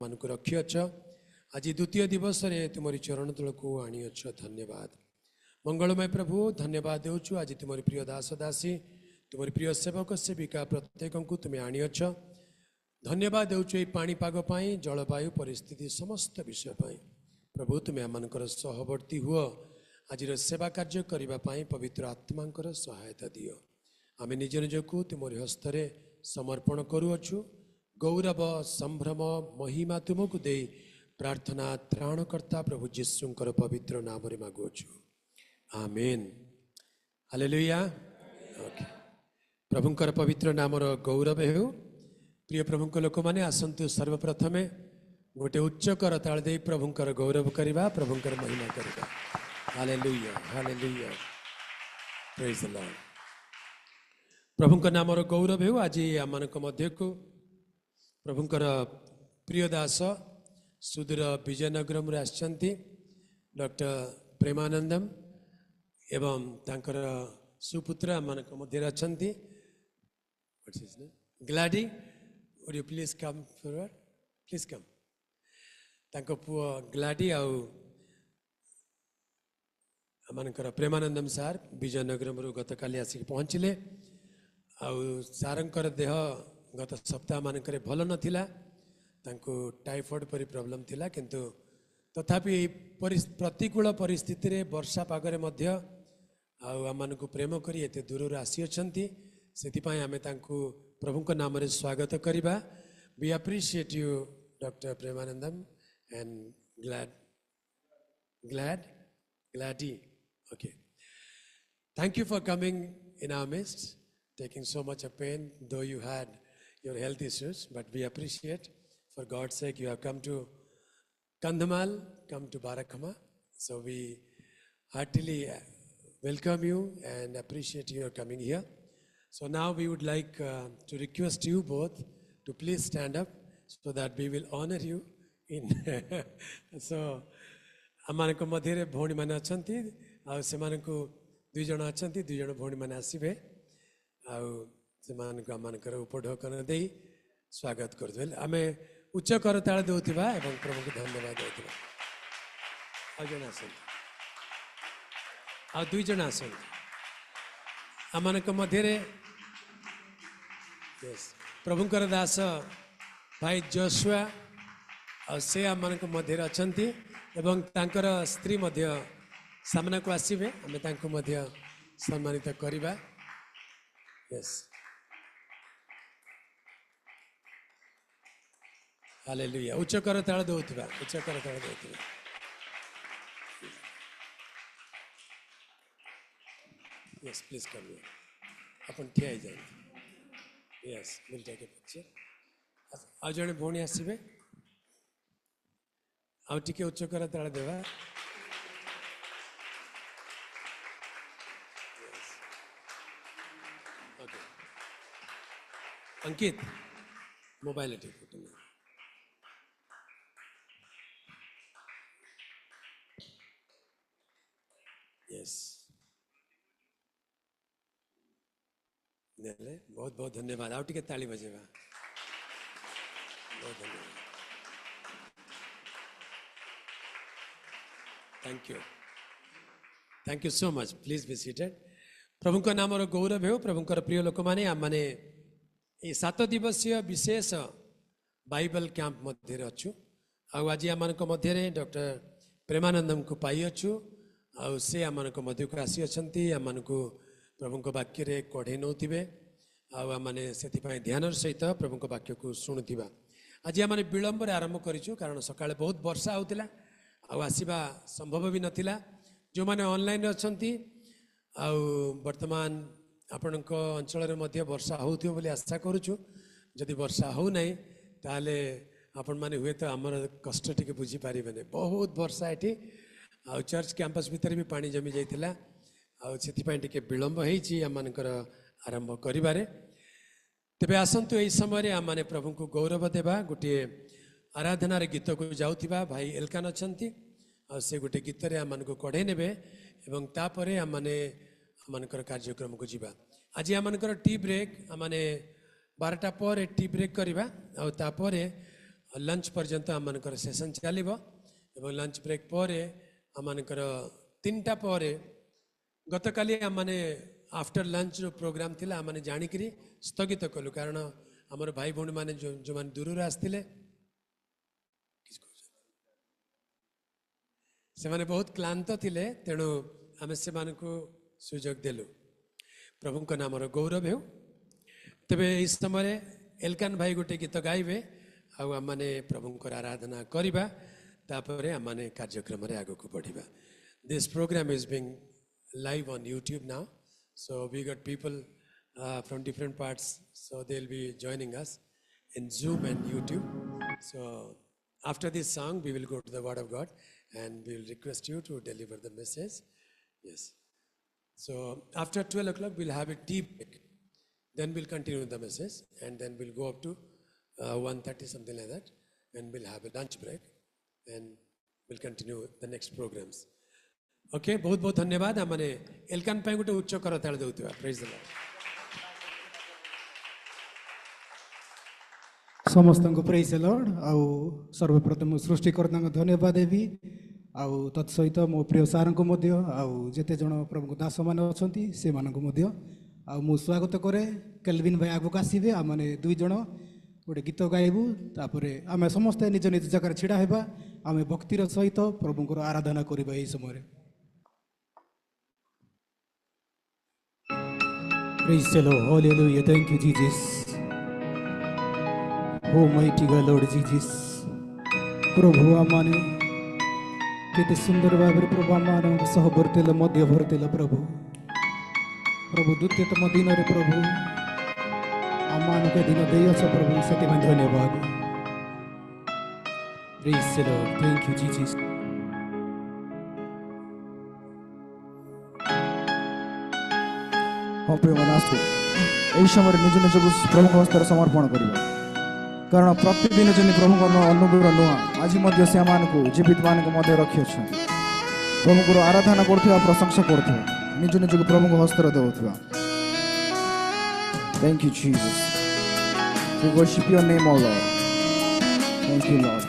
मानक रखिअछ आज द्वितीय दिवस रे तुमरी चरण तल को आनिअछ। धन्यवाद मंगलमय प्रभु, धन्यवाद देउछु आज तुमरी प्रिय दास दासी तुमरी प्रिय सेवक सेविका प्रत्येक को तुम्हें आनिअछ। धन्यवाद देउछु ए पाणीपाग पाई जलवायु परिस्थिति समस्त विषय पाई प्रभु तुम्हें आमनकर सहवर्ती हुआ आज सेवा कार्य करने पाई पवित्र आत्मांकर सहायता दियो। आमे निज निजको तुमरी हस्तरे समर्पण करुअछु। गौरव संभ्रम महिमा तुमको दे प्रार्थना त्राणकर्ता प्रभु जीशुंकर पवित्र नाम रे मागुअछु, आमेन। हालेलुया। ओके, प्रभुंकर पवित्र नामर गौरव हेउ। प्रिय प्रभुंक लोक माने आसंतु सर्वप्रथमे गोटे उच्च कर ताल दे प्रभुंकर गौरव करवा, प्रभुंकर महिमा करवा। Hallelujah hallelujah, praise the Lord. प्रभुंकर नामर गौरव हेउ। आज आमनक मध्य को प्रभुंकर प्रिय दास सुदूर विजयनगरम आछंती डॉक्टर प्रेमानंदम एवं तांकर सुपुत्र आमनक मध्य अछंती Gladys. Would you please come forward, please come. तांको पुओ ग्लाडी आउ आमनकर प्रेमानंदम सार विजयनगरम गत काली आसिक पहुँचले। आउ सारंकर देह गत सप्ताह मानक भल नथिला, तांको टाइफॉइड परी प्रॉब्लम थिला, किंतु तथापि प्रतिकूल परिस्थिति रे वर्षा पागरे मध्य आमनकु प्रेम करी एते दूर आसी अछंती। सेतिपाई आमे तांको प्रभुंक नाम रे स्वागत करिबा। We appreciate you doctor Premanandam and Gladys. Okay, thank you for coming in our midst, taking so much of pain though you had your health issues, but we appreciate for God's sake you have come to Kandhamal, come to Barakhama, so we heartily welcome you and appreciate your coming here. So now we would like to request you both to please stand up so that we will honor you in so amanko madhyare bhoni mane achanti au semanku dui jana achanti, dui jana bhoni mane asibe Amkar उपढकन दे स्वागत कर। आम उच्च करताल देउथिबा एवं प्रभु को धन्यवाद देउथिबा। आ जन आसन, आ दुई जन आसन आमनक मध्यरे प्रभुंकर दास भाई जोशुआ से आमनक मध्यरे अछंती एवं तांकर स्त्री मध्य सामना को आसीबे। आमे तांको मध्य सम्मानित करिबा। Yes. Hallelujah. उच्च कर ताल देउथिबा, उच्च कर ताल देउथिबा। Yes, please come here. अपन ठिया जाए। Yes, we'll take a picture. आ जने भोणी आसीबे। आ टिके उच्च कर ताल देबा। अंकित मोबाइल फोटो में यस नेले बहुत बहुत धन्यवाद। आउ टिके ताली बजेबा। बहुत धन्यवाद, thank you so much. Please be seated. प्रभु का नाम गौरव हो। प्रभुंकर प्रिय लोक माने आम माने 7 दिवसीय विशेष बाइबल कैंप मध्य अच्छु। आज आम मध्य डॉक्टर प्रेमानंदम को पाई अच्छु। से आम मध्य को आसी अच्छी आम प्रभु वाक्य रे कढ़े नौथिबे। आने से ध्यान सहित प्रभु वाक्य को शुणुवा। आज आम विलंब आरंभ करूँ कारण सका बहुत वर्षा होता आसवा संभव भी नाला। जो मैंने ऑनलाइन अच्छा वर्तमान आपण अंचल वर्षा हो आशा करुचु। जदि वर्षा हो नहीं ताले आपण माने हुए तो आमर कष्ट टी बुझीपारे। बहुत वर्षा ये आ चर्च कैंपस भितर भी पानी जमी जाइथिला। से विलंब होमर आरंभ करिबारे। तेबे आसंतु यही समय आम माने प्रभु को गौरव देवा। गोटे आराधनार गीत को जाउथिबा भाई एलकान अछंती से गोटे गीत रे आम को कढ़े नेबे एवं तापरे आम माने आमनकर कार्यक्रम को जीवा। आज आमनकर टी ब्रेक आम 12टा पर टी ब्रेक करवा। तापरे लंच पर्यंत आम सेसन चलो एवं लंच ब्रेक पर आम 3टा पर गतकाली आम मैंने आफ्टर लंच जो प्रोग्राम थिला आम मैंने जाणिकी स्थगित कलु कारण आमर भाई भौणी मैंने जो मैंने दूर आसते से माने बहुत क्लांत थिले तेणु आम से सुजोग देलु प्रभु का नाम गौरव हो तेबे इस समय एलकान भाई गोटे गीत गाइबे आम मैंने प्रभु आराधना करवा तापर आम मैंने कार्यक्रम आग को बढ़ा this programme is being live on YouTube now, so we got people from different parts, so they'll be joining us in Zoom and YouTube. So after this song we will go to the Word of God and we will request you to deliver the message. Yes, so after 12 o'clock we'll have a tea break, then we'll continue the message and then we'll go up to 1:30 something like that, and we'll have a lunch break and we'll continue the next programs. Okay बहुत बहुत धन्यवाद आमने एलकान पे गोटे उच्च करताल देउतबा praise the Lord समस्त को प्रेज द लॉर्ड आउ सर्वप्रथम सृष्टिकर्ता को धन्यवाद देवी आउ तत्सहित मो प्रिय सार को मध्य आउ जेते जण प्रभु दास मान अछंती से मान को मध्य आउ मु स्वागत करे केल्विन भाई आगो आसीबे आमने दुई जण गोटे गीत गाइबू तापरे आमे समस्त निज निज जगह छिड़ा हेबा आमे भक्तिर सहित प्रभु को आराधना करबा एई समय Praise the Lord, hallelujah, thank you Jesus. Almighty God, Lord Jesus. प्रभु आमाने केते सुंदर भाव प्रभु आमान सह भरतेल मध्य भरतेल प्रभु प्रभु द्वितीयतम दिन रे प्रभु आमान के दिन देयस प्रभु सते में धन्यवाद. Praise the Lord, thank you Jesus. Premnath यही समय निज निज प्रभु हस्तर समर्पण करवा कारण प्रतिदिन जमी प्रभु अनुग्रह नुआ आज से आम जीवित मान रखी प्रभु को आराधना कर प्रशंसा कर निज निज प्रभु को Hastar देउथबा. Thank you Jesus. We worship your name, O Lord. Thank you Lord.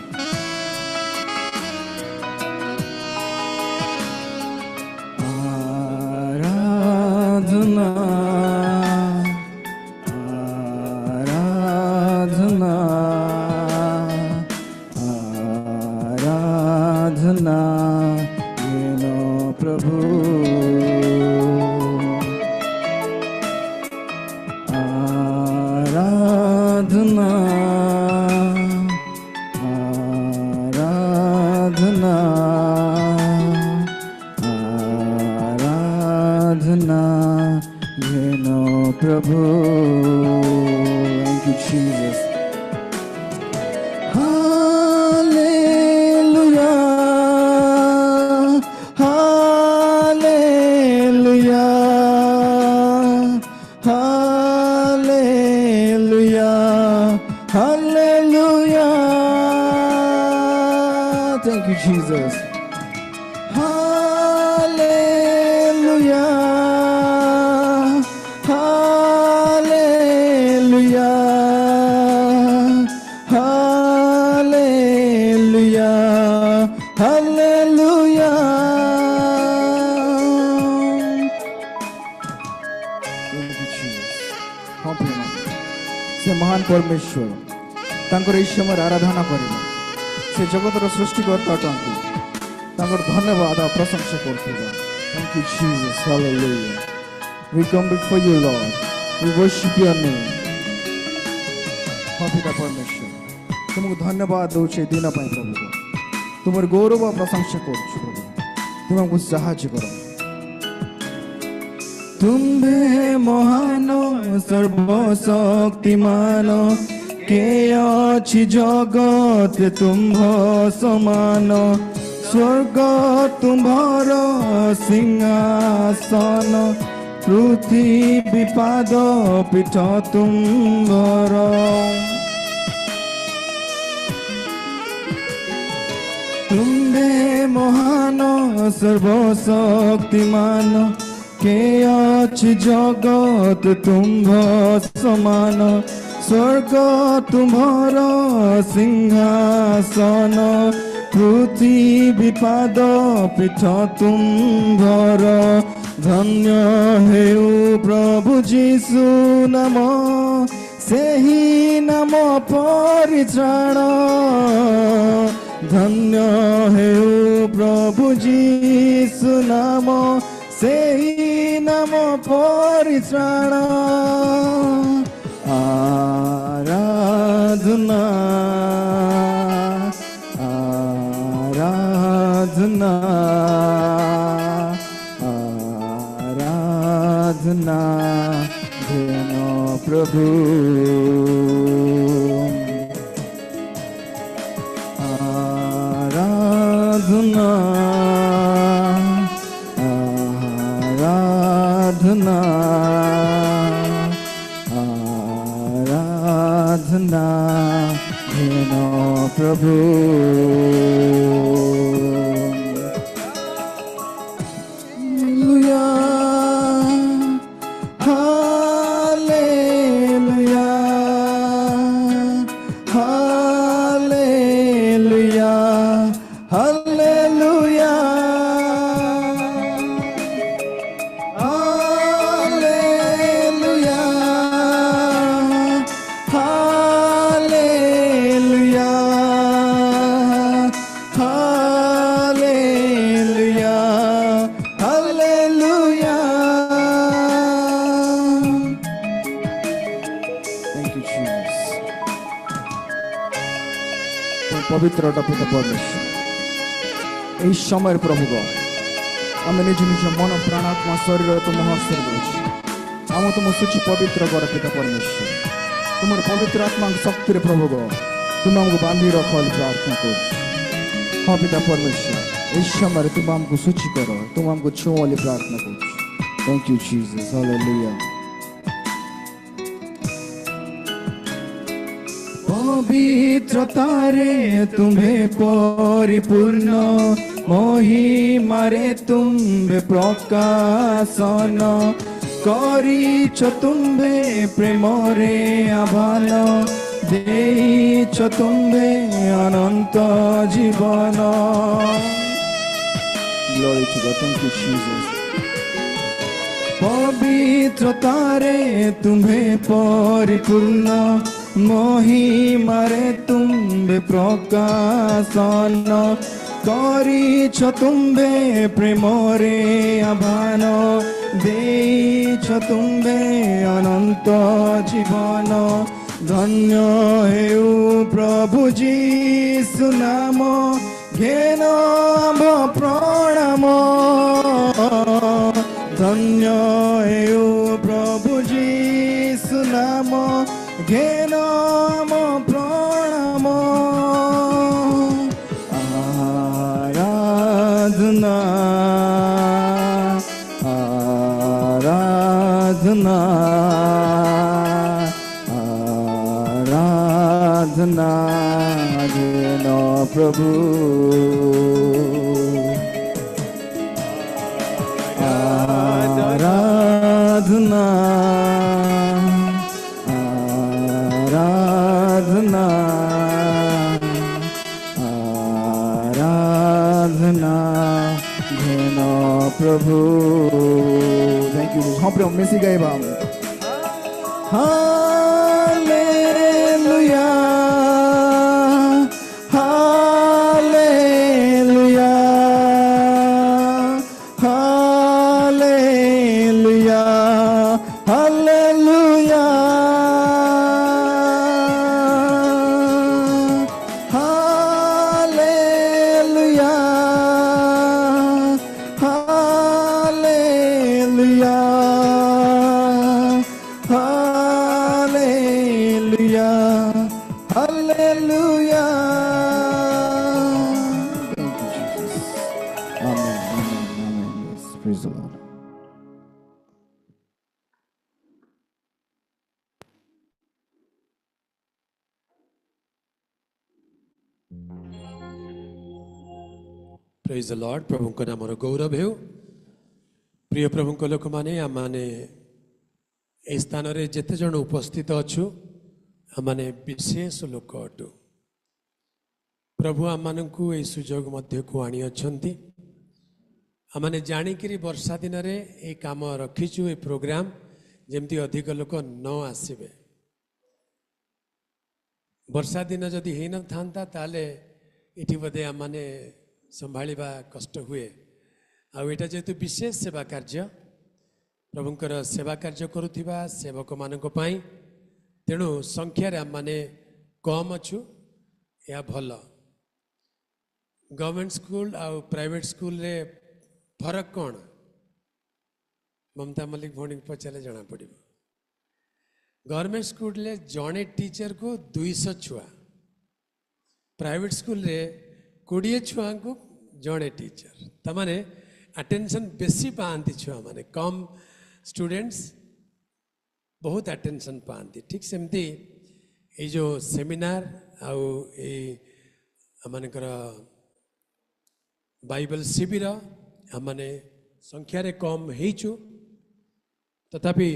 परमेश्वर तांकर इस समय आराधना करिबा से जगतर सृष्टिकर्ता अटंती तांकर धन्यवाद और प्रशंसा करथिबा. Thank you Jesus, hallelujah. We come before you Lord, we worship your name. पिता परमेश्वर तुमको धन्यवाद दउछे दिन पई प्रभु को तुमर गौरव और प्रशंसा करछु प्रभु तुमको सहायता करो. तुम्हें महान सर्वशक्तिमान के अछि जगत तुम्भ समान स्वर्ग तुम्हार सिंहासन पृथ्वी पाद पीठ तुम्हार. तुम्हें महान सर्वशक्तिमान के अछि जगत तुम्भ समान स्वर्ग तुम्हार सिंहासन पृथ्वी पाद पीठ तुम्हार धन्य हेउ प्रभु जीशु नाम सेही नाम परित्राण धन्य हेउ प्रभु जीशु नाम सेही नाम परित्राण आराधना आराधना आराधना धेन प्रभु आराधना आराधना आराधना धेन प्रभु पवित्र पिता परमेश्वर यही समय प्रभु आम निज निज मन प्राणात्मा शरीर तुम हस्तर आम तुम सूची पवित्र कर पिता परमेश्वर तुम पवित्र आत्मा शक्ति प्रभु तुम आमको बांधि रख प्रार्थना कर हाँ पिता परमेश्वर इस समय तुम आमको सूची कर तुम आमको छुओ वाली प्रार्थना कर थैंक यू जीसस हालेलुया पवित्रतारे तुम्हें परिपूर्ण महिमारे तुम्हे प्रकाशन करिछ तुम्हे प्रेमरे आभान देइछ तुम्हे अनंत जीवन Glory to God. Thank you, Jesus. पवित्रतारे तुम्हें परिपूर्ण महिमारे तुम्हे प्रकाशन करिछ तुम्हे प्रेमरे आभान देइछ तुम्हे अनंत जीवन धन्य हेउ प्रभु जीशु नाम घेन प्रणाम धन्य हेउ प्रभु जीशु नाम घेन प्रणाम आराधना आराधना आराधना घेन प्रभु आराधना आराधना आराधना घेन प्रभु थैंक यू हाँ प्रभु मिसी गाइबा hallelujah hallelujah hallelujah hallelujah hallelujah hallelujah hallelujah hallelujah Thank you, Jesus. Amen. Amen. Amen. Yes. Praise the Lord. Praise the Lord प्रभुको नामर गौरव हेउ प्रिय प्रभुको लोक माने आम माने ए स्थान रे जेते जन उपस्थित अछु आमने विशेष लोक अटू प्रभु आम मानू ये सुजोग मध्य को आनी अच्छी आमने जाणिकी वर्षा दिन में ये कम रखीचु ये प्रोग्राम जमती अधिक लोक न आसबे वर्षा दिन जदि हो न था ताले इटी बोधे आम मैंने संभाळा कष्ट हुए आटा जेहेतु विशेष सेवा कार्य प्रभुंकर सेवा कार्य करुवा सेवक मानक पई तेणु संख्यार आम मैंने कम अच्छु या भल गवर्नमेंट स्कूल आउ प्राइवेट स्कूल रे फरक कौन ममता मल्लिक भौणी पचारे जना पड़ गवर्नमेंट स्कूल रे जड़े टीचर को 200 छुआ प्राइवेट स्कूल रे 20 छुआ को जड़े टीचर तमाने अटेंशन बेसी पाती छुआ माने कम स्टूडेंट्स बहुत अटेंशन पाती ठीक सेमती ये जो सेमिनार आउ आमर बाइबल शिविर आमने संख्यार कम होचु तथापि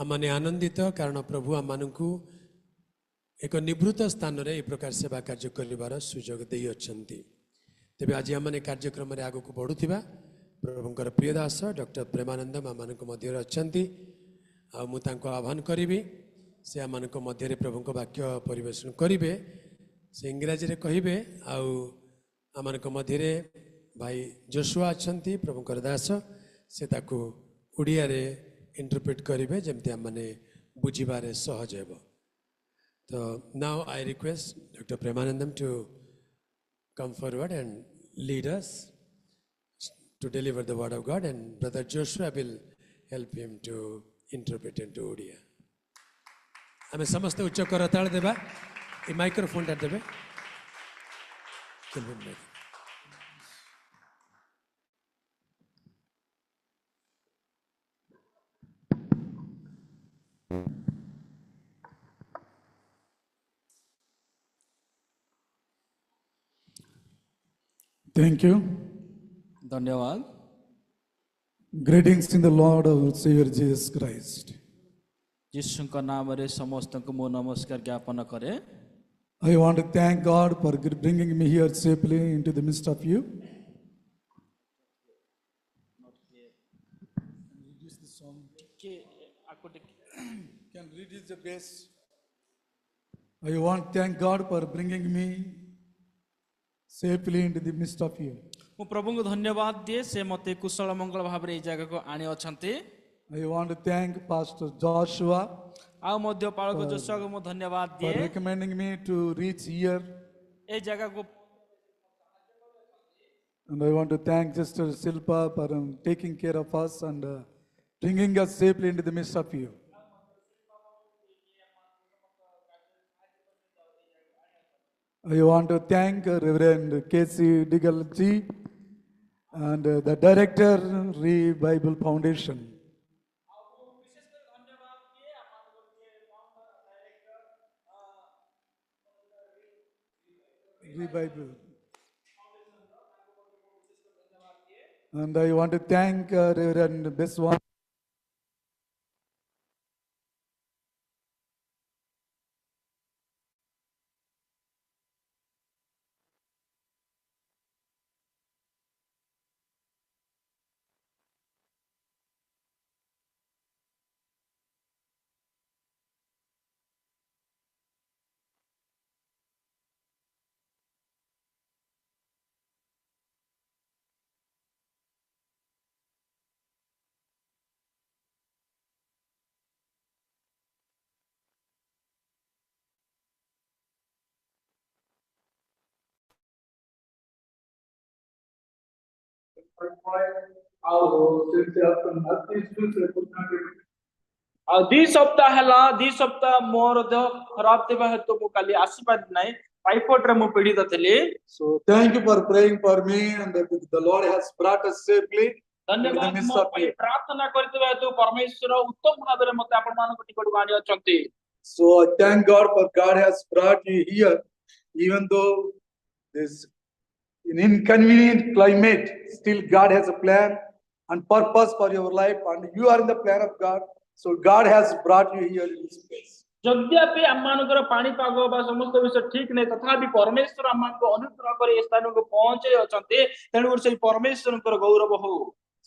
आमने आनंदित कारण प्रभु आम मानू एक निवृत्त स्थान रे एक प्रकार सेवा कार्य कर सुजोग दे अच्छी तेज आज आम कार्यक्रम आग को बढ़ुवा प्रभुंकर प्रियदास डॉक्टर प्रेमानंद आम मध्य अच्छा आह्वान करी से आम मध्य प्रभु वाक्य परिवेशन करेंगे से इंग्राजी रे कहे आम मध्य भाई जोशुआ अच्छा प्रभुंकर दास से ताकू उड़िया रे इंटरप्रेट करेंगे जमती आम मैंने बुझे सहज हो तो now I request doctor Premanandam to come forward and lead us to deliver the word of God, and brother Joshua will help him to interpret into Odia. आमे समस्त उच्च करताल देबा ए माइक्रोफोन टा देबे Thank you. धन्यवाद Greetings in the Lord our Savior Jesus Christ. यीशुଙ୍କ नामରେ ସମସ୍ତଙ୍କୁ ମୁଁ ନମସ୍କାର ଜ୍ଞାପନ କରେ I want to thank God for bringing me here safely into the midst of you. Can reduce the bass. I want to thank God for bringing me safely into the midst of you. ମୁଁ ପ୍ରଭୁଙ୍କୁ ଧନ୍ୟବାଦ ଦିଏ ସେ ମୋତେ କୁଶଳ ମଙ୍ଗଳ ଭାବରେ ଏହି ଜାଗାକୁ ଆଣି ଅଛନ୍ତି I want to thank Pastor Joshua ଆଉ ମଧ୍ୟ ପାଳକ ଯୋଶୁଆକୁ ମୁଁ ଧନ୍ୟବାଦ for ଦିଏ recommending me to reach here. ଏହି ଜାଗାକୁ And I want to thank Sister Silpa for taking care of us and bringing us safely into the midst of you. I want to thank Reverend Casey Diggle G and the director, Bible Foundation. Bible. And I want to thank Reverend Beswan. दी सप्ताह मोर देह खराब थिबा हेतु मु काली आसी पारि नै typhoid रे मु पीड़ित थिली So thank you for praying for me and the Lord has brought us safely. धन्यवाद मो पई प्रार्थना करथिबा हेतु परमेश्वर उत्तम भाबे रे मते आपण मानको टिकट आनी अछंती So I thank God for God has brought you here even though this in inconvenient climate still God has a plan and purpose for your life and you are in the plan of God. So God has brought you here in this place. यद्यपि आमମାନଙ୍କର पाणीपाग बा समस्त विषय ठीक नहीं तथापि परमेश्वर आमମାନଙ୍କୁ अनुग्रह କରି ଏ ସ୍ଥାନକୁ ପହଞ୍ଚାଇ ଅଛନ୍ତି ତେଣୁ ସେଇ परमेश्वरଙ୍କର गौरव हो।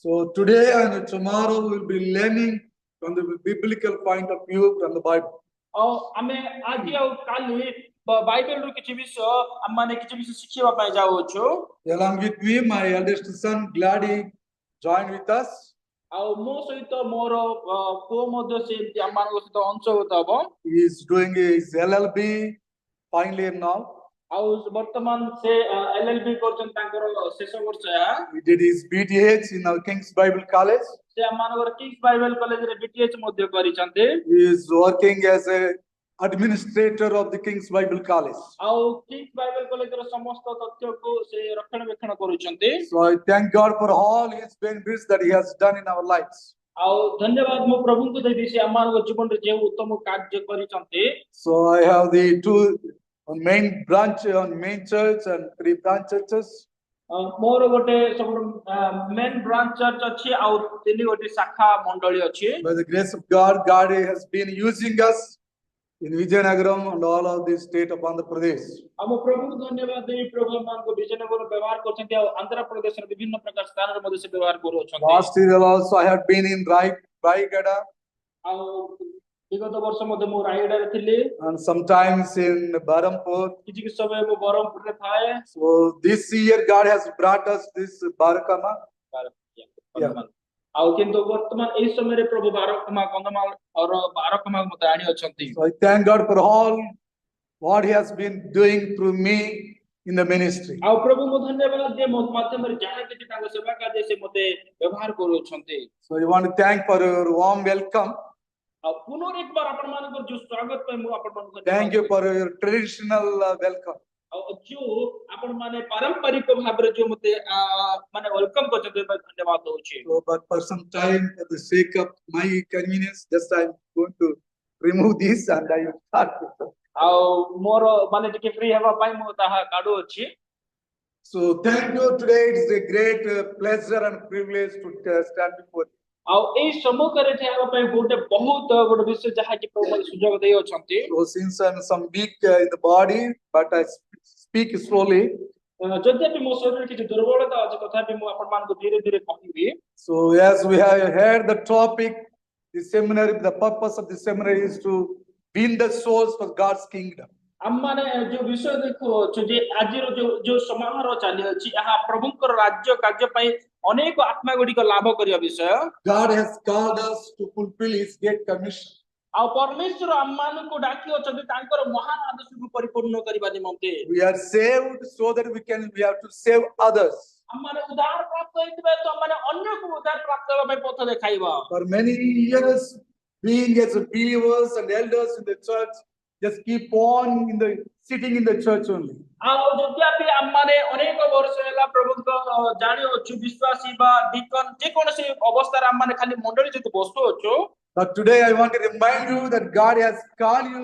So today and tomorrow we will be learning from the biblical point of view from the Bible. ଆଉ ଆମେ ଆଜି ଆଉ କାଲି ବାଇବେଲରୁ କିଛି ବିଷୟ ଆମମାନେ କିଛି ବିଷୟ ଶିଖିବା ପାଇଁ ଯାଉଛୁ। Along with me, my eldest son Glady joined with us. ଆଉ ମୋ ସହିତ ମୋର ପୁଅ ମଧ୍ୟ ସେ ଆମମାନଙ୍କ ସହିତ ଅଂଶଗତ ହବ। He is doing his LLB final year now. ଆଉ ବର୍ତ୍ତମାନ ସେ LLB କରୁଛନ୍ତି ତାଙ୍କର ଶେଷ ବର୍ଷ ଏହା। He did his BTH in our King's Bible College. ସେ ଆମମାନଙ୍କର କିଙ୍ଗସ୍ ବାଇବେଲ କଲେଜରେ BTH ମଧ୍ୟ କରିଛନ୍ତି। He is working as a administrator of the King's Bible College. ଆଉ କିଙ୍ଗସ୍ ବାଇବେଲ କଲେଜର ସମସ୍ତ ତଥ୍ୟକୁ ସେ ରକ୍ଷଣାବେକ୍ଷଣ କରୁଛନ୍ତି। So I thank God for all his benefits that he has done in our lives. ଆଉ ଧନ୍ୟବାଦ ମୁଁ ପ୍ରଭୁଙ୍କୁ ଦେବି ସେ ଆମମାନଙ୍କ ଜୀବନରେ ଯେଉଁ ଉତ୍ତମ କାର୍ଯ୍ୟ କରିଛନ୍ତି। So I have the two main branch on main church and 3 branch churches. ମୋର ଗୋଟେ ସବୁ ମେନ୍ ବ୍ରାଞ୍ଚ ଚର୍ଚ୍ଚ ଅଛି ଆଉ 3 ଗୋଟି ଶାଖା ମଣ୍ଡଳୀ ଅଛି। By the grace of God, God has been using us in Vijayanagaram and all of the state of Andhra Pradesh. ଆମ ପ୍ରଭୁଙ୍କୁ ଧନ୍ୟବାଦ ଦେବି ପ୍ରଭୁ ଆମମାନଙ୍କୁ ବିଜୟନଗର ବ୍ୟବହାର କରୁଛନ୍ତି ଆଉ ଆନ୍ଧ୍ର ପ୍ରଦେଶର ବିଭିନ୍ନ ପ୍ରକାର ସ୍ଥାନରେ ମଧ୍ୟ ସେ ବ୍ୟବହାର କରୁଅଛନ୍ତି। Last year also I had been in Raigada ଆଉ ବିଗତ ବର୍ଷ ମଧ୍ୟ ମୁଁ ରାୟଗଡ଼ାରେ ଥିଲି and sometimes in Barampur. କିଛି ସମୟ ମୁଁ ବରହମପୁରରେ ଥାଏ। So this year God has brought us this Barakama. ଆଉ କିନ୍ତୁ ବର୍ତ୍ତମାନ ଏହି ସମୟରେ ପ୍ରଭୁ ବାରକମା କନ୍ଧମାଳ ବାରକମା ମୋତେ ଆଣି ଅଛନ୍ତି। So I thank God for all what he has been doing through me in the ministry. ଆଉ ପ୍ରଭୁଙ୍କୁ ଧନ୍ୟବାଦ ଯେ ମୋ ମାଧ୍ୟମରେ ଯାହା କିଛି ତାଙ୍କ ସେବା କାର୍ଯ୍ୟ ସେ ମୋତେ ବ୍ୟବହାର କରୁଅଛନ୍ତି। So I want to thank for your warm welcome. ଆଉ ପୁନଃ ଏକ ବାର ଆପଣମାନଙ୍କର ଯୋଉ ସ୍ୱାଗତ ପାଇଁ ମୁଁ ଆପଣମାନଙ୍କୁ Thank you for your traditional welcome. ଆଉ ଯୋଉ ଆପଣମାନେ ପାରମ୍ପରିକ ଭାବରେ ଯୋଉ ମୋତେ ମାନେ ୱେଲକମ୍ କରିଛନ୍ତି ଧନ୍ୟବାଦ ଦଉଛି। So, but for some time, for the sake of my convenience, just I'm going to remove this and I will start with it. ଆଉ ମୋର ମାନେ ଟିକେ ଫ୍ରି ହେବା ପାଇଁ ମୁଁ ତାହା କାଢୁଅଛି। So thank you. Today it is a great pleasure and privilege to stand before you. ଆଉ ଏଇ ସମ୍ମୁଖରେ ଠିଆ ହେବା ପାଇଁ ଗୋଟେ ବହୁତ ଗୋଟେ ବିଷୟ ଯାହାକି ପ୍ରଭୁ ମୋତେ ସୁଯୋଗ ଦେଇ ଅଛନ୍ତି। So since I'm some weak in the body, but I speak slowly. ଯଦ୍ୟପି ମୋ ଶରୀରରେ କିଛି ଦୁର୍ବଳତା ଅଛି ତଥାପି ମୁଁ ଆପଣମାନଙ୍କୁ ଧୀରେ ଧୀରେ କହିବି। So as we have heard the topic, the seminary, the purpose of the seminary is to win the souls for God's kingdom. ଆମମାନେ ଯୋଉ ବିଷୟ ଦେଖୁଅଛୁ ଯେ ଆଜିର ଯୋଉ ସମାରୋହ ଚାଲିଅଛି ଏହା ପ୍ରଭୁଙ୍କର ରାଜ୍ୟ କାର୍ଯ୍ୟ ପାଇଁ ଅନେକ ଆତ୍ମା ଗୁଡ଼ିକ ଲାଭ କରିବା ବିଷୟ। God has called us to fulfill his great commission. ଆଉ ପରମେଶ୍ୱର ଆମମାନଙ୍କୁ ଡାକି ଅଛନ୍ତି ତାଙ୍କର ମହାନ ଆଦେଶକୁ ପରିପୂର୍ଣ୍ଣ କରିବା ନିମନ୍ତେ। We are saved so that we have to save others. ଆମମାନେ ଉଦ୍ଧାର ପ୍ରାପ୍ତ ହେଇଥିବା ତ ଆମମାନେ ଅନ୍ୟକୁ ଉଦ୍ଧାର ପ୍ରାପ୍ତ ହେବା ପାଇଁ ପଥ ଦେଖାଇବା। For many years, being as believers and elders in the church, just keep on sitting in the church only. ଆଉ ଯଦ୍ୟପି ଆମମାନେ ଅନେକ ବର୍ଷ ହେଲା ପ୍ରଭୁଙ୍କ ଜାଣିଅଛୁ ବିଶ୍ୱାସୀ ବା ଡିକନ ଯେକୌଣସି ଅବସ୍ଥାରେ ଆମମାନେ ଖାଲି ମଣ୍ଡଳୀ ଯଦି ବସୁଅଛୁ। But today I want to remind you that God has called you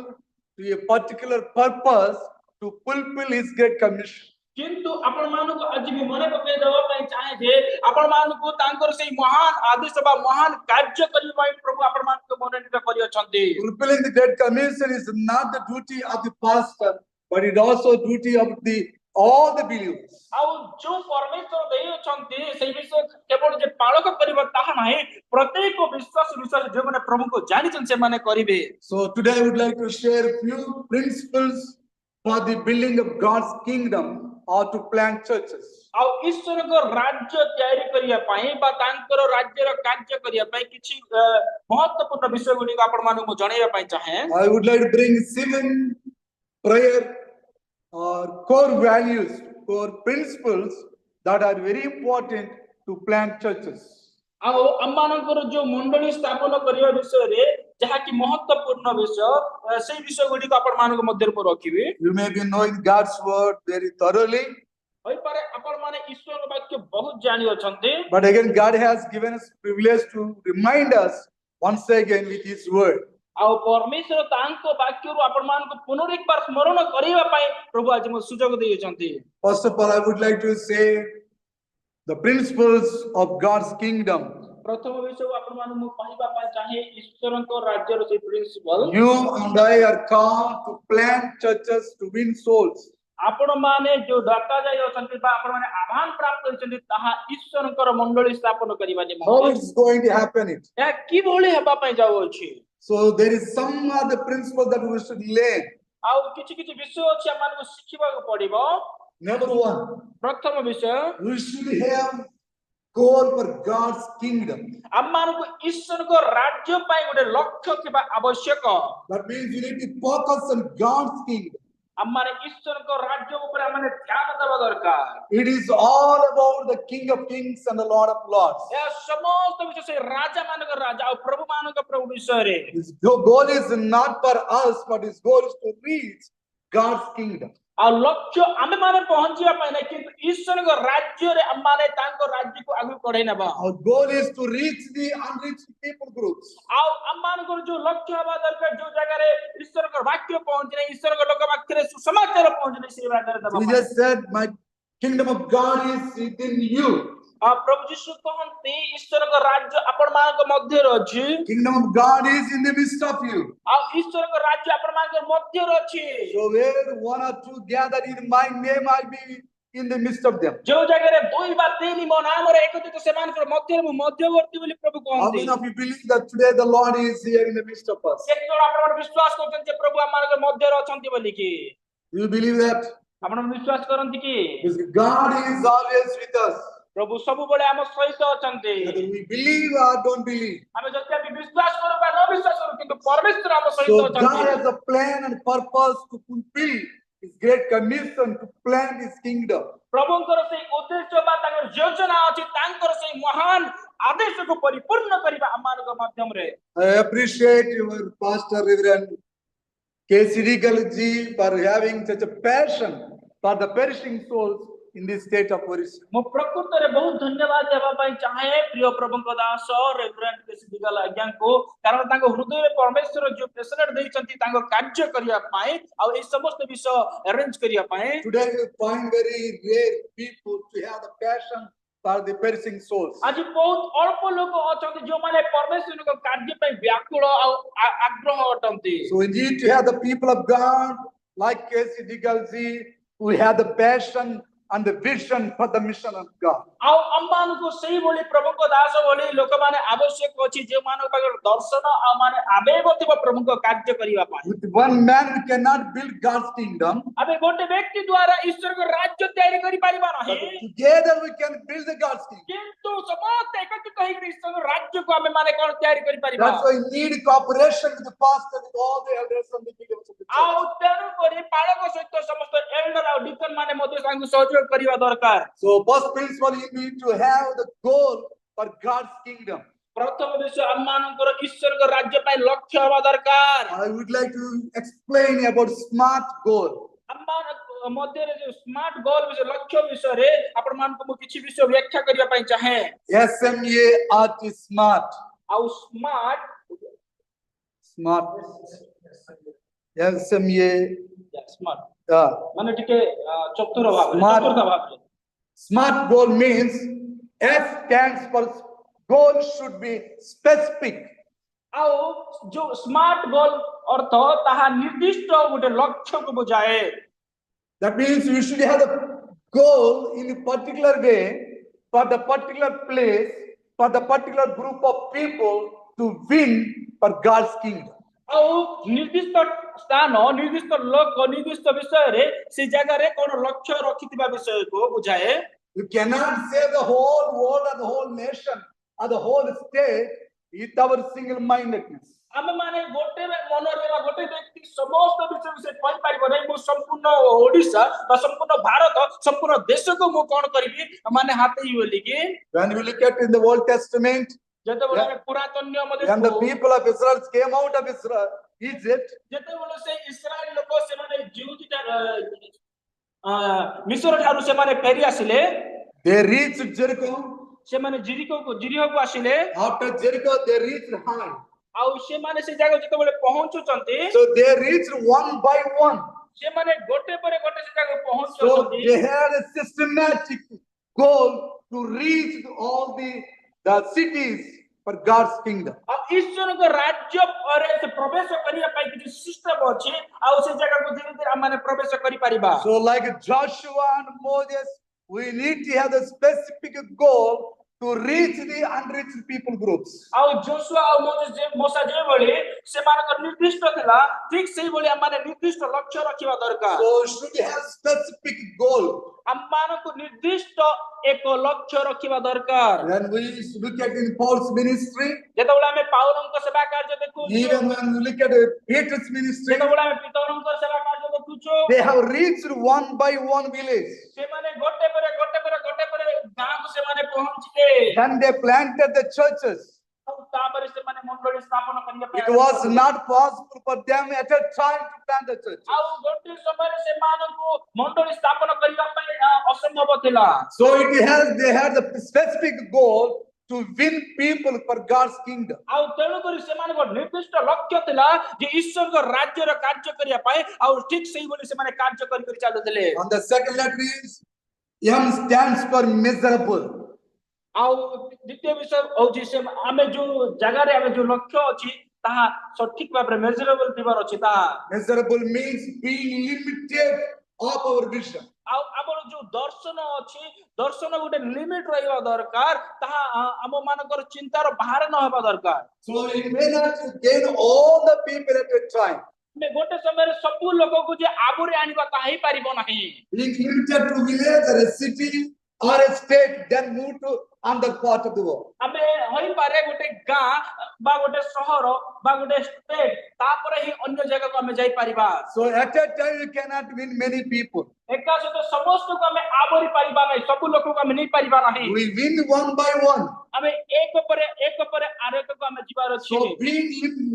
to a particular purpose to fulfill his great commission. କିନ୍ତୁ ଆପଣମାନଙ୍କୁ ଆଜି ମୁଁ ମନେ ପକାଇ ଦେବା ପାଇଁ ଚାହେଁ ଯେ ଆପଣମାନଙ୍କୁ ତାଙ୍କର ସେଇ ମହାନ ଆଦେଶ ବା ମହାନ କାର୍ଯ୍ୟ କରିବା ପାଇଁ ପ୍ରଭୁ ଆପଣମାନଙ୍କୁ ମନୋନୀତ କରିଅଛନ୍ତି। Fulfilling the great commission is not the duty of the pastor, but it also duty of all the believers. ଆଉ ଯୋଉ ପରମେଶ୍ୱର ଦେଇଅଛନ୍ତି ସେଇ ବିଷୟ କେବଳ ଯେ ପାଳକ କରିବା ତାହା ନାହିଁ ପ୍ରତ୍ୟେକ ବିଶ୍ୱାସୀ ଯେଉଁମାନେ ପ୍ରଭୁଙ୍କୁ ଜାଣିଛନ୍ତି ସେମାନେ କରିବେ। So today I would like to share a few principles for the building of God's kingdom or to plant churches. ଆଉ ଈଶ୍ୱରଙ୍କ ରାଜ୍ୟ ତିଆରି କରିବା ପାଇଁ ବା ତାଙ୍କର ରାଜ୍ୟର କାର୍ଯ୍ୟ କରିବା ପାଇଁ କିଛି ମହତ୍ୱପୂର୍ଣ୍ଣ ବିଷୟ ଗୁଡ଼ିକ ଆପଣମାନଙ୍କୁ ମୁଁ ଜଣାଇବା ପାଇଁ ଚାହେଁ। I would like to bring 7 prayer or core values, core principles that are very important to plant churches. ଆଉ ଆମମାନଙ୍କର ଯୋଉ ମଣ୍ଡଳୀ ସ୍ଥାପନ କରିବା ବିଷୟରେ ଯାହାକି ମହତ୍ୱପୂର୍ଣ୍ଣ ବିଷୟ ସେଇ ବିଷୟ ଗୁଡ଼ିକ ଆପଣମାନଙ୍କ ମଧ୍ୟରେ ମୁଁ ରଖିବି। You may be knowing God's word very thoroughly. ହୋଇପାରେ ଆପଣମାନେ ଈଶ୍ୱରଙ୍କ ବାକ୍ୟ ବହୁତ ଜାଣିଅଛନ୍ତି। But again, God has given us privilege to remind us once again with his word. ଆଉ ପରମେଶ୍ୱର ତାଙ୍କ ବାକ୍ୟରୁ ଆପଣମାନଙ୍କୁ ପୁନରେକବାର ସ୍ମରଣ କରିବା ପାଇଁ ପ୍ରଭୁ ଆଜି ମୁଁ ସୁଯୋଗ ଦେଇଛନ୍ତି। First of all, I would like to say the principles of God's kingdom प्रथम विषय आपण मानु मु कहबा पय चाहे ईश्वरको राज्यर से principal You and I are called to plant churches to win souls. आपण माने जो डका जाय अछंती बा आपण माने आह्वान प्राप्त करछंती ताहा ईश्वरकर मंडली स्थापन करिबा How निमंते it's going to happen it? या की भोले हेबा पय जाउ अछि So there is some other principle that we should learn. आ किछि किछि विषय अछि आपण को सिखिबा को पड़िबो Number one, प्रथम विषय we should have goal for God's kingdom. आमान को ईश्वर को राज्य पय गोटे लक्ष्य थिबा आवश्यक That means you need to focus on God's kingdom. आमाने ईश्वर को राज्य ऊपर आमाने ध्यान देबा दरकार It is all about the King of Kings and the Lord of Lords. या समस्त विषय से राजा मानक राजा और प्रभु मानक प्रभु विषय रे His goal is not for us, but his goal is to reach God's kingdom. और लक्ष्य आमे माने पहुंचिया पाए ना कि ईश्वर को राज्य रे आमाने तांको राज्य को आगु बढ़े नबा Our goal is to reach the unreached people groups. आ आमान को जो लक्ष्य हवा दरकार जो जगह रे ईश्वर को वाक्य पहुंचने ईश्वर को लोक वाक्य रे सुसमाचार पहुंचने से बात रे He दबा just said, my kingdom of God is within you. आ प्रभु यीशु कहंती ईश्वर को राज्य आपण मान को मध्य रछि Kingdom of God is in the midst of you. आ ईश्वर को राज्य आपण मान को मध्य रछि So where one or two gather in my name, I'll be in the midst of them. जो जगह रे दुई बा तीन मो नाम रे एकत्रित से मान को मध्य रे मध्यवर्ती बोली प्रभु How कहंती many of you believe that today the Lord is here in the midst of us? केते जोड़ आपण विश्वास करछन जे प्रभु आमान को मध्य रे अछंती बोली कि Do you believe that? आपण विश्वास करंती कि Because God is always with us. प्रभु सब बळे हम सहित अछंती Whether we believe or don't believe. हम जति भी विश्वास करू बा न विश्वास करू किंतु परमेश्वर हम सहित So God अछंती has a plan and purpose to fulfill His great commission to plant His kingdom. प्रभुଙ୍କର ସେଇ ଉଦ୍ଦେଶ୍ୟ ବା ତାଙ୍କର ଯୋଜନା ଅଛି ତାଙ୍କର ସେଇ ମହାନ ଆଦେଶକୁ ପରିପୂର୍ଣ୍ଣ କରିବା ଆମମାନଙ୍କ ମାଧ୍ୟମରେ I appreciate your pastor, Reverend K.C.D. Galji, for having such a passion for the perishing souls in this state of Orissa. ମୁଁ ପ୍ରକୃତରେ ବହୁତ ଧନ୍ୟବାଦ ଦେବା ପାଇଁ ଚାହେଁ ପ୍ରିୟ ପ୍ରଭୁଙ୍କ ଦାସ ରେଭରେଣ୍ଡ କେସିଦିଗାଲ ଆଜ୍ଞାଙ୍କୁ କାରଣ ତାଙ୍କ ହୃଦୟରେ ପରମେଶ୍ୱର ଯୋଉ ପ୍ରେସର ଦେଇଛନ୍ତି ତାଙ୍କ କାର୍ଯ୍ୟ କରିବା ପାଇଁ ଆଉ ଏହି ସମସ୍ତ ବିଷୟ ଆରେଞ୍ଜ କରିବା ପାଇଁ Today you find very rare people to have the passion for the perishing souls. ଆଜି ବହୁତ ଅଳ୍ପ ଲୋକ ଅଛନ୍ତି ଯୋଉମାନେ ପରମେଶ୍ୱରଙ୍କ କାର୍ଯ୍ୟ ପାଇଁ ବ୍ୟାକୁଳ ଆଉ ଆଗ୍ରହ ଅଟନ୍ତି So we need to have the people of God like K.C.D. Galji who have the passion and the vision for the mission of God. ଆଉ ଆମମାନଙ୍କୁ ସେଇଭଳି ପ୍ରଭୁଙ୍କ ଦାସ ଭଳି ଲୋକମାନେ ଆବଶ୍ୟକ ଅଛି ଯେଉଁମାନଙ୍କ ପାଖରେ ଦର୍ଶନ ଆଉ ମାନେ ଆବେଗ ଥିବ ପ୍ରଭୁଙ୍କ କାର୍ଯ୍ୟ କରିବା ପାଇଁ With one man we cannot build God's kingdom. ଆମେ ଗୋଟେ ବ୍ୟକ୍ତି ଦ୍ୱାରା ଈଶ୍ୱରଙ୍କ ରାଜ୍ୟ ତିଆରି କରିପାରିବା But ନାହିଁ together we can build the God's kingdom. କିନ୍ତୁ ସମସ୍ତେ ଏକତ୍ରିତ ହେଇକି ଈଶ୍ୱରଙ୍କ ରାଜ୍ୟକୁ ଆମେ ମାନେ କଣ ତିଆରି କରିପାରିବା That's why we need cooperation with the pastor, with all the elders and the leaders of the church. ଆଉ ତେଣୁ କରି ପାଳକ ସହିତ ସମସ୍ତ ଏଲ୍ଡର ଆଉ ଡିକନ ମାନେ ମଧ୍ୟ ତାଙ୍କୁ ସହଯୋଗ କରିବା ଦରକାର So first principle, you need to have the goal for God's kingdom. ପ୍ରଥମ ବିଷୟ ଆମମାନଙ୍କର ଈଶ୍ୱରଙ୍କ ରାଜ୍ୟ ପାଇଁ ଲକ୍ଷ୍ୟ ହେବା ଦରକାର I would like to explain about SMART goal. ଆମମାନଙ୍କ ମଧ୍ୟରେ ଯୋଉ ସ୍ମାର୍ଟ ଗୋଲ ବିଷୟ ଲକ୍ଷ୍ୟ ବିଷୟରେ ଆପଣମାନଙ୍କୁ ମୁଁ କିଛି ବିଷୟ ବ୍ୟାଖ୍ୟା କରିବା ପାଇଁ ଚାହେଁ SMART is smart. ଆଉ ସ୍ମାର୍ଟ Smart. SMA. ମାନେ ଟିକେ ଚତୁର ଭାବରେ Smart. ଚତୁରତା ଭାବରେ SMART goal means S stands for goal should be specific. ଆଉ ଯୋଉ ସ୍ମାର୍ଟ ଗୋଲ ଅର୍ଥ ତାହା ନିର୍ଦ୍ଦିଷ୍ଟ ଗୋଟେ ଲକ୍ଷ୍ୟକୁ ବୁଝାଏ That means we should have the goal in a particular way for the particular place, for the particular group of people to win for God's kingdom. ଆଉ ନିର୍ଦ୍ଦିଷ୍ଟ ସ୍ଥାନ ନିର୍ଦ୍ଦିଷ୍ଟ ଲୋକ ନିର୍ଦ୍ଦିଷ୍ଟ ବିଷୟରେ ସେ ଜାଗାରେ କଣ ଲକ୍ଷ୍ୟ ରଖିଥିବା ବିଷୟକୁ ବୁଝାଏ You cannot save the whole world or the whole nation or the whole state with our single-mindedness. ଆମେ ମାନେ ଗୋଟେ ମନରେ ବା ଗୋଟେ ବ୍ୟକ୍ତି ସମସ୍ତ ବିଷୟ ବିଷୟ କହିପାରିବ ନାହିଁ ମୁଁ ସମ୍ପୂର୍ଣ୍ଣ ଓଡିଶା ବା ସମ୍ପୂର୍ଣ୍ଣ ଭାରତ ସମ୍ପୂର୍ଣ୍ଣ ଦେଶକୁ ମୁଁ କଣ କରିବି ମାନେ ହାତେଇ ବୋଲିକି When we look at in the Old Testament, ଯେତେବେଳେ ଆମେ ପୁରାତନ ନିୟମ when the ଦେଖୁ people of Israel came out of Egypt, ଯେତେବେଳେ ସେ ଇସ୍ରାଏଲ ଲୋକ ସେମାନେ ମିଶର ଠାରୁ ସେମାନେ ଫେରି ଆସିଲେ they reached Jericho. ସେମାନେ ଜିରିହକୁ ଆସିଲେ After Jericho, they reached Hai. ଆଉ ସେମାନେ ସେ ଜାଗା ଯେତେବେଳେ ପହଞ୍ଚୁଛନ୍ତି So they reached one by one. ସେମାନେ ଗୋଟେ ପରେ ଗୋଟେ ସେ ଜାଗା So ପହଞ୍ଚୁଛନ୍ତି they had a systematic goal to reach all the the cities for God's kingdom. अब ईश्वर को राज्य और से प्रवेश करिया पाई कि सिस्टम अछि आ उस जगह को धीरे धीरे हम माने प्रवेश करि परिबा So, like Joshua and Moses, we need to have the specific goal to reach the unreached people groups. आ जोशुआ आ मोसा जे भଳି सेमानकर निर्दिष्ट थिला ठीक सेही भଳି हम माने निर्दिष्ट लक्ष्य रखिबा दरकार So, should we have specific goal? हम मानको निर्दिष्ट एक लक्ष्य रखिबा दरकार When we look at in Paul's ministry, जेतबेला हमें पाउलंक सेवा कार्य देखु even when we look at Peter's ministry, जेतबेला हमें पितरंक सेवा कार्य देखु छु they have reached one by one village. से माने गोटे परे गांव को से माने पहुंचले Then they planted the churches. तापर से माने मंडली स्थापना करिया It was not possible for them at a time to plant the church. आ गोटे समय से मानको मंडली स्थापना करिया पय असंभव थिला So they had the specific goal to win people for God's kingdom. आ तेणु करी से मानको निर्दिष्ट लक्ष्य थिला जे ईश्वर को राज्य र कार्य करिया पाए आ ठीक सही बोली से माने कार्य करि चालू थिले And the second letter is M stands for miserable. आउ द्वितीय विषय होची से आमे जो जगह रे आमे जो लक्ष्य अछि ताहा सठिक भाबरे मेजरेबल दिबार अछि ताहा Miserable means being limited of our vision. आउ हमर जो दर्शन अछि दर्शन गोटे लिमिट रहिबा दरकार ताहा हम मानकर चिंतार बाहर न होबा दरकार So it may not gain all the people at a time. में गोटे समय रे सब लोग को जे आबुरे आनिबा ताही पारिबो नाही Being limited to village or a city or a state, then move to other part of the world. हमें होई पारे गोटे गां बा गोटे शहर बा गोटे स्टेट तापर ही अन्य जगह को हमें जाई परिबा So at a time you cannot win many people. एका सहित समस्त को हमें आबोरी परिबा नहीं सब लोग को हमें नहीं परिबा नहीं We win one by one. हमें एक पर आरेक को हमें जीवार अछि So being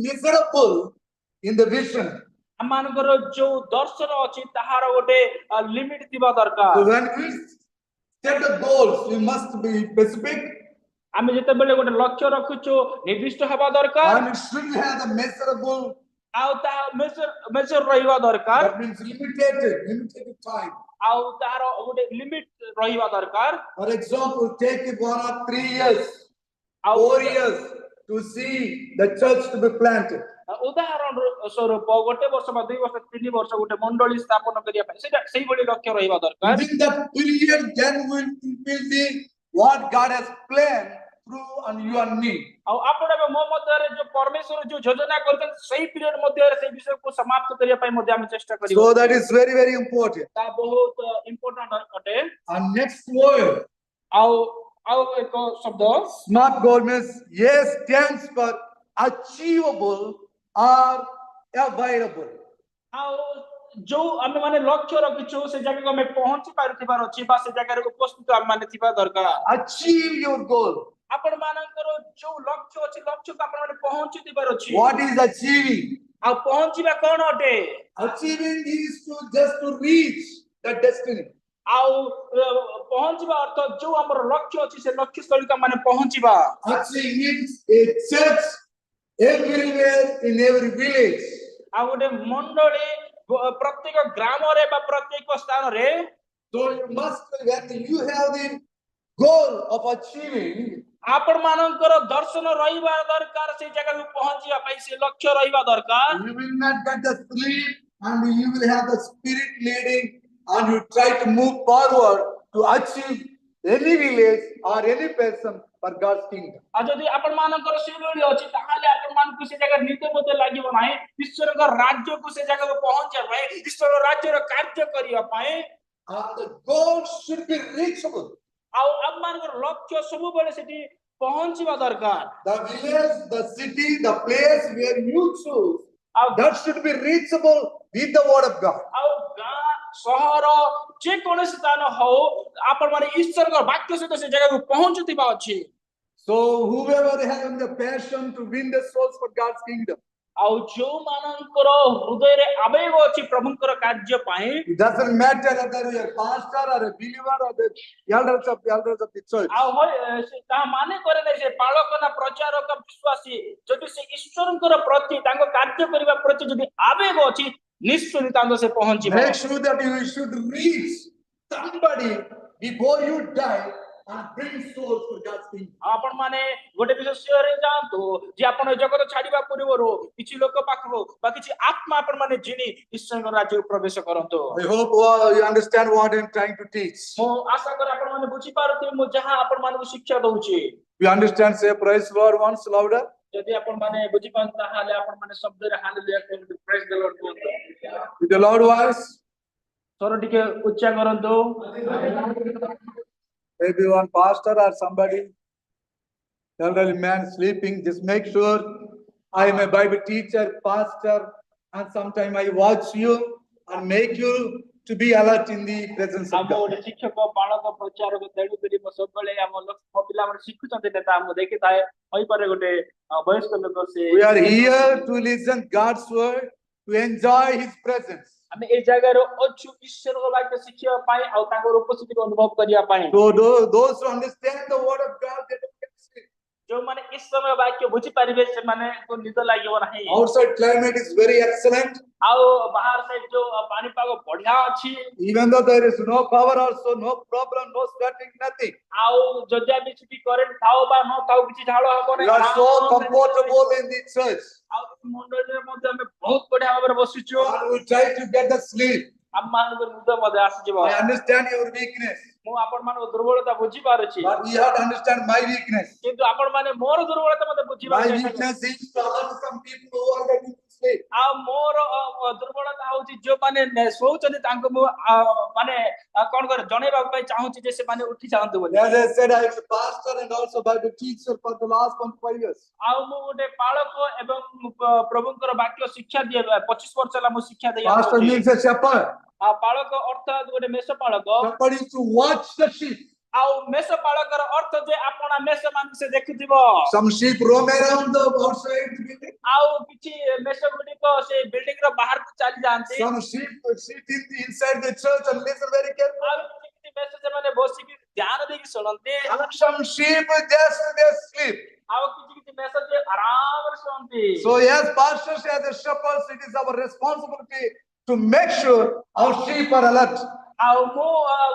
miserable in the vision. हमनकर जो दर्शन अछि ताहार गोटे लिमिट दिबा दरकार So when we set the goals, we must be specific हमें जते बेले गोटे लक्ष्य रखुछु निर्दिष्ट हबा दरकार and it should have the measurable. आउ ता मेजर रहिबा दरकार That means limited time. आउ ताहार गोटे लिमिट रहिबा दरकार For example, take it 1 or 3 years, आउ 4 years to see the church to be planted. उदाहरण स्वरूप गोटे वर्ष बा 2 वर्ष 3 वर्ष गोटे मंडली स्थापन करिया पाए सेटा सही बडी लक्ष्य रहिबा दरकार Within that period, then we will fulfill what God has planned through and you and me. आउ आपण मो मध्य रे जो परमेश्वर जो योजना करतन सही पीरियड मध्य रे सही विषय को समाप्त करिया पाए मध्य हम चेष्टा करियो So that is very, very important. ता बहुत इंपोर्टेंट अटे And next word, आउ एक शब्द smart goal means yes stands for achievable or available. आउ जो हम माने लक्ष्य रखिछु से जगह को हमें पहुंची पारुथिबार अछि बा से जगह रे उपस्थित हम माने थिबा दरकार Achieve your goal. आपण मानकर जो लक्ष्य अछि लक्ष्य को आपण माने पहुंची दिबार अछि What is achieving? आ पहुंचीबा कोन अटे Achieving is just to reach the destiny. आउ पहुंचीबा अर्थ जो हमर लक्ष्य अछि से लक्ष्य स्थल का माने पहुंचीबा Achieving means a church everywhere in every village. आ गोटे मंडली प्रत्येक ग्राम रे बा प्रत्येक स्थान रे So you must, when you have the goal of achieving, आपण मानकर दर्शन रहिबा दरकार से जगह को पहुंचिया पाई से लक्ष्य रहिबा दरकार you will not get the sleep and you will have the spirit leading and you try to move forward to achieve any village or any person for God's kingdom. आ जदि आपण मानकर सिलोडी अछि ताहाले आपण मान को से जगह नित्य मते लागिबो नाही ईश्वर का राज्य को से जगह को पहुंचे पाए ईश्वर राज्य रो कार्य करिया पाए And the goal should be reachable. आउ अब मानकर लक्ष्य सब बेले सेठी पहुंचीबा दरकार The village, the city, the place where you choose, that should be reachable with the word of God. आउ गां शहर जे कोन स्थान हो आपण माने ईश्वर का वाक्य से तो से जगह को पहुंचतिबा अछि So whoever having the passion to win the souls for God's kingdom, आउ जो मानकर हृदय रे आवेग अछि प्रभुकर कार्य पाए it doesn't matter whether you are pastor or a believer or the elders of the church. आउ होय ता माने करे नै से पालक ना प्रचारक विश्वासी जदि से ईश्वरकर प्रति तांको कार्य करिबा प्रति जदि आवेग अछि निश्चय तांको से पहुंचीबा Make sure that you should reach somebody before you die and bring souls for God's kingdom. आपण माने गोटे विषय शेयर जानतो जे आपण जगत छाडिबा पूर्वरो किछि लोक पाखरो बा किछि आत्मा आपण माने जिनी ईश्वर राज्य प्रवेश करंतो I hope you understand what I'm trying to teach. मो आशा कर आपण माने बुझी पारते मो जहां आपण माने शिक्षा दउची You understand? Say praise Lord once louder. यदि आपण माने बुझी पान ताहाले आपण माने शब्द रे हालेलुया कहंतु प्रेज द लॉर्ड कहंतु With the loud voice. स्वर टिके उच्चा करंतु Maybe one pastor or somebody, elderly man sleeping, just make sure I am a Bible teacher, pastor, and sometime I watch you and make you to be alert in the presence of हम God. गोटे शिक्षक बालक प्रचारक तेणु करी मो सबले हम लोक मो पिला माने शिखुचंते नेता हम देखि थाए होई पारे गोटे वयस्क लोक से We are here to listen God's word, to enjoy His presence. ଆମେ ଏ ଜାଗାରେ ଅଛୁ ଈଶ୍ୱରଙ୍କ ବାକ୍ୟ ଶିଖିବା ପାଇଁ ଆଉ ତାଙ୍କର ଉପସ୍ଥିତିକୁ ଅନୁଭବ କରିବା ପାଇଁ So those who understand the word of God, they don't get sleep. ଯୋଉମାନେ ଈଶ୍ୱରଙ୍କ ବାକ୍ୟ ବୁଝି ପାରିବେ ସେମାନଙ୍କୁ ନିଦ ଲାଗିବ ନାହିଁ Outside climate is very excellent. ଆଉ ବାହାର ସାଇଡ ଯୋଉ ପାଣିପାଗ ବଢିଆ ଅଛି Even though there is no power also, no problem, no sweating, nothing. ଆଉ ଯଦି ବି ସେଠି କରେଣ୍ଟ ଥାଉ ବା ନ ଥାଉ କିଛି ଝାଳ ହବ We are so comfortable in the church. ଆଉ ମଣ୍ଡଳୀରେ ମଧ୍ୟ ଆମେ ବହୁତ ବଢିଆ ଭାବରେ ବସିଛୁ And we try to get the sleep. ଆମ ମାନଙ୍କୁ ନିଦ ମଧ୍ୟ ଆସିଯିବ I understand your weakness, ମୁଁ ଆପଣ ମାନଙ୍କ ଦୁର୍ବଳତା ବୁଝି ପାରୁଛି but you have to understand my weakness. କିନ୍ତୁ ଆପଣ ମାନେ ମୋର ଦୁର୍ବଳତା ମୋତେ ବୁଝିବା My weakness is to allow some people who are getting to sleep. ଆଉ ମୋର ଦୁର୍ବଳତା ହଉଛି ଯୋଉମାନେ ଶୋଉଛନ୍ତି ତାଙ୍କୁ ମୁଁ ମାନେ କଣ କରେ ଜଣେଇବା ପାଇଁ ଚାହୁଁଛି ଯେ ସେମାନେ ଉଠି ଯାଆନ୍ତୁ ବୋଲି As I said, I am a pastor and also Bible teacher for the last 5 years. ଆଉ ମୁଁ ଗୋଟେ ପାଳକ ଏବଂ ପ୍ରଭୁଙ୍କର ବାକ୍ୟ ଶିକ୍ଷା ଦିଏ 25 ବର୍ଷ ହେଲା ମୁଁ ଶିକ୍ଷା ଦେଇ Pastor ଆସୁଛି means a shepherd. ଆଉ ପାଳକ ଅର୍ଥ ଗୋଟେ ମେଷ ପାଳକ Shepherd is to watch the sheep. ଆଉ ମେଷ ପାଳକର ଅର୍ଥ ଯେ ଆପଣ ମେଷ ମାନଙ୍କୁ ସେ ଦେଖୁଥିବ Some sheep roam around the outside the building. ଆଉ କିଛି ମେଷ ଗୁଡିକ ସେ ବିଲ୍ଡିଂ ର ବାହାରକୁ ଚାଲି ଯାଆନ୍ତି Some sheep sit inside the church and listen very carefully. ଆଉ କିଛି ମେଷ ସେମାନେ ବସିକି ଧ୍ୟାନ ଦେଇକି ଶୁଣନ୍ତି And some sheep just they sleep. ଆଉ କିଛି ମେଷ ଯେ ଆରାମରେ ଶୁଣନ୍ତି So yes, pastors as a shepherds, it is our responsibility to make sure our sheep are alert. ଆଉ ମୁଁ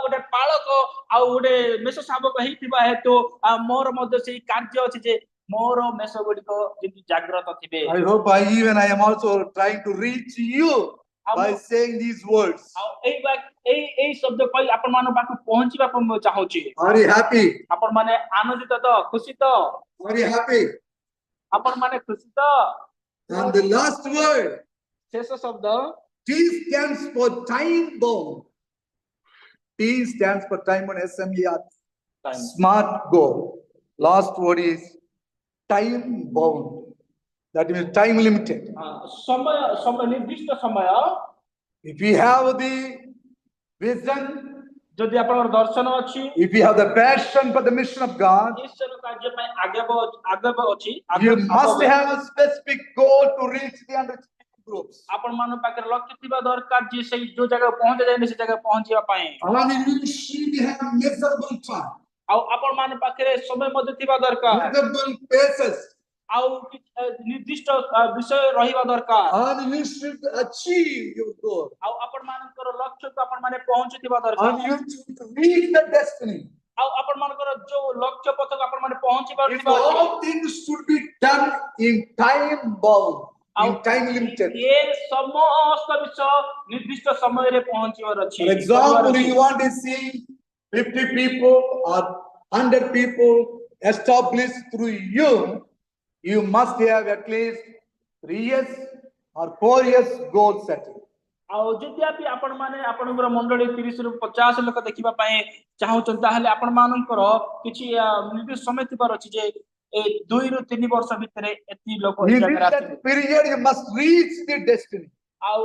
ଗୋଟେ ପାଳକ ଆଉ ଗୋଟେ ମେଷ ଶାବକ ହେଇଥିବା ହେତୁ ମୋର ମଧ୍ୟ ସେଇ କାର୍ଯ୍ୟ ଅଛି ଯେ ମୋର ମେଷ ଗୁଡିକ ଯେମିତି ଜାଗ୍ରତ ଥିବେ I hope I am also trying to reach you by saying these words. ଆଉ ଏଇ ଶବ୍ଦ କହି ଆପଣ ମାନଙ୍କ ପାଖକୁ ପହଞ୍ଚିବା ପାଇଁ ମୁଁ ଚାହୁଁଛି Are you happy? ଆପଣ ମାନେ ଆନନ୍ଦିତ ତ ଖୁସି ତ Are you happy? ଆପଣ ମାନେ ଖୁସି ତ And the last word, ଶେଷ ଶବ୍ଦ T stands for time bound. T stands for time bound, SMER. Smart goal. Last word is time bound. That means time limited. ସମୟ ନିର୍ଦ୍ଦିଷ୍ଟ ସମୟ If we have the vision, ଯଦି ଆପଣଙ୍କର ଦର୍ଶନ ଅଛି if we have the passion for the mission of God, ଈଶ୍ୱର କାର୍ଯ୍ୟ ପାଇଁ ଆଗବ ଅଛି you must have a specific goal to reach the understanding groups. ଆପଣ ମାନଙ୍କ ପାଖରେ ଲକ୍ଷ୍ୟ ଥିବା ଦରକାର ଯେ ସେଇ ଯୋଉ ଜାଗାକୁ ପହଞ୍ଚା ଯାଇନି ସେ ଜାଗାକୁ ପହଞ୍ଚିବା ପାଇଁ And you should have measurable time, ଆଉ ଆପଣ ମାନଙ୍କ ପାଖରେ ସମୟ ମଧ୍ୟ ଥିବା ଦରକାର measurable paces, ଆଉ ନିର୍ଦ୍ଦିଷ୍ଟ ବିଷୟ ରହିବା ଦରକାର and you should achieve your goal. ଆଉ ଆପଣ ମାନଙ୍କର ଲକ୍ଷ୍ୟକୁ ଆପଣ ମାନେ ପହଞ୍ଚୁଥିବା ଦରକାର And you should reach the destiny. ଆଉ ଆପଣ ମାନଙ୍କର ଯୋଉ ଲକ୍ଷ୍ୟ ପଥକୁ ଆପଣ ମାନେ ପହଞ୍ଚି If ପାରୁଥିବା all things should be done in time bound, in time limited. ଏ ସମସ୍ତ ବିଷୟ ନିର୍ଦ୍ଦିଷ୍ଟ ସମୟରେ ପହଞ୍ଚିବାର ଅଛି For example, you want to see 50 people or 100 people established through you, you must have at least 3 years or 4 years goal setting. ଆଉ ଯଦି ଆପଣ ମାନେ ଆପଣଙ୍କର ମଣ୍ଡଳୀ 30 ରୁ 50 ଲୋକ ଦେଖିବା ପାଇଁ ଚାହୁଁଛନ୍ତି ତାହେଲେ ଆପଣ ମାନଙ୍କର କିଛି ନିର୍ଦ୍ଦିଷ୍ଟ ସମୟ ଥିବାର ଅଛି ଯେ ଏ 2 ରୁ 3 ବର୍ଷ ଭିତରେ ଏତି ଲୋକ ଏ Within ଜାଗାରେ that ଆସିବେ period, you must reach the destiny. ଆଉ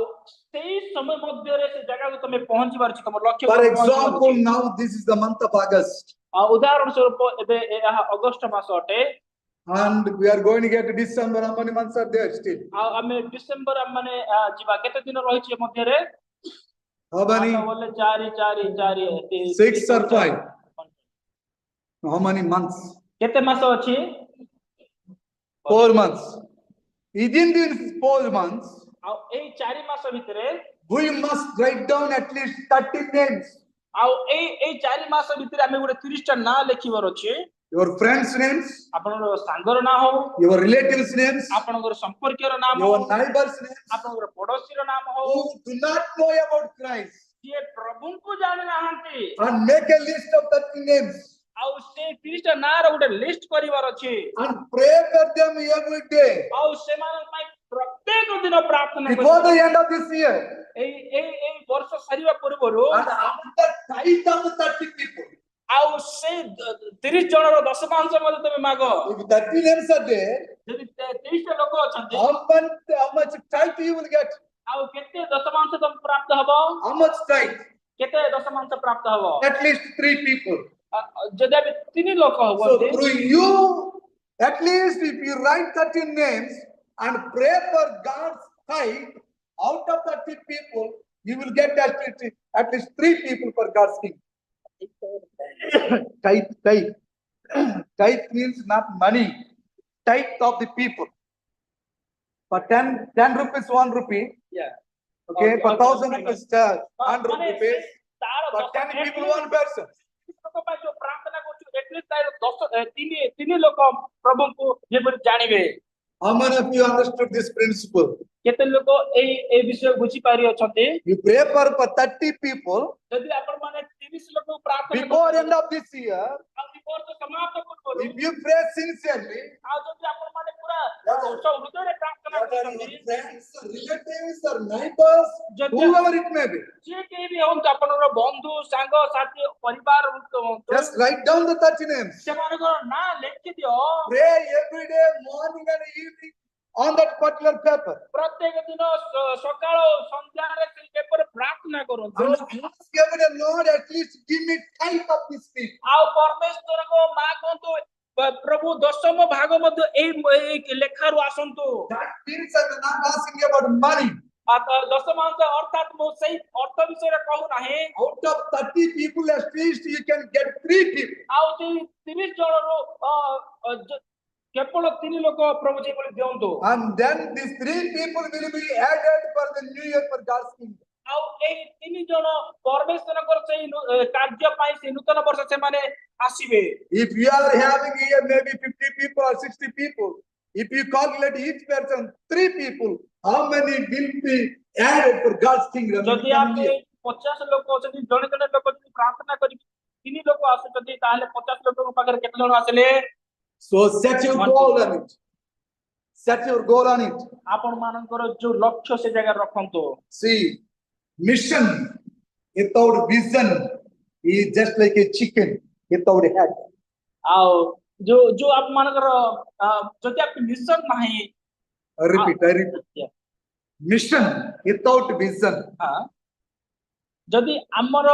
ସେଇ ସମୟ ମଧ୍ୟରେ ସେ ଜାଗାକୁ ତମେ ପହଞ୍ଚିବାର ଅଛି ତମ ଲକ୍ଷ୍ୟ For example, now this is the month of August, ଆଉ ଉଦାହରଣ ସ୍ୱରୂପ ଏବେ ଏହା ଅଗଷ୍ଟ ମାସ ଅଟେ and we are going to get to December. How many months are there still? ଆଉ ଆମେ ଡିସେମ୍ବର ମାନେ ଯିବା କେତେ ଦିନ ରହିଛି ଏ ମଧ୍ୟରେ How many? ବୋଲେ 4 6 or 5? How many months? କେତେ ମାସ ଅଛି 4 months. Within these 4 months, ଆଉ ଏଇ 4 ମାସ ଭିତରେ we must write down at least 30 names. ଆଉ ଏଇ 4 ମାସ ଭିତରେ ଆମେ ଗୋଟେ 30 ଟା ନାଁ ଲେଖିବାର ଅଛି। Your friends' names, ଆପଣଙ୍କର ସାଙ୍ଗର ନାଁ ହଉ, your relatives' names, ଆପଣଙ୍କର ସମ୍ପର୍କୀୟର ନାମ your ହଉ, neighbors' names, ଆପଣଙ୍କର ପଡୋଶୀର ନାମ ହଉ, who do not know about Christ, ଯିଏ ପ୍ରଭୁଙ୍କୁ ଜାଣି ନାହାନ୍ତି and make a list of 30 names ଆଉ ସେ 30 ଟା ନାଁର ଗୋଟେ ଲିଷ୍ଟ କରିବାର ଅଛି and pray for them every day ଆଉ ସେମାନଙ୍କ ପାଇଁ ପ୍ରତ୍ୟେକ ଦିନ ପ୍ରାର୍ଥନା before the କରିବାର end of this year. ଏଇ ଏଇ ଏଇ ବର୍ଷ ସରିବା ପୂର୍ବରୁ And after tithe of the 30 people, ଆଉ ସେ 30 ଜଣର ଦଶମାଂଶ ମଧ୍ୟ ତମେ ମାଗ। if 30 names are there, ଯଦି 30 ଟା ଲୋକ ଅଛନ୍ତି how much tithe you will get? ଆଉ କେତେ ଦଶମାଂଶ ତମକୁ ପ୍ରାପ୍ତ ହବ? How much tithe? କେତେ ଦଶମାଂଶ ପ୍ରାପ୍ତ ହବ? At least 3 people. ଯଦି ଆମେ 3 ଲୋକ So ହୁଅନ୍ତି through you, at least if you write 13 names and pray for God's tithe, out of 30 people, you will get at least 3 people for God's kingdom. Tithe. Tithe means not money. Tithe of the people. For 10 rupees, 1 rupee. Yeah. Okay, Okay, for okay, 1,000 fine. rupees, 100 ମାନେ rupees. ତାର For 10 people, 1 person. ଲୋକ ପାଇଁ ଯୋଉ ପ୍ରାର୍ଥନା କରୁଛୁ at least ତାର 3 ଲୋକ ପ୍ରଭୁଙ୍କୁ ଯେପରି ଜାଣିବେ। How many of you understood this principle? କେତେ ଲୋକ ଏଇ ବିଷୟ ବୁଝି ପାରିଅଛନ୍ତି? You pray for 30 people ଯଦି ଆପଣ ମାନେ 30 ଲୋକଙ୍କୁ ପ୍ରାର୍ଥନା before end of this year. ଆଉ ଦି ବର୍ଷ ସମାପ୍ତ ପୂର୍ବରୁ If you pray sincerely, ଆଉ ଯଦି ଆପଣ ମାନେ ପୁରା Yeah. ହୃଦୟରେ ପ୍ରାର୍ଥନା whether your କରୁଛନ୍ତି friends, relatives, or neighbors, Just- whoever it may be, ଯିଏ କେହି ବି ହୁଅନ୍ତୁ ଆପଣଙ୍କର ବନ୍ଧୁ ସାଙ୍ଗ ସାଥୀ ପରିବାର ହୁଅନ୍ତୁ just write down the 30 names. ସେମାନଙ୍କର ନାଁ ଲେଖିଦିଅ Pray every day, morning and evening, on that particular paper. ପ୍ରତ୍ୟେକ ଦିନ ସକାଳ ସନ୍ଧ୍ୟାରେ ସେଇ ପେପରରେ ପ୍ରାର୍ଥନା କରନ୍ତୁ And ask every day, Lord, at least give me tithe of this people. ଆଉ ପରମେଶ୍ୱରଙ୍କ ମାଗନ୍ତୁ ପ୍ରଭୁ ଦଶମ ଭାଗ ମଧ୍ୟ ଏଇ ଲେଖାରୁ ଆସନ୍ତୁ। That means I'm not asking about money. ଦଶମାଂଶ ଅର୍ଥାତ୍ ମୁଁ ସେଇ ଅର୍ଥ ବିଷୟରେ କହୁନାହିଁ। Out of 30 people, at least you can get 3 people. ଆଉ ସେଇ 30 ଜଣରୁ କେବଳ 3 ଲୋକ ପ୍ରଭୁ ଯେପରି ଦିଅନ୍ତୁ। And then these 3 people will be added for the new year for God's kingdom. ଆଉ ଏଇ 3 ଜଣ ପରମେଶ୍ୱରଙ୍କର ସେଇ କାର୍ଯ୍ୟ ପାଇଁ ସେ ନୂତନ ବର୍ଷ ସେମାନେ ଆସିବେ। If you are having here maybe 50 people or 60 people, if you calculate each person 3 people, how many will be added for God's kingdom? ଯଦି ଆମେ 50 ଲୋକ ଅଛନ୍ତି ଜଣେ ଜଣେ ଲୋକ ଯଦି ପ୍ରାର୍ଥନା କରି 3 ଲୋକ ଆସୁଛନ୍ତି ତାହେଲେ 50 ଲୋକଙ୍କ ପାଖରେ କେତେ ଜଣ ଆସିଲେ? So set your goal on it. Set your goal on it. ଆପଣ ମାନଙ୍କର ଯୋଉ ଲକ୍ଷ୍ୟ ସେ ଜାଗାରେ ରଖନ୍ତୁ। See, mission without vision is just like a chicken without a head. ଆଉ ଯୋଉ ଆପଣ ମାନଙ୍କର ଯଦି ଆପଣ ମିଶନ ନାହିଁ I repeat. Mission without vision. ଯଦି ଆମର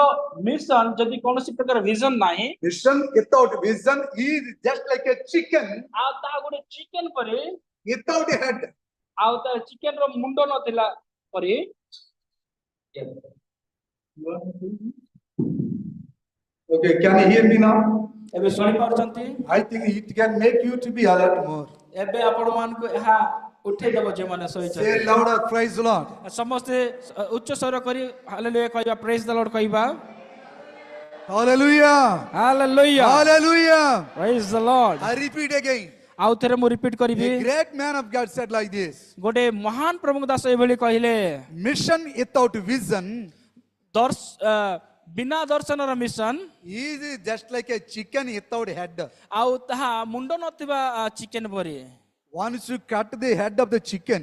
ମିଶନ ଯଦି କୌଣସି ପ୍ରକାର ଭିଜନ ନାହିଁ Mission without vision is just like a chicken ଆଉ ତାହା ଗୋଟେ ଚିକେନ ପରି without a head. ଆଉ ତା ଚିକେନ ର ମୁଣ୍ଡ ନଥିଲା ପରି। Okay, can you hear me now? ଏବେ ଶୁଣି ପାରୁଛନ୍ତି? I think it can make you to be alert more. ଏବେ ଆପଣ ମାନଙ୍କୁ ଏହା ଉଠେଇ ଦେବ ଯେଉଁମାନେ Say ଶୋଇଛନ୍ତି। louder, praise the Lord. ସମସ୍ତେ ଉଚ୍ଚ ସ୍ୱର କରି ହାଲେଲୁୟା କହିବା, ପ୍ରେଜ୍ ଦ ଲର୍ଡ କହିବା। Hallelujah. Hallelujah, Hallelujah. ପ୍ରେଜ୍ ଦ ଲର୍ଡ। I repeat again. ଆଉ ଥରେ ମୁଁ ରିପିଟ୍ କରିବି। A great man of God said like this. ଗୋଟେ ମହାନ ପ୍ରଭୁଙ୍କ ଦାସ ଏଭଳି କହିଲେ, Mission without vision ବିନା ଦର୍ଶନର mission is just like a chicken without head. ଆଉ ତାହା ମୁଣ୍ଡ ନଥିବା ଚିକେନ ପରି। Once you cut the head of the chicken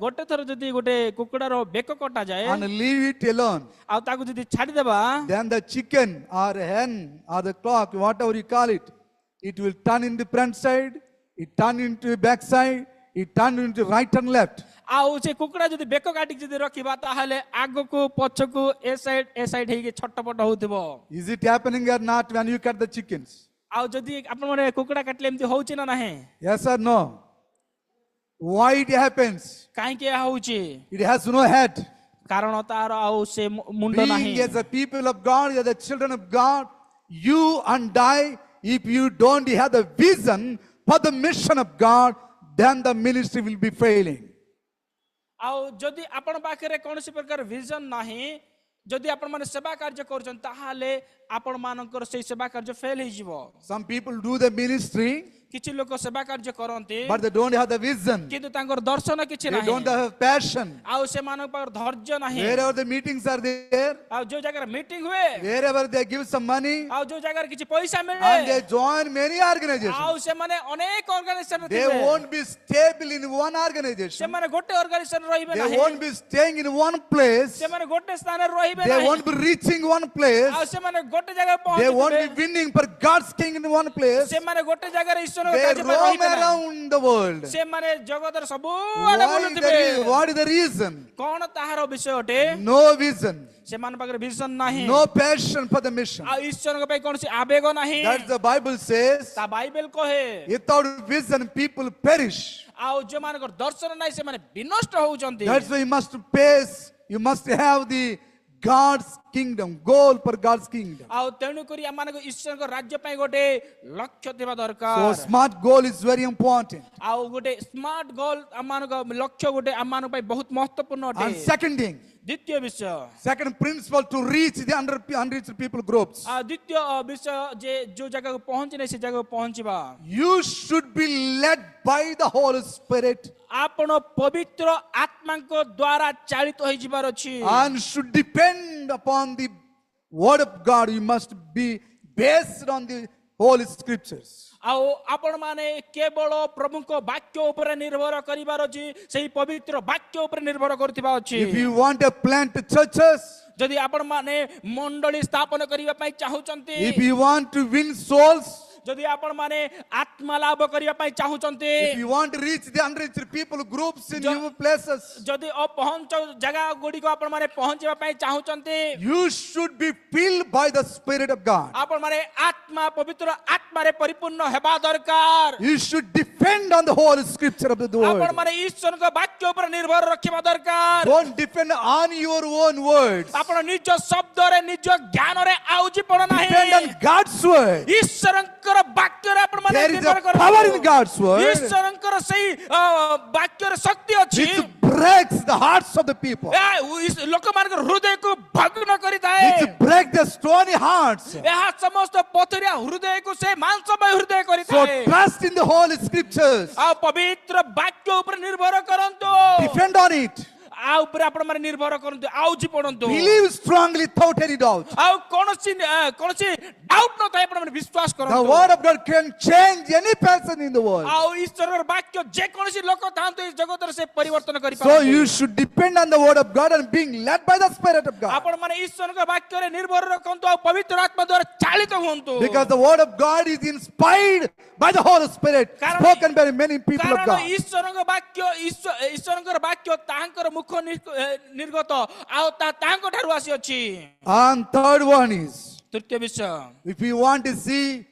ଗୋଟେ ଥର ଯଦି ଗୋଟେ କୁକୁଡ଼ାର ବେକ କଟାଯାଏ and leave it alone, ଆଉ ତାକୁ ଯଦି ଛାଡ଼ିଦେବା then the chicken or hen or the clock, whatever you call it, it will turn into front side, it turn into back side, it turn into right and left. ଆଉ ସେ କୁକୁଡ଼ା ଯଦି ବେକ କାଟିକି ଯଦି ରଖିବା ତାହେଲେ ଆଗକୁ ପଛକୁ ଏ ସାଇଡ ହେଇକି ଛଟପଟ ହଉଥିବ। Is it happening or not when you cut the chickens? ଆଉ ଯଦି ଆପଣ ମାନେ କୁକୁଡ଼ା କାଟିଲେ ଏମିତି ହଉଛି ନା ନାହିଁ? Yes or no? Why it happens? କାହିଁକି ଏହା ହଉଛି? It has no head. କାରଣ ତାର ଆଉ ସେ ମୁଣ୍ଡ ନାହିଁ। Being as a people of God, as the children of God, you and I, if you don't have the vision for the mission of God, then the ministry will be failing. ଆଉ ଯଦି ଆପଣ ପାଖରେ କୌଣସି ପ୍ରକାର vision ନାହିଁ जदि आपण माने सेवा कार्य करछन ताहाले आपण मानकर से सेवा कार्य फेल हे जिवो Some people do the ministry, किछि लोक सेवा कार्य करंती but they don't have the vision. किंतु तांकर दर्शन किछि They don't नाही have passion. आउ से मानक पर धैर्य नाही Wherever the meetings are there, आउ जो जगह मीटिंग हुए wherever they give some money, आउ जो जगह किछि पैसा and मिले they join many organizations. आउ से माने अनेक organisation They won't be stable in one से organization. माने गोटे ऑर्गेनाइजेशन रहिबे They नाही won't be staying in one place. से माने गोटे स्थान रे रहिबे They नाही won't be reaching one place. आउ से माने गोटे जगह They won't पहुंचबे be winning for God's kingdom in one place. से माने गोटे जगह रे ईश्वर They कार्य पर roam रहिबे नाही around the world. से माने जगत रे सबु आडे बुलुथिबे What is the reason? कोन ताहार विषय अटे No vision, से मान पाकर विजन नाही no passion for the mission. आ ईश्वर के पे कोनसी आवेग नाही That's the Bible says. ता बाइबल कहे Without vision, people perish. आ जो मानकर दर्शन नाही से माने विनष्ट होउचंती That's why you must pace. You must have the God's kingdom, goal for God's kingdom. आ तेनु करी आमानको ईश्वर को राज्य पई गोटे लक्ष्य देबा So दरकार smart goal is very important. आ गोटे स्मार्ट गोल आमानको लक्ष्य गोटे आमानको पई बहुत महत्वपूर्ण And अटे second thing, द्वितीय विषय second principle to reach the unreached people groups. आ द्वितीय विषय जे जो जगह को पहुंची नै से जगह को पहुंचीबा You should be led by the Holy Spirit आपण पवित्र आत्मा को द्वारा चालित होई जिबार अछि and should depend upon the word of God. You must be based on the Holy Scriptures. आउ आपण माने केवल प्रभुको वाक्य ऊपर निर्भर करिबार अछि सेही पवित्र वाक्य ऊपर निर्भर करथिबा अछि If you want to plant churches, जदि आपण माने मंडली स्थापन करिबा पई चाहुचंती if you want to win souls, जदि आपण माने आत्मा लाभ करिबा पई चाहुचंती if you want to reach the unreached people groups in your places, जदि अपहंच जगह गुडी को आपण माने पहुंचबा पई चाहुचंती you should be filled by the Spirit of God. आपण माने आत्मा पवित्र आत्मा रे परिपूर्ण हेबा दरकार You should depend on the Holy Scripture of the आपण word. माने ईश्वर को वाक्य ऊपर निर्भर रखिबा दरकार Don't depend on your own words. आपण निज शब्द रे निज ज्ञान रे आउजी पड़ Depend नाही on God's word. ईश्वरंकर वाक्य रे आपण माने There is निर्भर a कर power in God's word ईश्वरंकर सही वाक्य रे शक्ति अछि which breaks the hearts of the people. लोक मानकर हृदय को भग्न करिताए Which break the stony hearts. ଏହା ସମସ୍ତ ପଥରିଆ ହୃଦୟକୁ ସେ ମାଂସମୟ ହୃଦୟ So କରିଥାଏ trust in the Holy Scriptures. ଆଉ ପବିତ୍ର ବାକ୍ୟ ଉପରେ ନିର୍ଭର କରନ୍ତୁ Depend on it. आ ଉପରେ ଆପଣ ମାନେ ନିର୍ଭର କରନ୍ତୁ ଆଉଜି ପଡନ୍ତୁ Believe strongly without any doubt. ଆଉ କୌଣସି ଡାଉଟ ନଥାଏ ଆପଣ ମାନେ ବିଶ୍ୱାସ The କରନ୍ତୁ word of God can change any person in the world. ଆଉ ଈଶ୍ୱରର ବାକ୍ୟ ଯେ କୌଣସି ଲୋକ ଥାଆନ୍ତୁ ଏ ଜଗତରେ ସେ ପରିବର୍ତ୍ତନ So କରିପାରନ୍ତି you should depend on the word of God and being led by the Spirit of God. ଆପଣ ମାନେ ଈଶ୍ୱରଙ୍କ ବାକ୍ୟରେ ନିର୍ଭର ରଖନ୍ତୁ ଆଉ ପବିତ୍ର ଆତ୍ମା ଦ୍ୱାରା ଚାଳିତ ହୁଅନ୍ତୁ Because the word of God is inspired by the Holy Spirit, spoken by many people of କାରଣ God. ଈଶ୍ୱରଙ୍କ ବାକ୍ୟ ଈଶ୍ୱରଙ୍କର ବାକ୍ୟ ତାହାଙ୍କର ମୁଖ ନିର୍ଗତ ଆଉ ତାହାଙ୍କ ଠାରୁ ଆସିଅଛି And third one is, ତୃତୀୟ ବିଷୟ if you want to see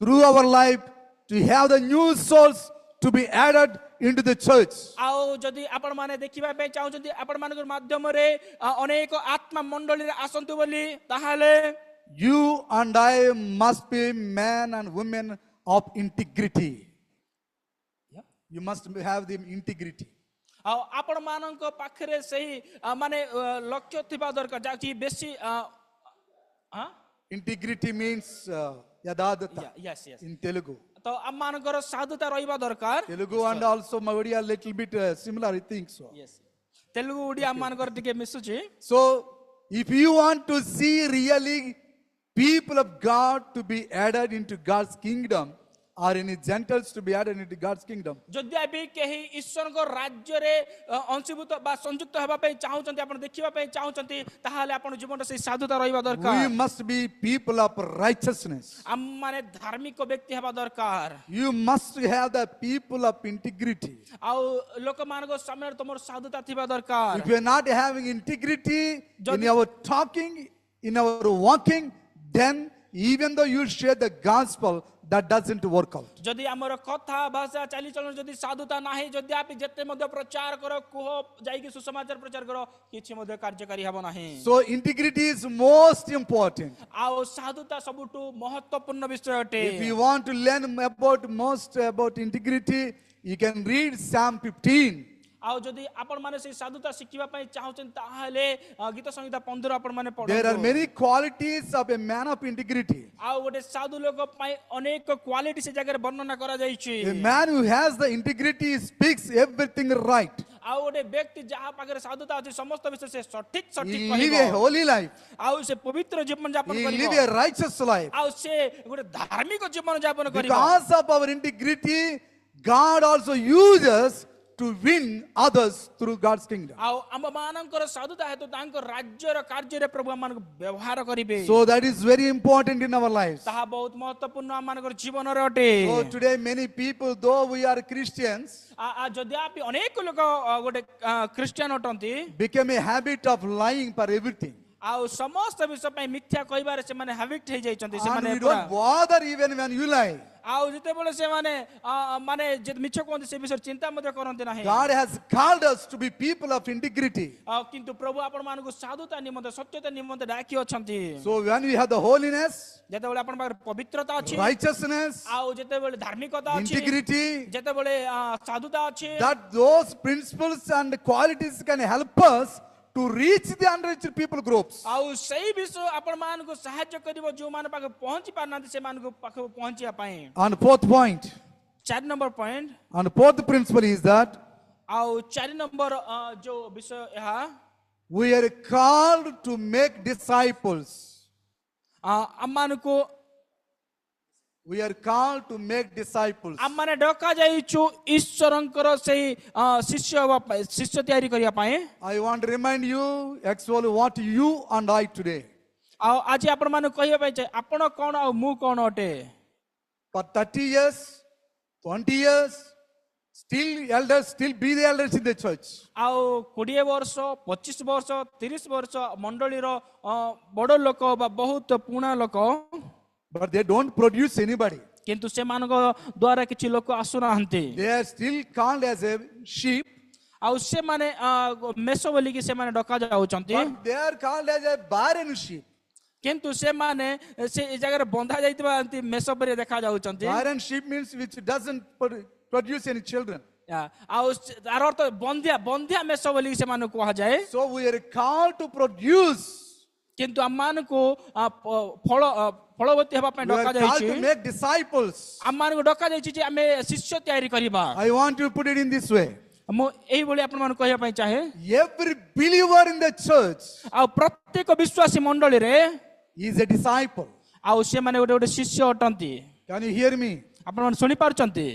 through our life to have the new souls to be added into the church, ଆଉ ଯଦି ଆପଣ ମାନେ ଦେଖିବା ପାଇଁ ଚାହୁଁଛନ୍ତି ଆପଣ ମାନଙ୍କ ମାଧ୍ୟମରେ ଅନେକ ଆତ୍ମା ମଣ୍ଡଳୀରେ ଆସନ୍ତୁ ବୋଲି ତାହେଲେ you and I must be men and women of integrity. You must have the integrity. ଆଉ ଆପଣ ମାନଙ୍କ ପାଖରେ ସେହି ମାନେ ଲକ୍ଷ୍ୟ ଥିବା ଦରକାର ଯାହାକି ବେଶୀ Integrity means yadadata yes yes in Telugu. ତ ଆମ ମାନଙ୍କର ସାଧୁତା ରହିବା ଦରକାର Telugu and also Maurya little bit similar, I think so. Telugu Odia ଆମ ମାନଙ୍କର ଟିକେ ମିଶୁଛି So if you want to see really people of God to be added into God's kingdom, or any Gentiles to be added into God's kingdom, ଯଦି ବି କେହି ଈଶ୍ୱରଙ୍କ ରାଜ୍ୟରେ ଅଂଶୀଭୂତ ବା ସଂଯୁକ୍ତ ହେବା ପାଇଁ ଚାହୁଁଛନ୍ତି ଆପଣ ଦେଖିବା ପାଇଁ ଚାହୁଁଛନ୍ତି ତାହେଲେ ଆପଣ ଜୀବନରେ ସେଇ ସାଧୁତା ରହିବା we ଦରକାର must be people of righteousness. ଆମ ମାନେ ଧାର୍ମିକ ବ୍ୟକ୍ତି ହେବା ଦରକାର You must have the people of integrity. ଆଉ ଲୋକମାନଙ୍କ ସାମ୍ନାରେ ତମର ସାଧୁତା ଥିବା ଦରକାର If you are not having integrity in our talking, in our walking, then even though you share the gospel, that doesn't work out. ଯଦି ଆମର କଥା ଭାଷା ଚାଲିଚଳନ ଯଦି ସାଧୁତା ନାହିଁ ଯଦି ଆପଣ ଯେତେ ମଧ୍ୟ ପ୍ରଚାର କର କୁହ ଯାଇକି ସୁସମାଚାର ପ୍ରଚାର କର କିଛି ମଧ୍ୟ କାର୍ଯ୍ୟକାରୀ ହେବ ନାହିଁ So integrity is most important. ଆଉ ସାଧୁତା ସବୁଠୁ ମହତ୍ୱପୂର୍ଣ୍ଣ ବିଷୟ ଅଟେ If you want to learn about integrity, you can read Psalm 15. ଆଉ ଯଦି ଆପଣ ମାନେ ସେଇ ସାଧୁତା ଶିଖିବା ପାଇଁ ଚାହୁଁଛନ୍ତି ତାହେଲେ ଗୀତ ସଂହିତା 15 ଆପଣ ମାନେ There are ପଢନ୍ତୁ। many qualities of a man of integrity. ଆଉ ଗୋଟେ ସାଧୁ ଲୋକ ପାଇଁ ଅନେକ କ୍ୱାଲିଟି ସେ ଜାଗାରେ ବର୍ଣ୍ଣନା କରାଯାଇଛି। A man who has the integrity speaks everything right. ଆଉ ଗୋଟେ ବ୍ୟକ୍ତି ଯାହା ପାଖରେ ସାଧୁତା ଅଛି ସମସ୍ତ ବିଷୟ ସେ ସଠିକ He କହିବ। live a holy life. ଆଉ ସେ ପବିତ୍ର ଜୀବନ ଯାପନ He କରିବ। live a righteous life. ଆଉ ସେ ଗୋଟେ ଧାର୍ମିକ ଜୀବନ ଯାପନ କରିବ। Because of our integrity, God also uses to win others through God's kingdom. ଆଉ ଆମ ମାନଙ୍କର ସାଧୁତା ହେତୁ ତାଙ୍କ ରାଜ୍ୟର କାର୍ଯ୍ୟରେ ପ୍ରଭୁ ଆମମାନଙ୍କୁ ବ୍ୟବହାର କରିବେ। So that is very important in our lives. ତାହା ବହୁତ ମହତ୍ୱପୂର୍ଣ୍ଣ ଆମମାନଙ୍କର ଜୀବନରେ ଅଟେ। So today many people, though we are Christians, ଯଦି ଆପି ଅନେକ ଲୋକ ଗୋଟେ ଖ୍ରୀଷ୍ଟିଆନ ଅଟନ୍ତି become a habit of lying for everything. ଆଉ ସମସ୍ତ ବିଷୟ ପାଇଁ ମିଥ୍ୟା କହିବାରେ ସେମାନେ ହାବିଟ ହେଇଯାଇଛନ୍ତି। And ସେମାନେ we ପୁରା don't bother even when you lie. ଆଉ ଯେତେବେଳେ ସେମାନେ ମାନେ ମିଛ କୁହନ୍ତି ସେ ବିଷୟରେ ଚିନ୍ତା ମଧ୍ୟ କରନ୍ତି ନାହିଁ। God has called us to be people of integrity. କିନ୍ତୁ ପ୍ରଭୁ ଆପଣ ମାନଙ୍କୁ ସାଧୁତା ନିମନ୍ତେ ସତ୍ୟତା ନିମନ୍ତେ ଡାକି ଅଛନ୍ତି। So when we have the holiness, ଯେତେବେଳେ ଆପଣ ପାଖରେ ପବିତ୍ରତା ଅଛି righteousness, ଆଉ ଯେତେବେଳେ ଧାର୍ମିକତା ଅଛି integrity, ଯେତେବେଳେ ସାଧୁତା ଅଛି that those principles and qualities can help us to reach the unreached people groups. ଆଉ ସେଇ ବିଷୟ ଆପଣ ମାନଙ୍କୁ ସାହାଯ୍ୟ କରିବ ଯୋଉମାନେ ପାଖରେ ପହଞ୍ଚି ପାରୁନାହାନ୍ତି ସେମାନଙ୍କୁ ପାଖକୁ ପହଞ୍ଚିବା ପାଇଁ। And fourth point, 4 number point and fourth principle is that ଆଉ 4 ନମ୍ବର ଯୋଉ ବିଷୟ ଏହା we are called to make disciples. ଆମମାନଙ୍କୁ We are called to make disciples. ଆମମାନେ ଡକା ଯାଇଛୁ ଈଶ୍ୱରଙ୍କର ସେଇ ଶିଷ୍ୟ ହେବା ପାଇଁ ଶିଷ୍ୟ ତିଆରି କରିବା ପାଇଁ। I want to remind you actually what you and I today. ଆଉ ଆଜି ଆପଣ ମାନଙ୍କୁ କହିବା ପାଇଁ ଚାହେଁ ଆପଣ କଣ ଆଉ ମୁଁ କଣ ଅଟେ। For 30 years, 20 years, still be the elders in the church. ଆଉ 20 ବର୍ଷ 25 ବର୍ଷ 30 ବର୍ଷ ମଣ୍ଡଳୀର ବଡ଼ ଲୋକ ବା ବହୁତ ପୁରୁଣା ଲୋକ But they don't produce anybody. କିନ୍ତୁ ସେମାନଙ୍କ ଦ୍ୱାରା କିଛି ଲୋକ ଆସୁନାହାନ୍ତି। They are still called as a sheep, ଆଉ ସେମାନେ ମେଷ ବୋଲିକି ସେମାନେ ଡକା ଯାଉଛନ୍ତି। but they are called as a barren sheep. କିନ୍ତୁ ସେମାନେ ସେ ଜାଗାରେ ବନ୍ଧା ଯାଇଥିବା ଏମିତି ମେଷ ପରି ଦେଖା ଯାଉଛନ୍ତି। Barren sheep means which doesn't produce any children. ଆଉ ତାର ଅର୍ଥ ବନ୍ଧ୍ୟା ମେଷ ବୋଲିକି ସେମାନଙ୍କୁ କୁହାଯାଏ। So we are called to produce. କିନ୍ତୁ ଆମମାନଙ୍କୁ ଫଳବତୀ ହେବା ପାଇଁ We are called to ଡକାଯାଇଛି। make disciples. ଆମମାନଙ୍କୁ ଡକାଯାଇଛି ଯେ ଆମେ ଶିଷ୍ୟ ତିଆରି କରିବା। I want to put it in this way. ମୁଁ ଏଇଭଳି ଆପଣମାନଙ୍କୁ କହିବା ପାଇଁ ଚାହେଁ Every believer in the church ଆଉ ପ୍ରତ୍ୟେକ ବିଶ୍ୱାସୀ ମଣ୍ଡଳୀରେ is a disciple. ଆଉ ସେମାନେ ଗୋଟେ ଗୋଟେ ଶିଷ୍ୟ ଅଟନ୍ତି। Can you hear me? ଆପଣମାନେ ଶୁଣି ପାରୁଛନ୍ତି?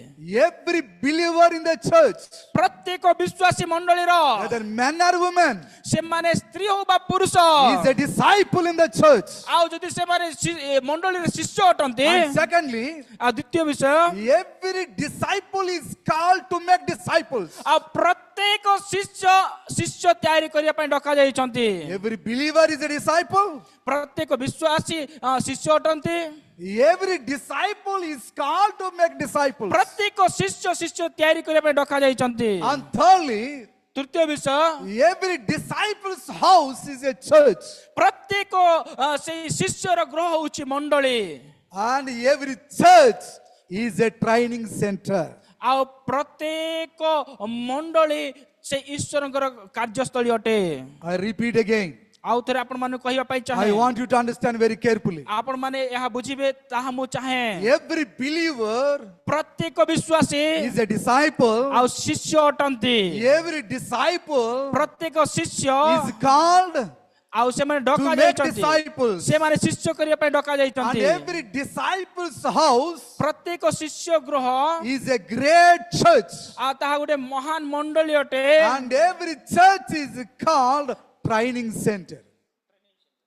Every believer in the church, ପ୍ରତ୍ୟେକ ବିଶ୍ୱାସୀ ମଣ୍ଡଳୀର whether men or women, ସେମାନେ ସ୍ତ୍ରୀ ହଉ ବା ପୁରୁଷ is a disciple in the church. ଆଉ ଯଦି ସେମାନେ ମଣ୍ଡଳୀରେ ଶିଷ୍ୟ ଅଟନ୍ତି। And secondly, ଆଉ ଦ୍ୱିତୀୟ ବିଷୟ every disciple is called to make disciples. ଆଉ ପ୍ରତ୍ୟେକ ଶିଷ୍ୟ ତିଆରି କରିବା ପାଇଁ ଡକାଯାଇଛନ୍ତି। Every believer is a disciple. ପ୍ରତ୍ୟେକ ବିଶ୍ୱାସୀ ଶିଷ୍ୟ ଅଟନ୍ତି। Every disciple is called to make disciples. ପ୍ରତ୍ୟେକ ଶିଷ୍ୟ ତିଆରି କରିବା ପାଇଁ ଡକାଯାଇଛନ୍ତି। And thirdly, ତୃତୀୟ ବିଷୟ every disciple's house is a church. ପ୍ରତ୍ୟେକ ସେଇ ଶିଷ୍ୟର ଗୃହ ହେଉଛି ମଣ୍ଡଳୀ। And every church is a training center. ଆଉ ପ୍ରତ୍ୟେକ ମଣ୍ଡଳୀ ସେ ଈଶ୍ୱରଙ୍କର କାର୍ଯ୍ୟସ୍ଥଳୀ ଅଟେ। I repeat again. ଆଉ ଥରେ ଆପଣ ମାନଙ୍କୁ କହିବା ପାଇଁ I ଚାହେଁ want you to understand very carefully. ଆପଣ ମାନେ ଏହା ବୁଝିବେ ତାହା ମୁଁ ଚାହେଁ। Every believer ପ୍ରତ୍ୟେକ ବିଶ୍ୱାସୀ is a disciple. ଆଉ ଶିଷ୍ୟ ଅଟନ୍ତି। Every disciple ପ୍ରତ୍ୟେକ ଶିଷ୍ୟ is called ଆଉ ସେମାନେ to make ଡକାଯାଇଛନ୍ତି। disciples. ସେମାନେ ଶିଷ୍ୟ କରିବା ପାଇଁ And ଡକାଯାଇଛନ୍ତି। every disciple's house ପ୍ରତ୍ୟେକ ଶିଷ୍ୟ ଗୃହ is a great church. ଆଉ ତାହା ଗୋଟେ ମହାନ ମଣ୍ଡଳୀ ଅଟେ। And every church is called training center.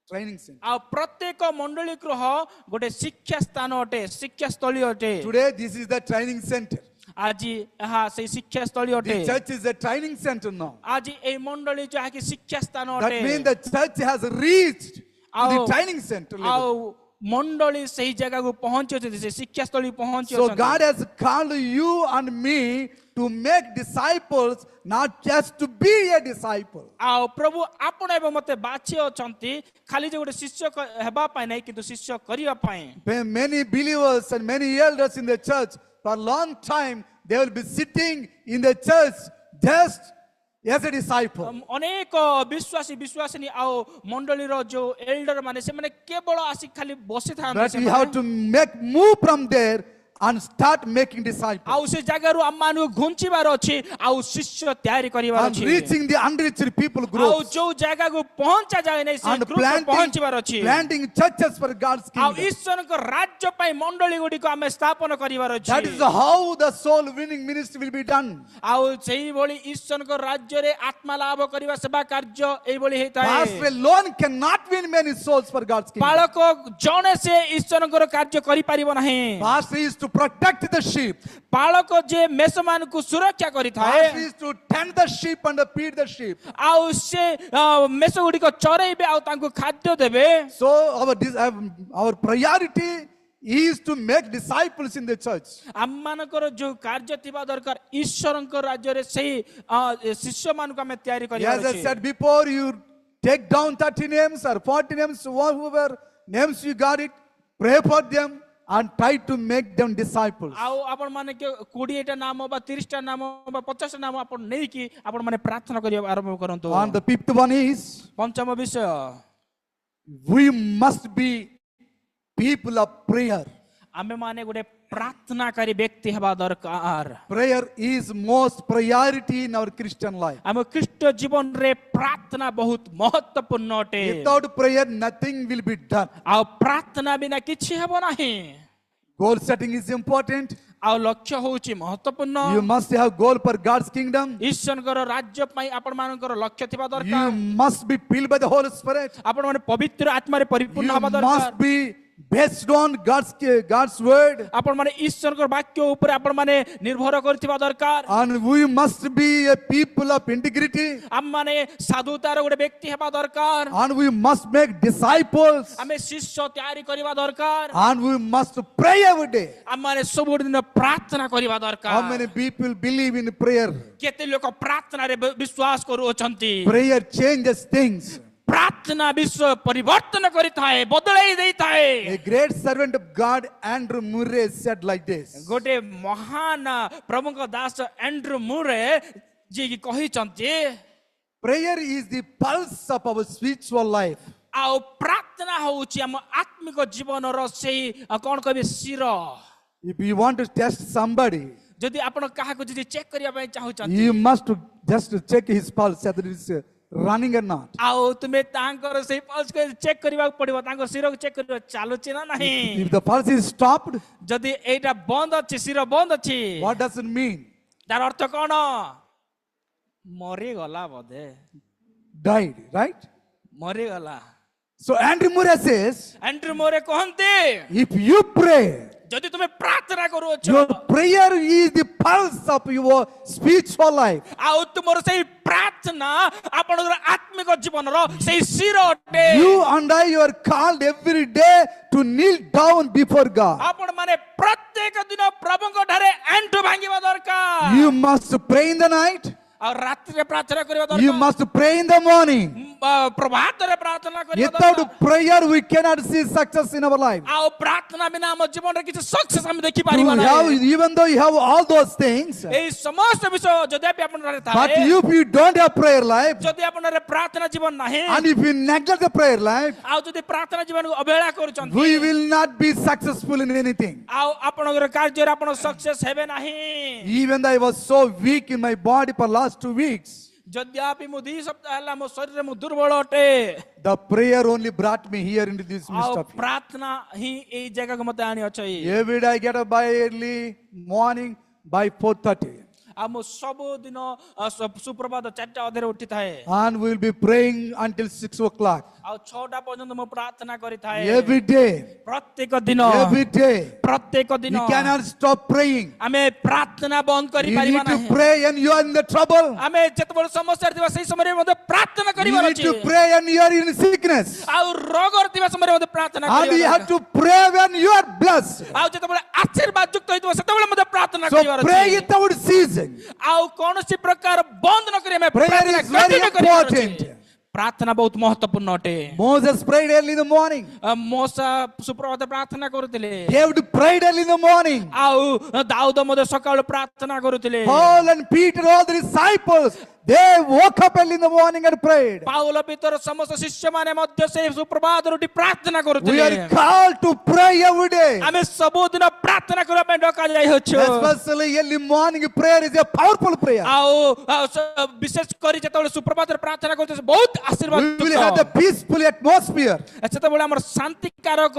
Training center. ଆଉ ପ୍ରତ୍ୟେକ ମଣ୍ଡଳୀ ଗୃହ ଗୋଟେ ଶିକ୍ଷା ସ୍ଥାନ ଅଟେ ଶିକ୍ଷା ସ୍ଥଳୀ ଅଟେ। Today this is the training center. ଆଜି ଏହା ସେଇ ଶିକ୍ଷା ସ୍ଥଳୀ ଅଟେ। The church is a training center now. ଆଜି ଏଇ ମଣ୍ଡଳୀ ଯାହାକି ଶିକ୍ଷା ସ୍ଥାନ That ଅଟେ। means the church has reached to the ଆଉ training center level. ଆଉ ମଣ୍ଡଳୀ ସେହି ଜାଗାକୁ ପହଞ୍ଚି ଅଛନ୍ତି ସେ ଶିକ୍ଷା ସ୍ଥଳୀ ପହଞ୍ଚି So ଅଛନ୍ତି। God has called you and me to make disciples, not just to be a disciple. ଆଉ ପ୍ରଭୁ ଆପଣ ଏବେ ମତେ ବାଛି ଅଛନ୍ତି ଖାଲି ଯେ ଗୋଟେ ଶିଷ୍ୟ ହେବା ପାଇଁ ନାହିଁ କିନ୍ତୁ ଶିଷ୍ୟ କରିବା ପାଇଁ। Many believers and many elders in the church for a long time they will be sitting in the church just as a disciple. ଅନେକ ବିଶ୍ୱାସୀ ବିଶ୍ୱାସିନୀ ଆଉ ମଣ୍ଡଳୀର ଯୋଉ ଏଲ୍ଡର ମାନେ ସେମାନେ କେବଳ ଆସି ଖାଲି ବସିଥାନ୍ତି But you have to move from there and start making disciples. ଆଉ ସେ ଜାଗାରୁ ଆମମାନଙ୍କୁ ଘୁଞ୍ଚିବାର ଅଛି ଆଉ ଶିଷ୍ୟ ତିଆରି କରିବାର And ଅଛି reaching the unreached people ଆଉ groups. ଯୋଉ ଜାଗାକୁ ପହଞ୍ଚା ଯାଏ ନାହିଁ ସେ And ଗ୍ରୁପ ପହଞ୍ଚିବାର ଅଛି planting churches for God's ଆଉ kingdom. ଈଶ୍ୱରଙ୍କ ରାଜ୍ୟ ପାଇଁ ମଣ୍ଡଳୀ ଗୁଡ଼ିକ ଆମେ ସ୍ଥାପନ କରିବାର That is ଅଛି how the soul winning ministry will be done. ଆଉ ସେଇଭଳି ଈଶ୍ୱରଙ୍କ ରାଜ୍ୟରେ ଆତ୍ମା ଲାଭ କରିବା ସେବା କାର୍ଯ୍ୟ ଏଇଭଳି Pastor ହେଇଥାଏ alone cannot win many souls for God's kingdom. ପାଳକ ଜଣେ ସେ ଈଶ୍ୱରଙ୍କର କାର୍ଯ୍ୟ କରିପାରିବ ନାହିଁ Pastor is to protect the sheep. ପାଳକ ଯେ ମେଷମାନଙ୍କୁ ସୁରକ୍ଷା କରିଥାଏ Pastor is to tend the sheep and feed the sheep. ଆଉ ସେ ମେଷ ଗୁଡ଼ିକ ଚରେଇବେ ଆଉ ତାଙ୍କୁ ଖାଦ୍ୟ ଦେବେ So our priority is to make disciples in the church. ଆମମାନଙ୍କର ଯୋଉ କାର୍ଯ୍ୟ ଥିବା ଦରକାର ଈଶ୍ୱରଙ୍କ ରାଜ୍ୟରେ ସେଇ ଶିଷ୍ୟମାନଙ୍କୁ ଆମେ ତିଆରି As କରିବାର I ଅଛି said before, you take down 30 names or 40 names, whoever names you got it, pray for them and try to make them disciples. ଆଉ ଆପଣ ମାନେ 20ଟା ନାମ ବା 30ଟା ନାମ ବା 50ଟା ନାମ ଆପଣ ନେଇକି ଆପଣ ମାନେ ପ୍ରାର୍ଥନା କରିବା ଆରମ୍ଭ କରନ୍ତୁ And the fifth one is, ପଞ୍ଚମ ବିଷୟ we must be people of prayer. ଆମେ ମାନେ ଗୋଟେ ପ୍ରାର୍ଥନାକାରୀ ବ୍ୟକ୍ତି ହେବା ଦରକାର Prayer is most priority in our Christian life. ଆମ ଖ୍ରୀଷ୍ଟ ଜୀବନରେ ପ୍ରାର୍ଥନା ବହୁତ ମହତ୍ୱପୂର୍ଣ୍ଣ ଅଟେ Without prayer, nothing will be done. ଆଉ ପ୍ରାର୍ଥନା ବିନା କିଛି ହେବ ନାହିଁ Goal setting is important. ଆଉ ଲକ୍ଷ୍ୟ ହେଉଛି ମହତ୍ୱପୂର୍ଣ୍ଣ You must have goal for God's kingdom. ଈଶ୍ୱରଙ୍କର ରାଜ୍ୟ ପାଇଁ ଆପଣ ମାନଙ୍କର ଲକ୍ଷ୍ୟ ଥିବା You ଦରକାର must be filled by the Holy Spirit. ଆପଣ ମାନେ ପବିତ୍ର ଆତ୍ମାରେ ପରିପୂର୍ଣ୍ଣ You ହେବା ଦରକାର must be based on God's word. ଆପଣ ମାନେ ଈଶ୍ୱରଙ୍କ ବାକ୍ୟ ଉପରେ ଆପଣ ମାନେ ନିର୍ଭର କରିଥିବା ଦରକାର And we must be a people of integrity. ଆମ ମାନେ ସାଧୁତାର ଗୋଟେ ବ୍ୟକ୍ତି ହେବା ଦରକାର And we must make disciples. ଆମେ ଶିଷ୍ୟ ତିଆରି କରିବା ଦରକାର And we must pray every day. ଆମ ମାନେ ସବୁଦିନ ପ୍ରାର୍ଥନା କରିବା How ଦରକାର many people believe in prayer? କେତେ ଲୋକ ପ୍ରାର୍ଥନାରେ ବିଶ୍ୱାସ କରୁଅଛନ୍ତି Prayer changes things. ପ୍ରାର୍ଥନା ବିଶ୍ୱ ପରିବର୍ତ୍ତନ କରିଥାଏ ବଦଳେଇ ଦେଇଥାଏ A great servant of God, Andrew Murray, said like this. ଗୋଟେ ମହାନ ପ୍ରଭୁଙ୍କ ଦାସ ଆଣ୍ଡ୍ରୁ ମୁରେ ଯିଏକି କହିଛନ୍ତି Prayer is the pulse of our spiritual life. ଆଉ ପ୍ରାର୍ଥନା ହେଉଛି ଆମ ଆତ୍ମିକ ଜୀବନର ସେଇ କଣ କହିବେ ଶିର If you want to test somebody, ଯଦି ଆପଣ କାହାକୁ ଯଦି ଚେକ୍ କରିବା ପାଇଁ ଚାହୁଁଛନ୍ତି you must just check his pulse whether it is running or not. ଆଉ ତୁମେ ତାଙ୍କର ସେଇ ପଲ୍ସ ଚେକ୍ କରିବାକୁ ପଡିବ ତାଙ୍କ ଶିରକୁ ଚେକ୍ କରିବ ଚାଲୁଛି ନା ନାହିଁ If the pulse is stopped, ଯଦି ଏଇଟା ବନ୍ଦ ଅଛି ଶିର ବନ୍ଦ ଅଛି what does it mean? ତାର ଅର୍ଥ କଣ ମରିଗଲା ବୋଧେ Died, right? ମରିଗଲା So Andrew Murray says, Andrew Murray କହନ୍ତି if you pray, ଯଦି ତୁମେ ପ୍ରାର୍ଥନା କରୁଅଛ your prayer is the pulse of your spiritual life. ଆଉ ତୁମର ସେଇ ପ୍ରାର୍ଥନା ଆପଣଙ୍କର ଆତ୍ମିକ ଜୀବନର ସେଇ ଶିର ଅଟେ You and I are called every day to kneel down before God. ଆପଣ ମାନେ ପ୍ରତ୍ୟେକ ଦିନ ପ୍ରଭୁଙ୍କ ଠାରେ ଆଣ୍ଠୁ ଭାଙ୍ଗିବା ଦରକାର You must pray in the night. ଆଉ ରାତିରେ ପ୍ରାର୍ଥନା କରିବା You ଦରକାର must pray in the morning. ପ୍ରଭାତରେ ପ୍ରାର୍ଥନା କରିବା Without ଦରକାର prayer, we cannot see success in our life. ଆଉ ପ୍ରାର୍ଥନା ବିନା ଆମ ଜୀବନରେ କିଛି ସକ୍ସେସ୍ ଆମେ ଦେଖିପାରିବା ନାହିଁ Even though you have all those things, ଏଇ ସମସ୍ତ ବିଷୟ ଯଦ୍ୟପି ଆପଣଙ୍କର but ଥାଏ if you don't have prayer life, ଯଦି ଆପଣଙ୍କର ପ୍ରାର୍ଥନା ଜୀବନ ନାହିଁ and if you neglect the prayer life, ଆଉ ଯଦି ପ୍ରାର୍ଥନା ଜୀବନକୁ ଅବହେଳା କରୁଛନ୍ତି we will not be successful in anything. ଆଉ ଆପଣଙ୍କର କାର୍ଯ୍ୟରେ ଆପଣ ସକ୍ସେସ୍ ହେବେ ନାହିଁ Even though I was so weak in my body for last 2 weeks, ଯଦ୍ୟପି ମୁଁ 2 ସପ୍ତାହ ହେଲା ମୋ ଶରୀରରେ ମୁଁ ଦୁର୍ବଳ ଅଟେ the prayer only brought me here into this ଆଉ midst of you. ପ୍ରାର୍ଥନା ହିଁ ଏଇ ଜାଗାକୁ ମତେ ଆଣିଅଛି Every day I get up by early morning by 4:30. ଆଉ ମୁଁ ସବୁଦିନ ସୁପ୍ରଭାତ 4ଟା ଅଧେରେ ଉଠିଥାଏ And we will be praying until 6 o'clock. ଆଉ 6ଟା ପର୍ଯ୍ୟନ୍ତ ମୁଁ ପ୍ରାର୍ଥନା କରିଥାଏ Every day. ପ୍ରତ୍ୟେକ ଦିନ Every day. ପ୍ରତ୍ୟେକ ଦିନ You cannot stop praying. ଆମେ ପ୍ରାର୍ଥନା ବନ୍ଦ You କରିପାରିବା need to ନାହିଁ pray and you are in the trouble. ଆମେ ଯେତେବେଳେ ସମସ୍ୟାରେ ଥିବା ସେଇ ସମୟରେ ମଧ୍ୟ ପ୍ରାର୍ଥନା You କରିବାର need ଅଛି to pray and you are in sickness. ଆଉ ରୋଗରେ ଥିବା ସମୟରେ ମଧ୍ୟ ପ୍ରାର୍ଥନା And you କରିବାର have to pray when you are blessed. ଆଉ ଯେତେବେଳେ ଆଶୀର୍ବାଦ ଯୁକ୍ତ ହେଇଥିବ ସେତେବେଳେ ମଧ୍ୟ ପ୍ରାର୍ଥନା So କରିବାର pray ଅଛି without ceasing. ଆଉ କୌଣସି ପ୍ରକାର ବନ୍ଦ ନ କରି ଆମେ Prayer ପ୍ରାର୍ଥନା is very continue କରିବାର ଅଛି। important. प्रार्थना बहुत महत्वपूर्ण अटे Moses prayed early in the morning. मोसा सुप्रभात प्रार्थना करुଥିଲେ David prayed early in the morning. ଆଉ ଦାଉଦ ମଧ୍ୟ ସକାଳୁ ପ୍ରାର୍ଥନା କରୁଥିଲେ Paul and Peter, all the disciples, they woke up early in the morning and prayed. ପାଉଲ ପିତର ସମସ୍ତ ଶିଷ୍ୟମାନେ ମଧ୍ୟ ସେଇ ସୁପ୍ରଭାତରୁ ଉଠି ପ୍ରାର୍ଥନା We କରୁଥିଲେ are called to pray every day. ଆମେ ସବୁଦିନ ପ୍ରାର୍ଥନା କରିବା ପାଇଁ ଡକାଯାଇଅଛୁ Especially early morning prayer is a powerful prayer. ଆଉ ବିଶେଷ କରି ଯେତେବେଳେ ସୁପ୍ରଭାତରେ ପ୍ରାର୍ଥନା କରୁଛେ ବହୁତ ଆଶୀର୍ବାଦ We will have the peaceful atmosphere ସେତେବେଳେ ଆମର ଶାନ୍ତିକାରକ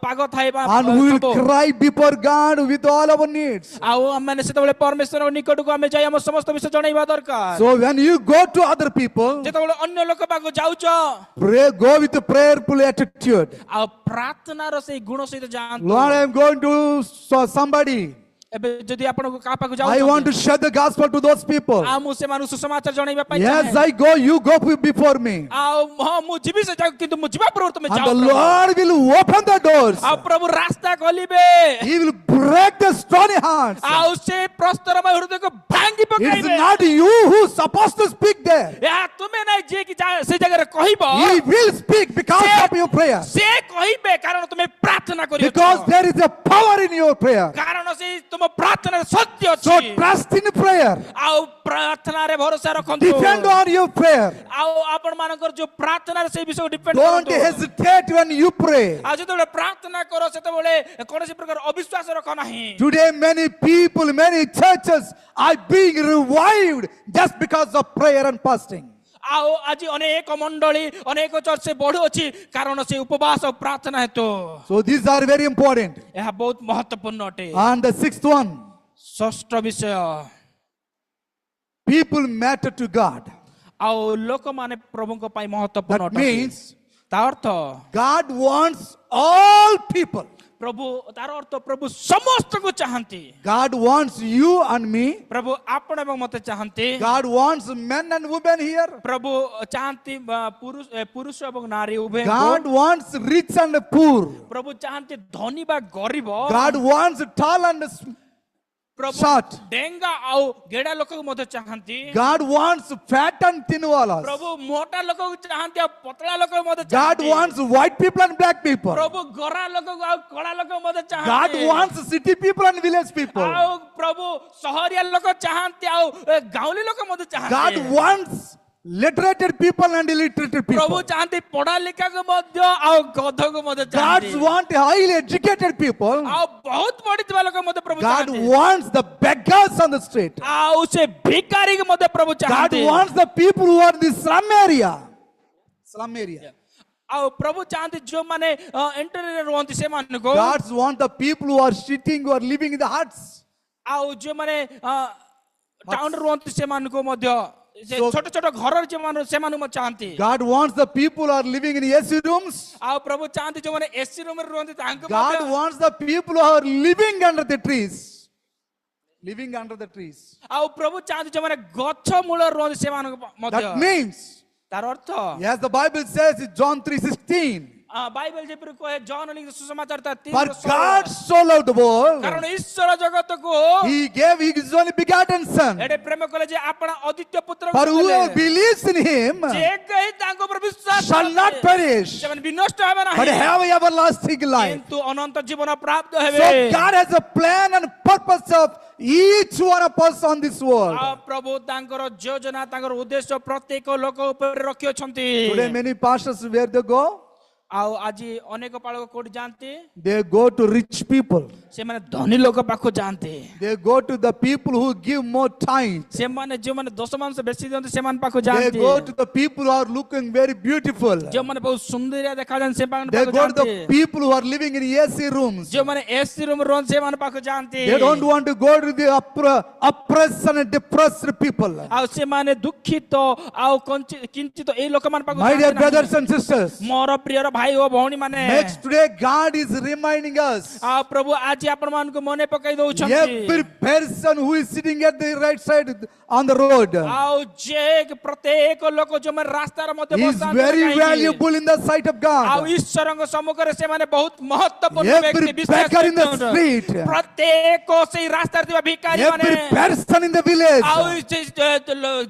ପାଗ ଥାଏ ବା and we will ଥିବ। cry before God with all our needs. ଆଉ ଆମେ ସେତେବେଳେ ପରମେଶ୍ୱରଙ୍କ ନିକଟକୁ ଆମେ ଯାଇ ଆମ ସମସ୍ତ ବିଷୟ ଜଣାଇବା ଦରକାର So when you go to other people, ଯେତେବେଳେ ଅନ୍ୟ ଲୋକ ପାଖକୁ ଯାଉଛ pray, go with a prayerful attitude. ଆଉ ପ୍ରାର୍ଥନାର ସେଇ ଗୁଣ ସହିତ ଯାଆନ୍ତୁ Lord, I am going to somebody. ଏବେ ଯଦି ଆପଣଙ୍କୁ କାହା ପାଖକୁ I want to ଯାଉଛନ୍ତି share the gospel to those people. ଆଉ ମୁଁ ସେମାନଙ୍କୁ ସୁସମାଚାର ଜଣାଇବା ପାଇଁ Yes, ଚାହେଁ I go, you go before me. ଆଉ ହଁ ମୁଁ ଯିବି ସେ ଜାଗାକୁ କିନ୍ତୁ ମୁଁ ଯିବା ପୂର୍ବରୁ ତୁମେ And ଯାଅ the ପ୍ରଭୁ। Lord will open the doors. ଆଉ ପ୍ରଭୁ ରାସ୍ତା ଖୋଲିବେ He will break the stony hearts. ଆଉ ସେ ପ୍ରସ୍ତରମୟ ହୃଦୟକୁ ଭାଙ୍ଗି It's ପକାଇବେ not you who's supposed to speak there. ଏହା ତୁମେ ନାଇଁ ଯିଏ କି ସେ ଜାଗାରେ କହିବ He will speak because of your prayer. ସେ କହିବେ କାରଣ ତୁମେ ପ୍ରାର୍ଥନା କରିଛ Because there is a power in your prayer. କାରଣ ସେଇ ତୁମ ପ୍ରାର୍ଥନାରେ ସତ୍ୟ So ଅଛି trust in prayer. ଆଉ ପ୍ରାର୍ଥନାରେ ଭରସା ରଖନ୍ତୁ Depend on your prayer. ଆଉ ଆପଣ ମାନଙ୍କର ଯୋଉ ପ୍ରାର୍ଥନାରେ ସେଇ ବିଷୟକୁ ଡିପେଣ୍ଡ Don't କରନ୍ତୁ hesitate when you pray. ଆଉ ଯେତେବେଳେ ପ୍ରାର୍ଥନା କର ସେତେବେଳେ କୌଣସି ପ୍ରକାର ଅବିଶ୍ୱାସ ରଖ ନାହିଁ Today many people, many churches are being revived just because of prayer and fasting. ଆଉ ଆଜି ଅନେକ ମଣ୍ଡଳୀ ଅନେକ ଚର୍ଚ୍ଚ ବଢୁଅଛି କାରଣ ସେ ଉପବାସ ଆଉ ପ୍ରାର୍ଥନା ହେତୁ So these are very important. ଏହା ବହୁତ ମହତ୍ୱପୂର୍ଣ୍ଣ ଅଟେ And the sixth one, ଷଷ୍ଠ ବିଷୟ people matter to God. ଆଉ ଲୋକମାନେ ପ୍ରଭୁଙ୍କ ପାଇଁ ମହତ୍ୱପୂର୍ଣ୍ଣ That ଅଟନ୍ତି means ତା ଅର୍ଥ God wants all people. ପ୍ରଭୁ ତାର ଅର୍ଥ ପ୍ରଭୁ ସମସ୍ତଙ୍କୁ ଚାହାନ୍ତି God wants you and me. ପ୍ରଭୁ ଆପଣ ଏବଂ ମତେ ଚାହାନ୍ତି God wants men and women here. ପ୍ରଭୁ ଚାହାନ୍ତି ପୁରୁଷ ଏବଂ ନାରୀ God ଉଭୟ wants rich and poor. ପ୍ରଭୁ ଚାହାନ୍ତି ଧନୀ ବା ଗରିବ God wants tall and ପ୍ରଭୁ short. ଡେଙ୍ଗା ଆଉ ଗେଡା ଲୋକକୁ ମଧ୍ୟ ଚାହାନ୍ତି God wants fat and thin wallas. ପ୍ରଭୁ ମୋଟା ଲୋକକୁ ଚାହାନ୍ତି ଆଉ ପତଳା ଲୋକକୁ ମଧ୍ୟ God ଚାହାନ୍ତି wants white people and black people. ପ୍ରଭୁ ଗୋରା ଲୋକକୁ ଆଉ କଳା ଲୋକକୁ ମଧ୍ୟ God ଚାହାନ୍ତି wants city people and village people. ଆଉ ପ୍ରଭୁ ସହରିଆ ଲୋକ ଚାହାନ୍ତି ଆଉ ଗାଉଁଲି ଲୋକ ମଧ୍ୟ God ଚାହାନ୍ତି wants literated people and illiterate ପ୍ରଭୁ people. ଚାହାନ୍ତି ପଢା ଲେଖାକୁ ମଧ୍ୟ ଆଉ ଗଧକୁ ମଧ୍ୟ God ଚାହାନ୍ତି wants highly educated people. ଆଉ ବହୁତ ପଢିଥିବା ଲୋକ ମଧ୍ୟ ପ୍ରଭୁ God ଚାହାନ୍ତି wants the beggars on the street. ଆଉ ସେ ଭିକାରୀକୁ ମଧ୍ୟ ପ୍ରଭୁ God ଚାହାନ୍ତି wants the people who are in the slum area. Slum area. ଆଉ ପ୍ରଭୁ ଚାହାନ୍ତି ଯୋଉମାନେ ଏଣ୍ଟରରେ ରୁହନ୍ତି ସେମାନଙ୍କୁ God wants the people who are sitting, who are living in the huts. ଆଉ ଯୋଉମାନେ ଟାଉନରେ ରୁହନ୍ତି ସେମାନଙ୍କୁ ମଧ୍ୟ ସେ So- ଛୋଟ ଛୋଟ ଘରରେ ଯୋଉମାନେ ସେମାନଙ୍କୁ ଚାହାନ୍ତି God wants the people who are living in AC rooms. ଆଉ ପ୍ରଭୁ ଚାହାନ୍ତି ଯୋଉମାନେ ଏସି ରୁମରେ ରୁହନ୍ତି ତାଙ୍କୁ God ମଧ୍ୟ wants the people who are living under the trees. Living under the trees. ଆଉ ପ୍ରଭୁ ଚାହାନ୍ତି ଯୋଉମାନେ ଗଛ ମୂଳରେ ରୁହନ୍ତି ସେମାନଙ୍କୁ ମଧ୍ୟ That means, ତାର ଅର୍ଥ yes, the Bible says in John 3:16, Bible ଯେପରି କହେ ଜନ ଲିଖିତ ସୁସମାଚାର ତା for God so loved the world, କାରଣ ଈଶ୍ୱର ଜଗତକୁ He gave His only begotten Son. ଏଟେ ପ୍ରେମ କଲେ ଯେ ଆପଣ ଅଦ୍ୱିତୀୟ ପୁତ୍ର For whoever believes in Him ଯେ କେହି ତାଙ୍କ ଉପରେ ବିଶ୍ୱାସ shall not କରନ୍ତି, perish, ସେମାନେ ବିନଷ୍ଟ ହେବେ but ନାହିଁ have everlasting life. କିନ୍ତୁ ଅନନ୍ତ ଜୀବନ ପ୍ରାପ୍ତ ହେବେ So God has a plan and purpose of each one of us on this world. ଆଉ ପ୍ରଭୁ ତାଙ୍କର ଯୋଜନା ତାଙ୍କର ଉଦ୍ଦେଶ୍ୟ ପ୍ରତ୍ୟେକ ଲୋକ ଉପରେ ରଖିଅଛନ୍ତି Today many pastors, where they go? ଆଉ ଆଜି ଅନେକ ପାଳକ କୋଉଠି ଯାଆନ୍ତି They go to rich people. ସେମାନେ ଧନୀ ଲୋକ ପାଖକୁ ଯାଆନ୍ତି They go to the people who give more time. ସେମାନେ ଯୋଉମାନେ ଦଶମାଂଶ ବେଶୀ ଦିଅନ୍ତି ସେମାନେ ପାଖକୁ They ଯାଆନ୍ତି go to the people who are looking very beautiful. ଯୋଉମାନେ ବହୁତ ସୁନ୍ଦରିଆ ଦେଖାଯାନ୍ତି ସେମାନେ They ପାଖକୁ go to the ଯାଆନ୍ତି people who are living in AC rooms. ଯୋଉମାନେ ଏସି ରୁମ ରୁହନ୍ତି ସେମାନେ ପାଖକୁ ଯାଆନ୍ତି They don't want to go to the oppressed and depressed people. ଆଉ ସେମାନେ ଦୁଃଖିତ ଆଉ କିଞ୍ଚିତ ଏଇ ଲୋକମାନଙ୍କ ପାଖକୁ My dear ଯାଆନ୍ତି brothers ନାହିଁ। and sisters, ମୋର ପ୍ରିୟର ଭାଇ ଓ ଭଉଣୀ ମାନେ next today God is reminding us ଆଉ ପ୍ରଭୁ आज आपण मानको मने पकाई दउछंती Every person who is sitting at the right side on the road आउ जे प्रत्येक लोक जो मन रास्ता र मध्ये is बसतांती very valuable in the sight of आउ God. ईश्वरଙ୍କ सम्मुखରେ से माने बहुत महत्वपूर्ण Every व्यक्ति विशेष beggar in the व्यक्ति street. प्रत्येक से रास्ता रे भिखारी माने Every person in the village, आउ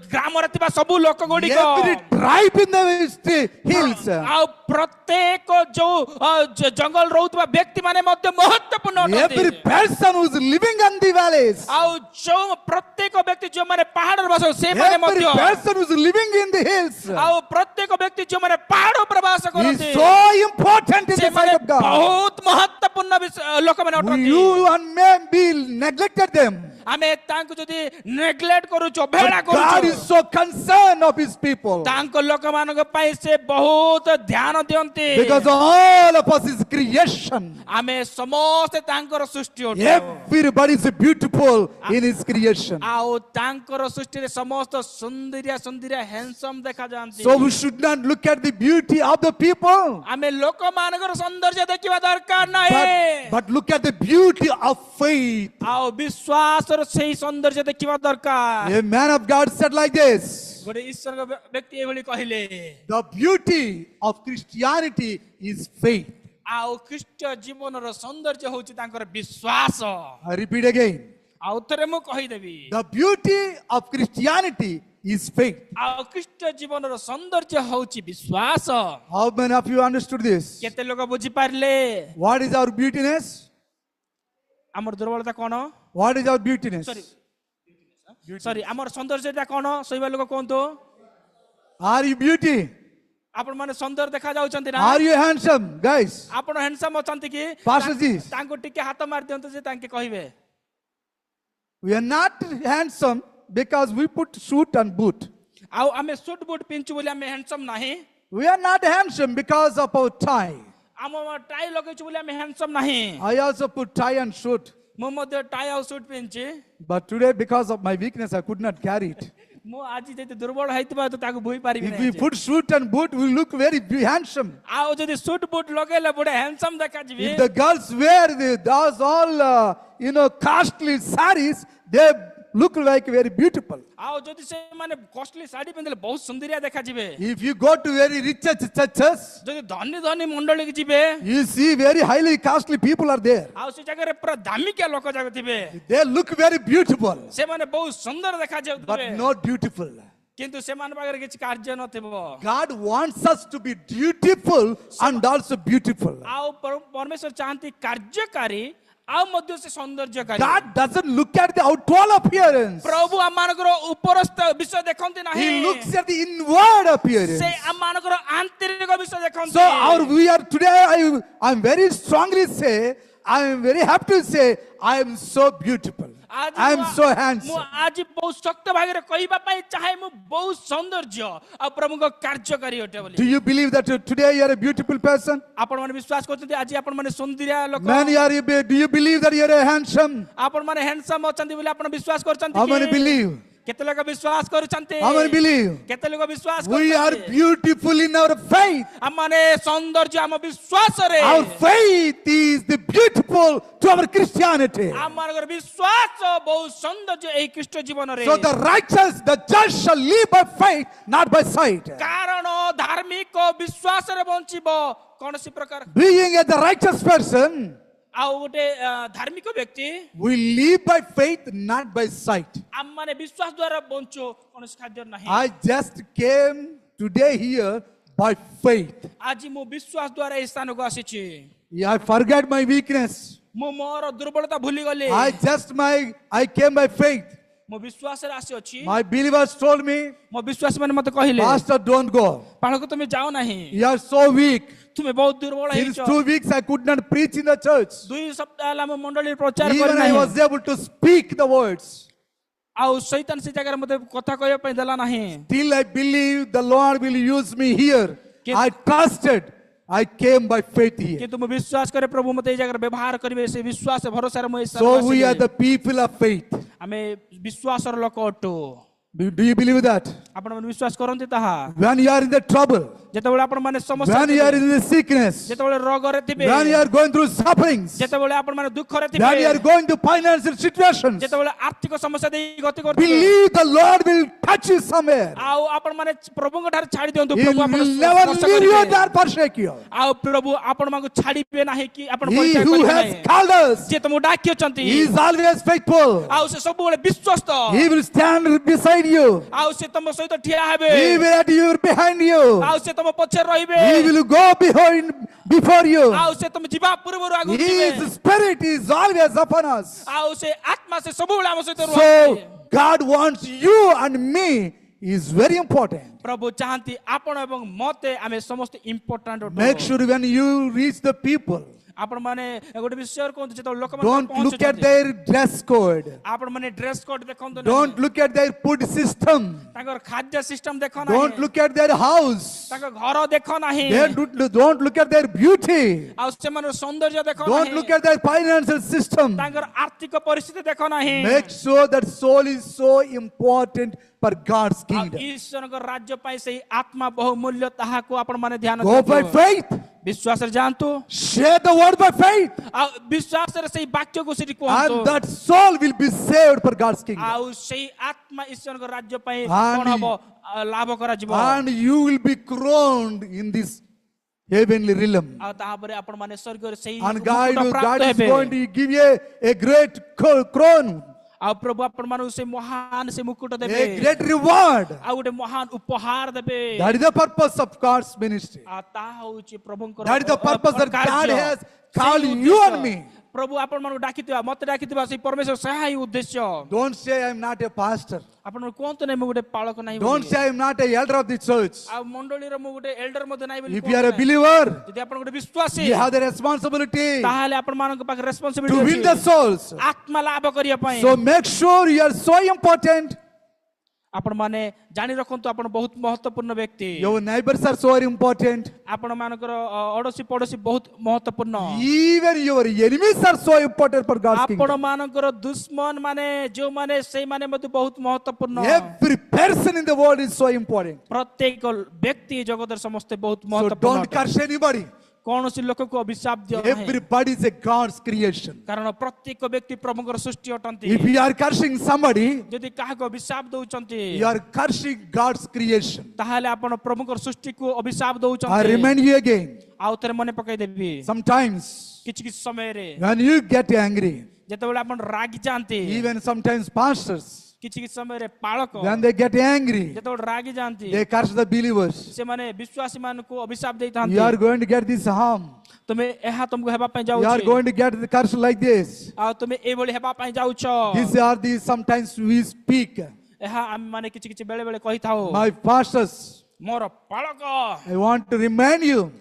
ग्राम रे थिबा सब लोक गुडी को every tribe in the hills, आउ प्रत्येक जो जंगल रहउतबा व्यक्ति माने मध्ये महत्वपूर्ण every अटନ୍ତି person who is living in the valleys, आउ जो प्रत्येक व्यक्ति जो माने पहाड़ रे बस से माने every मध्ये person who is living in the hills आउ प्रत्येक व्यक्ति जो माने पहाड़ पर वास is करते so important in से the माने sight of God. बहुत महत्वपूर्ण लोक माने अटନ୍ତି You and me be neglected them. आमे तांको जदी नेग्लेक्ट करू छु अवहेला But God करू is so concerned of His people तांको लोक मानक पई से बहुत ध्यान दियंती because all of us is creation. आमे समस्त तांकर सृष्टि होतो Everybody is beautiful in His creation. आउ तांकर सृष्टि रे समस्त सुंदरिया सुंदरिया हैंडसम देखा जानती So we should not look at the beauty of the people, आमे लोक मानकर सौंदर्य देखिबा दरकार नाही but look at the beauty of faith. आउ विश्वास र सही सौंदर्य देखिबा दरकार A man of God said like this: गोटे ईश्वर व्यक्ति एभली कहिले the beauty of Christianity is faith. आउ ख्रीष्ट जीवन र सौंदर्य होची तांकर विश्वास I repeat again. आउ थरे मु कहि देबी The beauty of Christianity is faith. आउ ख्रीष्ट जीवन र सौंदर्य होची विश्वास How many of you understood this? केते लोक बुझी Parle What is our beautiness? हमर दुर्बलता कोन What is our beautiness? Sorry हमर सौंदर्यता कोन सहीबा लोक कोंतो Are you beauty? आपण माने सुंदर देखा जाउछंती ना Are you handsome, guys? आपण हैंडसम अछंती कि Pastor ji. तांको टिके हाथ मार दियंतो जे तांके कहिबे We are not handsome because we put suit and boot. आउ हमें सूट बूट पिंचु बोली हमें हैंडसम नाही We are not handsome because of our tie. हम टाई लगेछु बोली हमें हैंडसम नाही I also put tie and suit. मो मध्ये टाई आउ suit पिंची But today, because of my weakness, I could not carry it. मो आज जति दुर्बल हैतबा तो ताको भुई पारिबि If we नै put suit and boot, we look very handsome. आउ जति सूट बूट लगेला बडे हैंडसम देखा जिबि If the girls wear those all, costly saris, they look like very beautiful. आउ जति से माने कॉस्टली साडी पिंदले बहुत सुंदरिया देखा जिबे If you go to very rich churches, जति धनी धनी मंडली के जिबे you see very highly costly people are there. आउ से जगह रे पूरा धार्मिक लोक जगह थिबे They look very beautiful, से माने बहुत सुंदर देखा but जाउथिबे not beautiful. किंतु से मान पाकर किछ कार्य नथिबो God wants us to be dutiful and also beautiful. आउ परमेश्वर चाहती कार्यकारी आउ मध्य से सौंदर्यकारी God doesn't look at the outward appearance. प्रभु आमानकर उपरस्थ विषय देखंती नाही He looks at the inward appearance. से आमानकर आंतरिक विषय देखंती So we are today, I'm very strongly say, I am very happy to say, I am so beautiful. I am so मु handsome. आज बहुत शक्त भागरे कहिबा पई चाहे मु बहुत सौंदर्य आ प्रभु को कार्यकारी होटे बोली Do you believe that today you are a beautiful person? आपण माने विश्वास करछन्ती आज आपण माने सुंदरिया लोक Man, do you believe that you are a handsome? आपण माने हैंडसम अछन्ती बोली आपण विश्वास करछन्ती How many believe? केते लोक विश्वास करछन्ती How many believe? केते लोक विश्वास We are करछन्ती beautiful in our faith. हम माने सौंदर्य हम विश्वास रे Our faith is the beautiful to our Christianity. आमानकर विश्वास बहुत सौंदर्य एही ख्रीष्ट जीवन रे So the righteous, the just shall live by faith, not by sight. कारण धार्मिक विश्वास रे बंचिबो कोनसी प्रकार Being a righteous person, आउ गोटे धार्मिक व्यक्ति we live by faith, not by sight. हम माने विश्वास द्वारा बंचो कोनसी खाद्य नाही I just came today here by faith. आज मु विश्वास द्वारा ए स्थान को आसीछि I forget my weakness. मु मोर दुर्बलता भूली गली I came by faith. मु विश्वास रे आसी अछि My believers told me, मो विश्वास माने मते कहिले Pastor, don't go. पाळको तुमे जाओ नाही You are so weak. तुमे बहुत दुर्बल Since हैछ 2 weeks I could not preach in the church. 2 सप्ताह ला म मंडली प्रचार Even करि I नाही was able to speak the words. आउ शैतान से जगह मते कथा कहय पय देला नाही Still I believe the Lord will use me here. Ke- I trusted. I came by faith here. कि तुम विश्वास करे प्रभु मते ए जगह व्यवहार करिवे से विश्वास से भरोसा रे म So we are the people of faith. हमें विश्वास र लोक अटो Do you believe that? आपण ମାନେ ବିଶ୍ୱାସ କରନ୍ତି ତାହା when you are in the trouble, ଯେତେବେଳେ ଆପଣ ମାନେ ସମସ୍ୟା when you are in the sickness, ଯେତେବେଳେ ରୋଗରେ ଥିବେ when you are going through sufferings, ଯେତେବେଳେ ଆପଣ ମାନେ ଦୁଃଖରେ ଥିବେ when you are going through financial situations, ଯେତେବେଳେ ଆର୍ଥିକ ସମସ୍ୟା ଦେଇ ଗତି କରୁଥିବେ believe the Lord will touch you somewhere. ଆଉ ଆପଣ ମାନେ ପ୍ରଭୁଙ୍କ ଠାରେ ଛାଡି ଦିଅନ୍ତୁ He ପ୍ରଭୁ will ଆପଣ never ସ୍ପର୍ଶ leave you କରିବେ nor forsake you. ଆଉ ପ୍ରଭୁ ଆପଣଙ୍କୁ ଛାଡିବେ ନାହିଁ କି ଆପଣ He ପରିତ୍ୟାଗ who କରିବେ has ନାହିଁ called us, ଯିଏ ତମକୁ ଡାକିଛନ୍ତି He is always faithful. ଆଉ ସେ ସବୁବେଳେ ବିଶ୍ୱସ୍ତ He will stand beside you. ଆଉ ସେ ତମ ସହିତ ଠିଆ ହେବେ He will at you behind you. ଆଉ ସେ ତମ ପଛରେ ରହିବେ He will go before you. ଆଉ ସେ ତମ ଯିବା ପୂର୍ବରୁ ଆଗକୁ His ଯିବେ spirit is always upon us. ଆଉ ସେ ଆତ୍ମା ସେ ସବୁବେଳେ ଆମ ସହିତ So ରୁହନ୍ତି God wants you and me is very important. ପ୍ରଭୁ ଚାହାନ୍ତି ଆପଣ ଏବଂ ମତେ ଆମେ ସମସ୍ତେ important Make sure when you reach the people, ଆପଣ ମାନେ ଗୋଟେ ବିଷୟ କୁହନ୍ତୁ ଯେତେବେଳେ ଲୋକମାନେ don't look at ପହଞ୍ଚୁଛନ୍ତି their dress code. ଆପଣ ମାନେ ଡ୍ରେସ୍ କୋଡ୍ ଦେଖନ୍ତୁ Don't ନାହିଁ look at their food system. ତାଙ୍କର ଖାଦ୍ୟ ସିଷ୍ଟମ ଦେଖ Don't ନାହିଁ look at their house. ତାଙ୍କ ଘର ଦେଖ ନାହିଁ Don't look at their beauty. ଆଉ ସେମାନଙ୍କର ସୌନ୍ଦର୍ଯ୍ୟ ଦେଖ Don't look ନାହିଁ at their financial system. ତାଙ୍କର ଆର୍ଥିକ ପରିସ୍ଥିତି ଦେଖ ନାହିଁ Make sure that soul is so important for God's ଆଉ kingdom. ଈଶ୍ୱରଙ୍କ ରାଜ୍ୟ ପାଇଁ ସେଇ ଆତ୍ମା ବହୁମୂଲ୍ୟ ତାହାକୁ ଆପଣ ମାନେ ଧ୍ୟାନ Go by ଦିଅନ୍ତୁ faith. ବିଶ୍ୱାସରେ ଯାଆନ୍ତୁ Share the word by faith. ଆଉ ବିଶ୍ୱାସରେ ସେଇ ବାକ୍ୟକୁ ସେଠି And କୁହନ୍ତୁ that soul will be saved for God's kingdom. ଆଉ ସେଇ ଆତ୍ମା ଈଶ୍ୱରଙ୍କ ରାଜ୍ୟ ପାଇଁ And- କଣ ହବ ଲାଭ କରାଯିବ And you will be crowned in this heavenly realm. ଆଉ ତାପରେ ଆପଣ ମାନେ ସ୍ୱର୍ଗରେ ସେଇ And ମୁକୁଟ God ପ୍ରାପ୍ତ is ହେବେ going to give you a great crown, ଆଉ ପ୍ରଭୁ ଆପଣ ମାନଙ୍କୁ ସେ ମହାନ ସେ ମୁକୁଟ ଦେବେ a great reward. ଆଉ ଗୋଟେ ମହାନ ଉପହାର ଦେବେ That is the purpose of God's ministry. ଆଉ ତାହା ହଉଛି ପ୍ରଭୁଙ୍କର That is the purpose that କାର୍ଯ୍ୟ। God has ସେଇ called you ଉଦ୍ଦେଶ୍ୟ। and me. ପ୍ରଭୁ ଆପଣ ମାନଙ୍କୁ ଡାକିଥିବା ମତେ ଡାକିଥିବା ସେଇ ପରମେଶ୍ୱର ସେହା ହିଁ ଉଦ୍ଦେଶ୍ୟ Don't say I am not a pastor. ଆପଣ କୁହନ୍ତୁ ନାହିଁ ମୁଁ ଗୋଟେ ପାଳକ ନାହିଁ Don't ବୋଲି। say I am not a elder of the church. ଆଉ ମଣ୍ଡଳୀର ମୁଁ ଗୋଟେ ଏଲ୍ଡର ମଧ୍ୟ ନାହିଁ ବୋଲି If you are a କୁହନ୍ତୁ ନାହିଁ। believer, ଯଦି ଆପଣ ଗୋଟେ ବିଶ୍ୱାସୀ you have the responsibility ତାହେଲେ ଆପଣ ମାନଙ୍କ ପାଖରେ to responsibility win the souls. ଆତ୍ମା ଲାଭ କରିବା ପାଇଁ So make sure you are so important. ଆପଣ ମାନେ ଜାଣି ରଖନ୍ତୁ ଆପଣ ବହୁତ ମହତ୍ୱପୂର୍ଣ୍ଣ ବ୍ୟକ୍ତି Your neighbors are so important. ଆପଣ ମାନଙ୍କର ଅଡୋଶୀ ପଡୋଶୀ ବହୁତ ମହତ୍ୱପୂର୍ଣ୍ଣ Even your enemies are so important for God's ଆପଣ kingdom. ମାନଙ୍କର ଦୁଶ୍ମନ ମାନେ ଯୋଉମାନେ ସେଇମାନେ ମଧ୍ୟ ବହୁତ ମହତ୍ୱପୂର୍ଣ୍ଣ Every person in the world is so important. ପ୍ରତ୍ୟେକ ବ୍ୟକ୍ତି ଜଗତରେ ସମସ୍ତେ ବହୁତ So ମହତ୍ୱପୂର୍ଣ୍ଣ don't ଅଟନ୍ତି। curse anybody. କୌଣସି ଲୋକକୁ ଅଭିଶାପ ଦିଅ ନାହିଁ Everybody is a God's creation. କାରଣ ପ୍ରତ୍ୟେକ ବ୍ୟକ୍ତି ପ୍ରଭୁଙ୍କର ସୃଷ୍ଟି ଅଟନ୍ତି If you are cursing somebody, ଯଦି କାହାକୁ ଅଭିଶାପ ଦଉଛନ୍ତି you are cursing God's creation. ତାହେଲେ ଆପଣ ପ୍ରଭୁଙ୍କର ସୃଷ୍ଟିକୁ ଅଭିଶାପ I ଦଉଛନ୍ତି remind you again. ଆଉ ଥରେ ମନେ ପକେଇଦେବି Sometimes କିଛି କିଛି ସମୟରେ when you get angry, ଯେତେବେଳେ ଆପଣ ରାଗି ଯାଆନ୍ତି even sometimes pastors, କିଛି କିଛି ସମୟରେ ପାଳକ when they get angry, ଯେତେବେଳେ ରାଗି ଯାଆନ୍ତି they curse the believers. ସେମାନେ ବିଶ୍ୱାସୀ ମାନଙ୍କୁ ଅଭିଶାପ You ଦେଇଥାନ୍ତି are going to get this harm. ତୁମେ ଏହା ତୁମକୁ ହେବା ପାଇଁ You are ଯାଉଛ going to get the curse like this. ଆଉ ତୁମେ ଏଇଭଳି ହେବା ପାଇଁ ଯାଉଛ These are the sometimes we speak. ଏହା ଆମେ ମାନେ କିଛି କିଛି ବେଳେ ବେଳେ କହିଥାଉ My pastors, ମୋର ପାଳକ I want to remind you,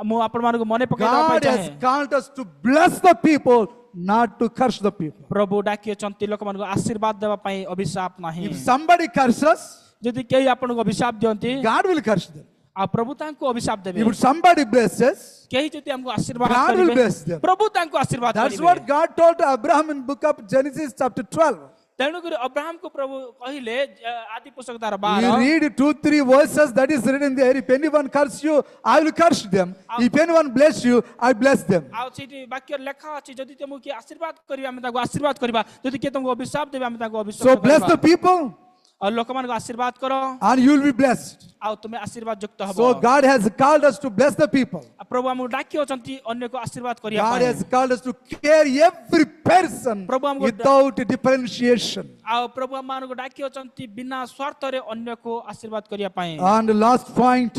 ମୁଁ ଆପଣ ମାନଙ୍କୁ ମନେ ପକେଇବା ପାଇଁ God has ଚାହେଁ called us to bless the people, not to curse the people. ପ୍ରଭୁ ଡାକିଛନ୍ତି ଲୋକମାନଙ୍କୁ ଆଶୀର୍ବାଦ ଦେବା ପାଇଁ ଅଭିଶାପ ନାହିଁ If somebody curses, ଯଦି କେହି ଆପଣଙ୍କୁ ଅଭିଶାପ ଦିଅନ୍ତି God will curse them. ଆଉ ପ୍ରଭୁ ତାଙ୍କୁ ଅଭିଶାପ ଦେବେ If somebody blesses, କେହି ଯଦି ଆମକୁ ଆଶୀର୍ବାଦ God will କରିବେ bless them. ପ୍ରଭୁ ତାଙ୍କୁ ଆଶୀର୍ବାଦ that's କରିବେ what God told to Abraham in book of Genesis chapter 12. ତେଣୁକରି ଅବ୍ରାହମକୁ ପ୍ରଭୁ କହିଲେ ଆଦି ପୁସ୍ତକ ତାର You 12 read 2-3 verses that is written there. If anyone curse you, I will curse them. If anyone bless you, I bless them. ଆଉ ସେଇଠି ବାକ୍ୟରେ ଲେଖା ଅଛି ଯଦି ତମକୁ କିଏ ଆଶୀର୍ବାଦ କରିବେ ଆମେ ତାଙ୍କୁ ଆଶୀର୍ବାଦ କରିବା ଯଦି କିଏ ତମକୁ ଅଭିଶାପ ଦେବେ ଆମେ ତାଙ୍କୁ ଅଭିଶାପ So bless the କରିବା people ଆଉ ଲୋକମାନଙ୍କୁ ଆଶୀର୍ବାଦ କର and you will be blessed. ଆଉ ତୁମେ ଆଶୀର୍ବାଦ ଯୁକ୍ତ ହବ So God has called us to bless the people. ଆଉ ପ୍ରଭୁ ଆମକୁ ଡାକି ଅଛନ୍ତି ଅନ୍ୟକୁ ଆଶୀର୍ବାଦ କରିବା God ପାଇଁ has called us to care every person Prabhu amko- without differentiation. ଆଉ ପ୍ରଭୁ ଆମମାନଙ୍କୁ ଡାକି ଅଛନ୍ତି ବିନା ସ୍ୱାର୍ଥରେ ଅନ୍ୟକୁ ଆଶୀର୍ବାଦ କରିବା ପାଇଁ And the last point,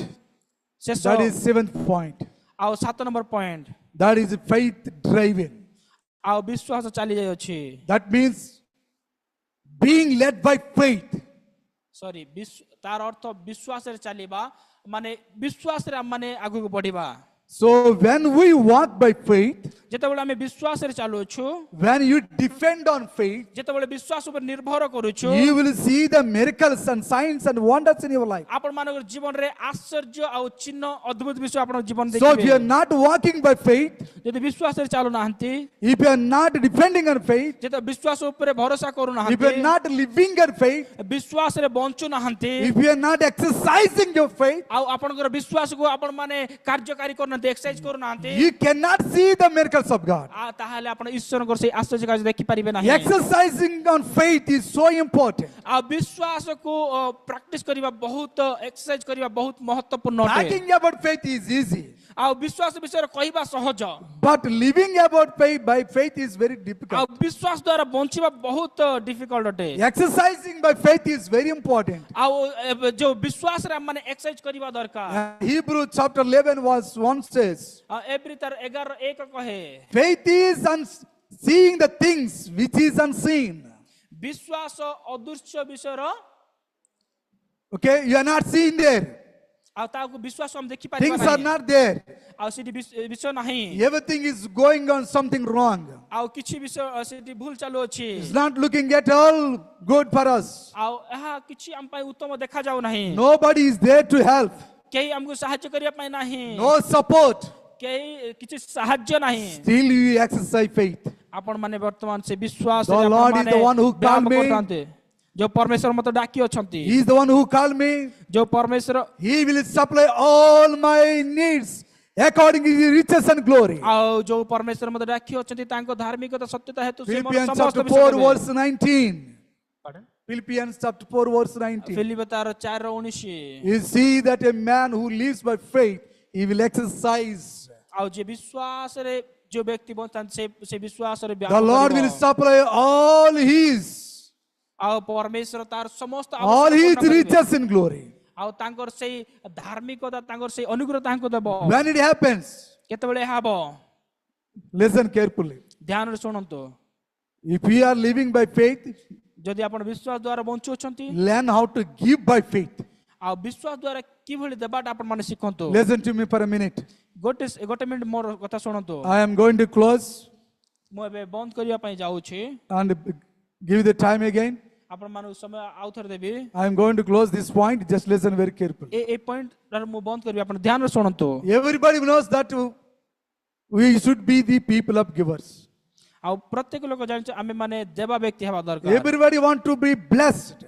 ଶେଷ that is 7th point. ଆଉ 7 number point That is faith driving. ଆଉ ବିଶ୍ୱାସ ଚାଲି ଯାଇଅଛି That means being led by faith. ସରି ତାର ଅର୍ଥ ବିଶ୍ୱାସରେ ଚାଲିବା ମାନେ ବିଶ୍ୱାସରେ ଆମେ ମାନେ ଆଗକୁ ବଢିବା So when we walk by faith, ଯେତେବେଳେ ଆମେ ବିଶ୍ୱାସରେ ଚାଲୁଛୁ, when you depend on faith, ଯେତେବେଳେ ବିଶ୍ୱାସ ଉପରେ ନିର୍ଭର କରୁଛୁ, you will see the miracles and signs and wonders in your life. ଆପଣ ମାନଙ୍କର ଜୀବନରେ ଆଶ୍ଚର୍ଯ୍ୟ ଆଉ ଚିହ୍ନ ଅଦ୍ଭୁତ ବିଷୟ ଆପଣଙ୍କ ଜୀବନ So if you are ଦେଖିବେ। not walking by faith, ଯଦି ବିଶ୍ୱାସରେ ଚାଲୁନାହାନ୍ତି, if you are not depending on faith, ଯେତେ ବିଶ୍ୱାସ ଉପରେ ଭରସା if you କରୁନାହାନ୍ତି, are not living on faith, ବିଶ୍ୱାସରେ ବଞ୍ଚୁନାହାନ୍ତି, if you are not exercising your faith, ଆଉ ଆପଣଙ୍କର ବିଶ୍ୱାସକୁ ଆପଣ ମାନେ କାର୍ଯ୍ୟକାରୀ କରୁନାହାନ୍ତି, ଏକ୍ସରସାଇଜ କରୁନାହାନ୍ତି, you cannot see the miracles of God. ତାହେଲେ ଆପଣ ଈଶ୍ୱରଙ୍କର ସେଇ ଆଶ୍ଚର୍ଯ୍ୟ କାର୍ଯ୍ୟ ଦେଖିପାରିବେ ନାହିଁ। Exercising on faith is so important. ଆଉ ବିଶ୍ୱାସକୁ ପ୍ରାକ୍ଟିସ କରିବା ବହୁତ, ଏକ୍ସରସାଇଜ କରିବା ବହୁତ ମହତ୍ୱପୂର୍ଣ୍ଣ ଅଟେ। Talking about faith is easy, ଆଉ ବିଶ୍ୱାସ ବିଷୟରେ କହିବା ସହଜ, but living about faith by faith is very ଆଉ difficult. ବିଶ୍ୱାସ ଦ୍ୱାରା ବଞ୍ଚିବା ବହୁତ ଡିଫିକଲ୍ଟ ଅଟେ। Exercising by faith is very important. ଆଉ ଯୋଉ ବିଶ୍ୱାସରେ ଆମେ ମାନେ ଏକ୍ସରସାଇଜ କରିବା ଦରକାର। Hebrew chapter 11 verse 1 says, ଏବ୍ରୀ ତାର 11:1 କହେ, faith is seeing the things which is unseen. ବିଶ୍ୱାସ ଅଦୃଶ୍ୟ ବିଷୟର, Okay, you are not seeing there. ଆଉ ତାକୁ ବିଶ୍ୱାସ ଆମେ ଦେଖିପାରିବା Things are ନାହିଁ, not there. ଆଉ ସେଠି ବିଷୟ ନାହିଁ, Everything is going on something wrong. ଆଉ କିଛି ବିଷୟ ସେଠି ଭୁଲ ଚାଲୁଅଛି, It's not looking at all good for us. ଆଉ ଏହା କିଛି ଆମ ପାଇଁ ଉତ୍ତମ ଦେଖାଯାଉ ନାହିଁ, Nobody is there to help. କେହି ଆମକୁ ସାହାଯ୍ୟ କରିବା ପାଇଁ ନାହିଁ, No support. କେହି କିଛି ସାହାଯ୍ୟ ନାହିଁ। Still you exercise faith. ଆପଣ ମାନେ ବର୍ତ୍ତମାନ ସେ ବିଶ୍ୱାସ The Lord is the one who called me. ଯୋଉ ପରମେଶ୍ୱର ମତେ ଡାକି ଅଛନ୍ତି, He is the one who called me. ଯୋଉ ପରମେଶ୍ୱର He will supply all my needs according to His riches and glory. ଆଉ ଯୋଉ ପରମେଶ୍ୱର ମତେ ଡାକି ଅଛନ୍ତି ତାଙ୍କ ଧାର୍ମିକତା ସତ୍ୟତା ହେତୁ ସେ ମୋର Philippians ସମସ୍ତ chapter ବିଷୟ 4 ଦେବେ। verse 19. Philippians chapter 4 verse 19. Philip ତାର 4:19, You see that a man who lives by faith, he will exercise. ଆଉ ଯେ ବିଶ୍ୱାସରେ ଯୋଉ ବ୍ୟକ୍ତି ବଞ୍ଚାନ୍ତି ସେ ବିଶ୍ୱାସରେ The Lord will supply all His ଆଉ ପରମେଶ୍ୱର ତାର ସମସ୍ତ all ଆବଶ୍ୟକତା His ପୂର୍ଣ୍ଣ କରିବେ। riches in glory. ଆଉ ତାଙ୍କର ସେଇ ଧାର୍ମିକତା, ତାଙ୍କର ସେଇ ଅନୁଗ୍ରହ ତାଙ୍କୁ ଦେବ। When it happens, କେତେବେଳେ ଏହା ହବ? listen carefully. ଧ୍ୟାନରେ ଶୁଣନ୍ତୁ। If we are living by faith, ଯଦି ଆପଣ ବିଶ୍ୱାସ ଦ୍ୱାରା ବଞ୍ଚୁଅଛନ୍ତି, learn how to give by faith. ଆଉ ବିଶ୍ୱାସ ଦ୍ୱାରା କିଭଳି ଦେବାଟା ଆପଣ ମାନେ ଶିଖନ୍ତୁ। Listen to me for a minute. ଗୋଟେ ମିନିଟ ମୋର କଥା ଶୁଣନ୍ତୁ। I am going to close ମୁଁ ଏବେ ବନ୍ଦ କରିବା ପାଇଁ ଯାଉଛି, and give you the time again. ଆପଣ ମାନଙ୍କୁ ସମୟ ଆଉ ଥରେ ଦେବି। I am going to close this point. Just listen very carefully. A point ମୁଁ ବନ୍ଦ କରିବି, ଆପଣ ଧ୍ୟାନରେ ଶୁଣନ୍ତୁ। Everybody knows that we should be the people of givers. ଆଉ ପ୍ରତ୍ୟେକ ଲୋକ ଜାଣିଛ ଆମେ ମାନେ ଦେବା ବ୍ୟକ୍ତି ହେବା ଦରକାର। Everybody want to be blessed.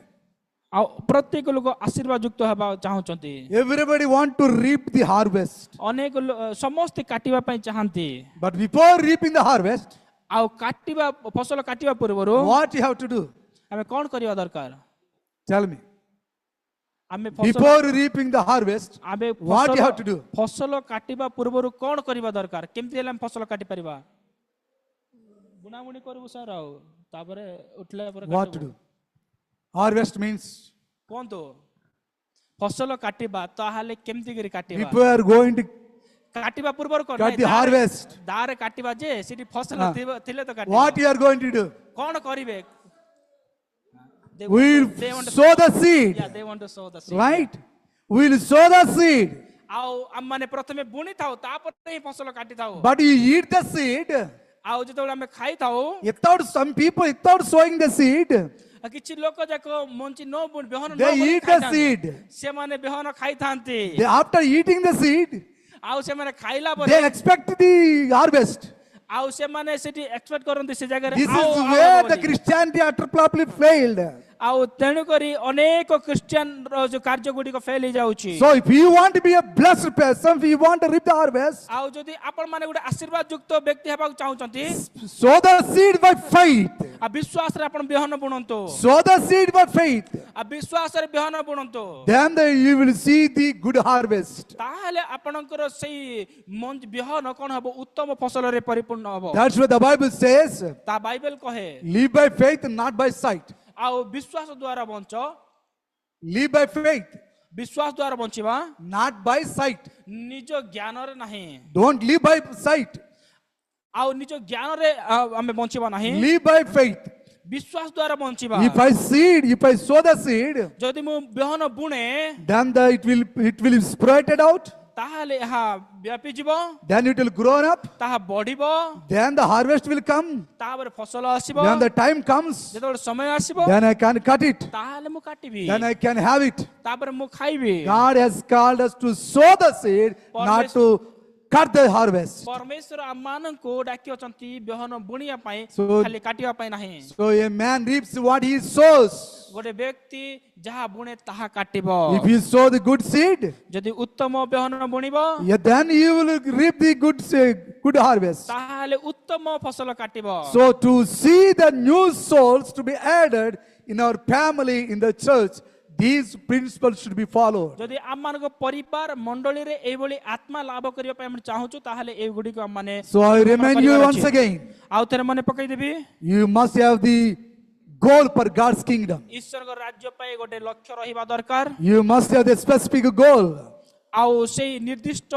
ଆଉ ପ୍ରତ୍ୟେକ ଲୋକ ଆଶୀର୍ବାଦ ଯୁକ୍ତ ହେବା ଚାହୁଁଛନ୍ତି। Everybody want to reap the harvest. ଅନେକ ସମସ୍ତେ କାଟିବା ପାଇଁ ଚାହାନ୍ତି, But before reaping the harvest, ଆଉ କାଟିବା ଫସଲ କାଟିବା ପୂର୍ବରୁ what you have to do? ଆମେ କଣ କରିବା ଦରକାର? Tell me. ଆମେ Before reaping the harvest, ଆମେ what you have to do? ଫସଲ କାଟିବା ପୂର୍ବରୁ କଣ କରିବା ଦରକାର? କେମିତି ହେଲେ ଆମେ ଫସଲ କାଟି ପାରିବା? ବୁଣାବୁଣି କରିବୁ ସାର୍, ଆଉ ତାପରେ ଉଠିଲା ପରେ What to do? Harvest means କୁହନ୍ତୁ। ଫସଲ କାଟିବା ତାହେଲେ କେମିତି କରି କାଟିବା? people are going to କାଟିବା ପୂର୍ବରୁ କଣ? cut the harvest. ଦାରେ କାଟିବା ଯେ ସେଠି ଫସଲ ଥିଲେ ତ କାଟିବା। What you are going to do? କଣ କରିବେ? We will sow the seed. Yeah, they want to sow the seed. Right? We will sow the seed. ଆଉ ଆମେ ମାନେ ପ୍ରଥମେ ବୁଣି ଥାଉ, ତାପରେ ହିଁ ଫସଲ କାଟିଥାଉ। But you eat the seed ଆଉ ଯେତେବେଳେ ଆମେ ଖାଇଥାଉ, without some people, without sowing the seed, କିଛି ଲୋକ ଯାକ ମଞ୍ଜି ନ ବୁଣି ବିହନ they eat the seed. ସେମାନେ ବିହନ ଖାଇଥାନ୍ତି। After eating the seed, ଆଉ ସେମାନେ ଖାଇଲା ପରେ they expect the harvest. ଆଉ ସେମାନେ ସେଠି ଏକ୍ସପେକ୍ଟ କରନ୍ତି ସେ ଜାଗାରେ This is ଆଉ where ହବ the ବୋଲି। Christianity utterly failed. ଆଉ ତେଣୁ କରି ଅନେକ ଖ୍ରୀଷ୍ଟିଆନ ର ଯୋଉ କାର୍ଯ୍ୟ ଗୁଡିକ ଫେଲ ହେଇଯାଉଛି। So if you want to be a blessed person, if you want to reap the harvest, ଆଉ ଯଦି ଆପଣ ମାନେ ଗୋଟେ ଆଶୀର୍ବାଦ ଯୁକ୍ତ ବ୍ୟକ୍ତି ହେବାକୁ ଚାହୁଁଛନ୍ତି, sow the seed by faith. ଆଉ ବିଶ୍ୱାସରେ ଆପଣ ବିହନ ବୁଣନ୍ତୁ। Sow the seed by faith. ଆଉ ବିଶ୍ୱାସରେ ବିହନ ବୁଣନ୍ତୁ। Then you will see the good harvest. ତାହେଲେ ଆପଣଙ୍କର ସେଇ ବିହନ କଣ ହବ? ଉତ୍ତମ ଫସଲରେ ପରିପୂର୍ଣ୍ଣ ହବ। That's what the Bible says. ତା ବାଇବେଲ କହେ, Live by faith, not by sight. ଆଉ ବିଶ୍ୱାସ ଦ୍ୱାରା ବଞ୍ଚ। Live by faith, ବିଶ୍ୱାସ ଦ୍ୱାରା ବଞ୍ଚିବା, not by sight. ନିଜ ଜ୍ଞାନରେ ନାହିଁ। Don't live by sight. ଆଉ ନିଜ ଜ୍ଞାନରେ ଆମେ ବଞ୍ଚିବା ନାହିଁ, Live by faith. ବିଶ୍ୱାସ ଦ୍ୱାରା ବଞ୍ଚିବା। If I sow the seed, ଯଦି ମୁଁ ବିହନ ବୁଣେ, then it will sprouted out. ତାହେଲେ ଏହା ବ୍ୟାପି ଯିବ, then it will grow up, ତାହା ବଢିବ, then the harvest will come, ତାପରେ ଫସଲ ଆସିବ, when the time comes, ଯେତେବେଳେ ସମୟ ଆସିବ then I can cut it, ତାହେଲେ ମୁଁ କାଟିବି, then I can have it. ତାପରେ ମୁଁ ଖାଇବି। God has called us to sow the seed, not to cut the harvest. ପରମେଶ୍ୱର ଆମମାନଙ୍କୁ ଡାକିଅଛନ୍ତି ବିହନ ବୁଣିବା ପାଇଁ, So- ଖାଲି କାଟିବା ପାଇଁ ନାହିଁ। So a man reaps what he sows. ଗୋଟେ ବ୍ୟକ୍ତି ଯାହା ବୁଣେ ତାହା କାଟିବ। If you sow the good seed, ଯଦି ଉତ୍ତମ ବିହନ ବୁଣିବ yeah, then you will reap the good harvest. ତାହେଲେ ଉତ୍ତମ ଫସଲ କାଟିବ। So to see the new souls to be added in our family, in the church, these principles should be followed. ଯଦି ଆମମାନଙ୍କ ପରିବାର ମଣ୍ଡଳୀରେ ଏଇଭଳି ଆତ୍ମା ଲାଭ କରିବା ପାଇଁ ଆମେ ଚାହୁଁଛୁ ତାହେଲେ ଏଇଗୁଡ଼ିକ ଆମମାନେ So I remind you କରିବାର once ଅଛି। again, ଆଉ ଥରେ ମନେ ପକେଇଦେବି, you must have the goal for God's kingdom. ଈଶ୍ୱରଙ୍କ ରାଜ୍ୟ ପାଇଁ ଗୋଟେ ଲକ୍ଷ୍ୟ ରହିବା ଦରକାର, You must have the specific goal. ଆଉ ସେଇ ନିର୍ଦ୍ଦିଷ୍ଟ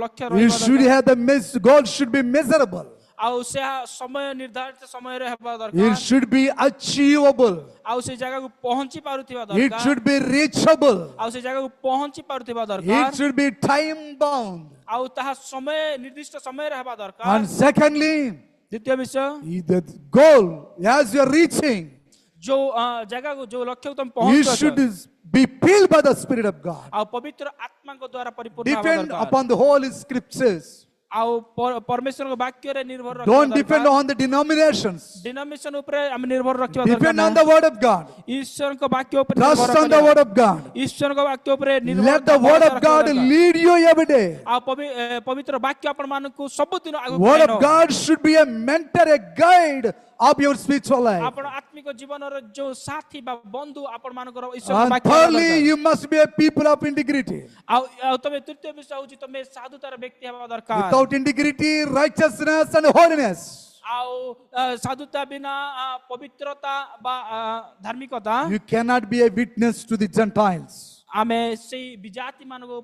ଲକ୍ଷ୍ୟ You ରହିବା should ଦରକାର, have the goal should be measurable. ଆଉ ସେ ସମୟ ନିର୍ଦ୍ଧାରିତ ସମୟରେ ହେବା It ଦରକାର, should be achievable. ଆଉ ସେ ଜାଗାକୁ ପହଞ୍ଚି ପାରୁଥିବା It ଦରକାର, should be reachable. ଆଉ ସେ ଜାଗାକୁ ପହଞ୍ଚି ପାରୁଥିବା It ଦରକାର, should be time bound. ଆଉ ତାହା ସମୟ ନିର୍ଦ୍ଦିଷ୍ଟ ସମୟରେ ହେବା ଦରକାର। And secondly, ଦ୍ୱିତୀୟ ବିଷୟ, the goal as you are reaching, ଯୋଉ ଜାଗାକୁ ଯୋଉ ଲକ୍ଷ୍ୟକୁ ତମେ you ପହଞ୍ଚୁଛ, should be filled by the Spirit of God. ଆଉ ପବିତ୍ର ଆତ୍ମାଙ୍କ ଦ୍ୱାରା ପରିପୂର୍ଣ୍ଣ ହେବା Depend ଦରକାର। upon the Holy Scriptures. ଆଉ ପରମେଶ୍ୱରଙ୍କ ବାକ୍ୟରେ ନିର୍ଭର Don't ରଖିବା depend ଦରକାର। on the denominations. ଡିନୋମିନେସନ ଉପରେ ଆମେ ନିର୍ଭର ରଖିବା Depend ଦରକାର on the ନାହିଁ। Word of God. ଈଶ୍ୱରଙ୍କ ବାକ୍ୟ ଉପରେ Trust ନିର୍ଭର on the କରିବା। Word of God. ଈଶ୍ୱରଙ୍କ ବାକ୍ୟ ଉପରେ ନିର୍ଭର Let the Word of God lead you every day. ଆଉ ପବିତ୍ର ବାକ୍ୟ ଆପଣ ମାନଙ୍କୁ ସବୁଦିନ ଆଗକୁ Word ନେବ। of God should be a mentor, a guide of your spiritual life. ଆପଣ ଆତ୍ମିକ ଜୀବନର ଯୋଉ ସାଥୀ ବା ବନ୍ଧୁ ଆପଣ ମାନଙ୍କର ଈଶ୍ୱରଙ୍କ And ବାକ୍ୟ ହେବା thirdly, ଦରକାର। you must be a people of integrity. ଆଉ ତମେ ତୃତୀୟ ବିଷୟ ହଉଛି ତମେ ସାଧୁତାର ବ୍ୟକ୍ତି ହେବା ଦରକାର। Without integrity, righteousness, and holiness, ଆଉ ସାଧୁତା ବିନା ପବିତ୍ରତା ବା ଧାର୍ମିକତା you cannot be a witness to the Gentiles. ଆମେ ସେଇ ବିଜାତି ମାନଙ୍କୁ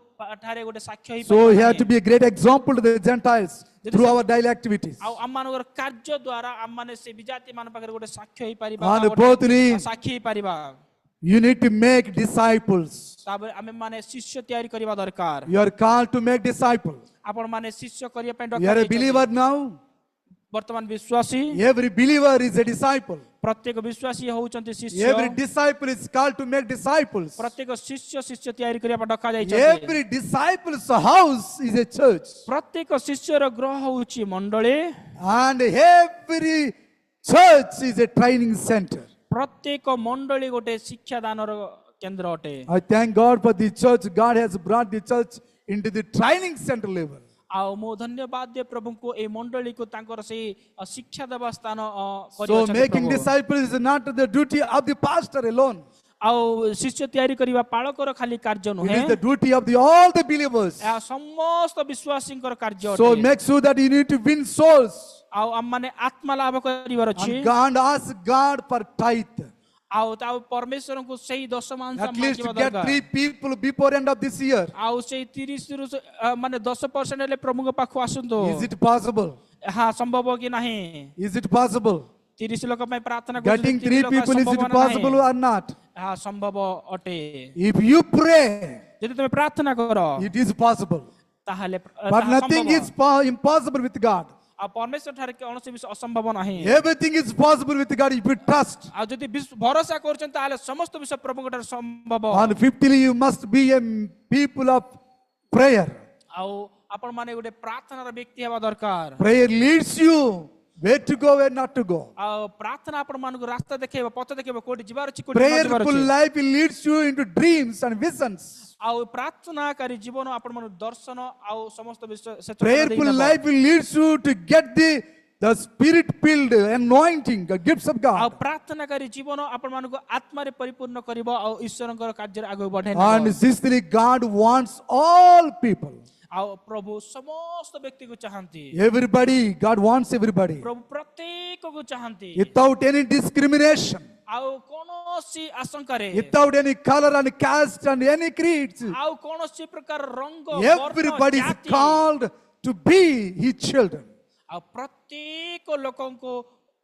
ଠାରେ ଗୋଟେ ସାକ୍ଷ୍ୟ So you have ହେଇପାରିବା to be a great example to the Gentiles through our daily activities. ଆଉ ଆମମାନଙ୍କର କାର୍ଯ୍ୟ ଦ୍ୱାରା ଆମମାନେ ସେ ବିଜାତି ମାନଙ୍କ ପାଖରେ ଗୋଟେ ସାକ୍ଷ୍ୟ ହେଇପାରିବା And ବା ଗୋଟେ fourthly, ସାକ୍ଷୀ ହେଇପାରିବା। you need to make disciples. ତାପରେ ଆମେ ମାନେ ଶିଷ୍ୟ ତିଆରି କରିବା ଦରକାର। You are called to make disciples. ଆପଣ ମାନେ ଶିଷ୍ୟ କରିବା ପାଇଁ You are a ଡକାଯାଇଛନ୍ତି। believer now. ବର୍ତ୍ତମାନ ବିଶ୍ୱାସୀ, Every believer is a disciple. ପ୍ରତ୍ୟେକ ବିଶ୍ୱାସୀ ହଉଛନ୍ତି ଶିଷ୍ୟ। Every disciple is called to make disciples. ପ୍ରତ୍ୟେକ ଶିଷ୍ୟ ତିଆରି କରିବା ପାଇଁ ଡକାଯାଇଛନ୍ତି। Every disciple's house is a church. ପ୍ରତ୍ୟେକ ଶିଷ୍ୟର ଗ୍ରହ ହଉଛି ମଣ୍ଡଳୀ, And every church is a training center. ପ୍ରତ୍ୟେକ ମଣ୍ଡଳୀ ଗୋଟେ ଶିକ୍ଷାଦାନର କେନ୍ଦ୍ର ଅଟେ। I thank God for the church. God has brought the church into the training center level. ଆଉ ମୁଁ ଧନ୍ୟବାଦ ଦିଏ ପ୍ରଭୁଙ୍କୁ ଏଇ ମଣ୍ଡଳୀକୁ ତାଙ୍କର ସେଇ ଶିକ୍ଷା ଦେବା ସ୍ଥାନ So କରିଅଛନ୍ତି making ପ୍ରଭୁ। disciples is not the duty of the pastor alone. ଆଉ ଶିଷ୍ୟ ତିଆରି କରିବା ପାଳକର ଖାଲି କାର୍ଯ୍ୟ It ନୁହେଁ, is the duty of all the believers. ଏହା ସମସ୍ତ ବିଶ୍ୱାସୀଙ୍କର କାର୍ଯ୍ୟ So ଅଟେ। make sure that you need to win souls. ଆଉ ଆମମାନେ ଆତ୍ମା ଲାଭ କରିବାର ଅଛି, And God ask God for tithe. ଆଉ ତା ପରମେଶ୍ୱରଙ୍କୁ ସେଇ ଦଶମାଂଶ At least ମାଗିବା get ଦରକାର। 3 people before end of this year. ଆଉ ସେଇ 30ରୁ ମାନେ 10% ହେଲେ ପ୍ରଭୁଙ୍କ ପାଖକୁ ଆସନ୍ତୁ। Is it possible? ଏହା ସମ୍ଭବ କି ନାହିଁ? Is it possible? 30 ଲୋକ ପାଇଁ ପ୍ରାର୍ଥନା Getting 3 people, is it possible or not? ଏହା ସମ୍ଭବ ଅଟେ। If you pray, ଯଦି ତମେ ପ୍ରାର୍ଥନା କର it is possible. ତାହେଲେ But ତାହା nothing ସମ୍ଭବ। is impossible with God. ଆଉ ପରମେଶ୍ୱର ଠାରେ କୌଣସି ବିଷୟ ଅସମ୍ଭବ ନାହିଁ। Everything is possible with God if you trust. ଆଉ ଯଦି ଭରସା କରୁଛନ୍ତି ତାହେଲେ ସମସ୍ତ ବିଷୟ ପ୍ରଭୁଙ୍କ ଠାରେ ସମ୍ଭବ। And fifthly, you must be a people of prayer. ଆଉ ଆପଣ ମାନେ ଗୋଟେ ପ୍ରାର୍ଥନାର ବ୍ୟକ୍ତି ହେବା ଦରକାର। Prayer leads you where to go, where not to go. ଆଉ ପ୍ରାର୍ଥନା ଆପଣ ମାନଙ୍କୁ ରାସ୍ତା ଦେଖେଇବ, ପଥ ଦେଖେଇବ, କୋଉଠି ଯିବାର ଅଛି କୋଉଠି ନ ଯିବାର Prayerful ଅଛି। life leads you into dreams and visions. ଆଉ ପ୍ରାର୍ଥନାକାରୀ ଜୀବନ ଆପଣ ମାନଙ୍କୁ ଦର୍ଶନ ଆଉ ସମସ୍ତ ବିଷୟ ସଚେତନ Prayerful ଦେଇନବ। life leads you to get the spirit-filled anointing, the gifts of ଆଉ God. ପ୍ରାର୍ଥନାକାରୀ ଜୀବନ ଆପଣ ମାନଙ୍କୁ ଆତ୍ମାରେ ପରିପୂର୍ଣ୍ଣ କରିବ ଆଉ ଈଶ୍ୱରଙ୍କର କାର୍ଯ୍ୟରେ ଆଗକୁ ବଢାଇ And ନେବ। sixthly, God wants all people. ଆଉ ପ୍ରଭୁ ସମସ୍ତ ବ୍ୟକ୍ତିକୁ ଚାହାନ୍ତି। Everybody, God wants everybody. ପ୍ରଭୁ ପ୍ରତ୍ୟେକକୁ ଚାହାନ୍ତି Without any discrimination, ଆଉ କୌଣସି ଆଶଙ୍କାରେ, without any color and caste and any creeds. ଆଉ କୌଣସି ପ୍ରକାର ରଙ୍ଗ, Everybody is ଜାତି, called to be His children. ଆଉ ପ୍ରତ୍ୟେକ ଲୋକଙ୍କୁ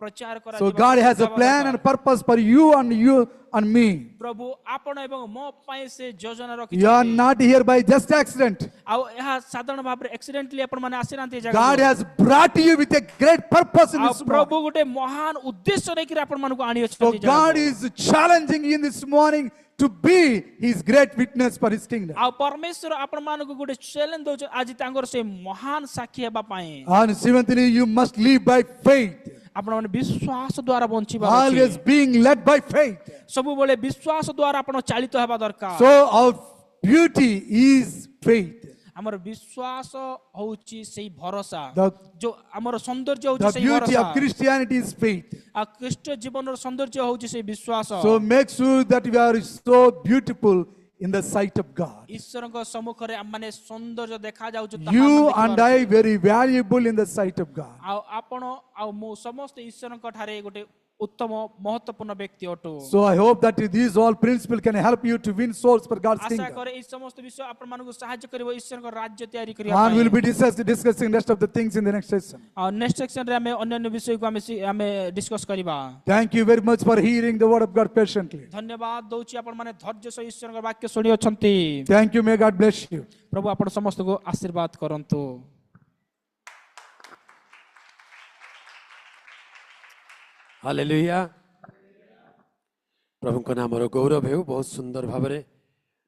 प्रचार करा So God has a plan and purpose for you and me. प्रभु आपण एवं मो पई से योजना रखि You are not here by just accident. आ यह साधारण भाव रे एक्सीडेंटली आपण माने आसी नांती जगह God has brought you with a great purpose in uh this Prabhu morning. गुटे महान उद्देश्य रे कि आपण मानको आनी So अछि God is challenging you in this morning to be His great witness for His kingdom. आ परमेश्वर आपण मानको गुटे चैलेंज दउ आज तांगर से महान साक्षी हेबा पई And seventhly, you must live by faith. आपण माने विश्वास द्वारा बंचिबा Always being led by faith. सब बेले विश्वास द्वारा आपण चालित हेबा दरकार So our beauty is faith. हमर विश्वास होउची सेही भरोसा The- जो हमर सौंदर्य होउची The सेही beauty of भरोसा Christianity is faith. आ ख्रीष्ट जीवन रो सौंदर्य होउची सेही विश्वास So make sure that we are so beautiful in the sight of God. ईश्वरଙ୍କ ସମ୍ମୁଖରେ ଆମମାନେ ସୌନ୍ଦର୍ଯ୍ୟ ଦେଖା ଯାଉଛୁ ତାହା You ଆମେ and ଦେଖିପାରୁଛୁ। I very valuable in the sight of God. ଆଉ ଆପଣ ଆଉ ମୁଁ ସମସ୍ତେ ଈଶ୍ୱରଙ୍କ ଠାରେ ଗୋଟେ ଉତ୍ତମ ମହତ୍ୱପୂର୍ଣ୍ଣ ବ୍ୟକ୍ତି ଅଟୁ So I hope that these all principles can help you to win souls for God's ASHA kingdom. କରେ ଏହି ସମସ୍ତ ବିଷୟ ଆପଣମାନଙ୍କୁ ସାହାଯ୍ୟ କରିବ ଈଶ୍ୱରଙ୍କ ରାଜ୍ୟ ତିଆରି କରିବା And we'll ପାଇଁ be discussing rest of the things in the next session. ଆଉ ନେକ୍ସଟ ସେକ୍ସନ ରେ ଆମେ ଅନ୍ୟାନ୍ୟ ବିଷୟକୁ ଆମେ ଡିସ୍କସ କରିବା Thank you very much for hearing the word of God patiently. ଧନ୍ୟବାଦ ଦଉଛି ଆପଣମାନେ ଧୈର୍ଯ୍ୟ ସହ ଈଶ୍ୱରଙ୍କ ବାକ୍ୟ ଶୁଣି ଅଛନ୍ତି Thank you. May God bless you. ପ୍ରଭୁ ଆପଣ ସମସ୍ତଙ୍କୁ ଆଶୀର୍ବାଦ କରନ୍ତୁ हालेलुया प्रभुଙ୍କ नामର ଗୌରବ ହେଉ ବହୁତ ସୁନ୍ଦର ଭାବରେ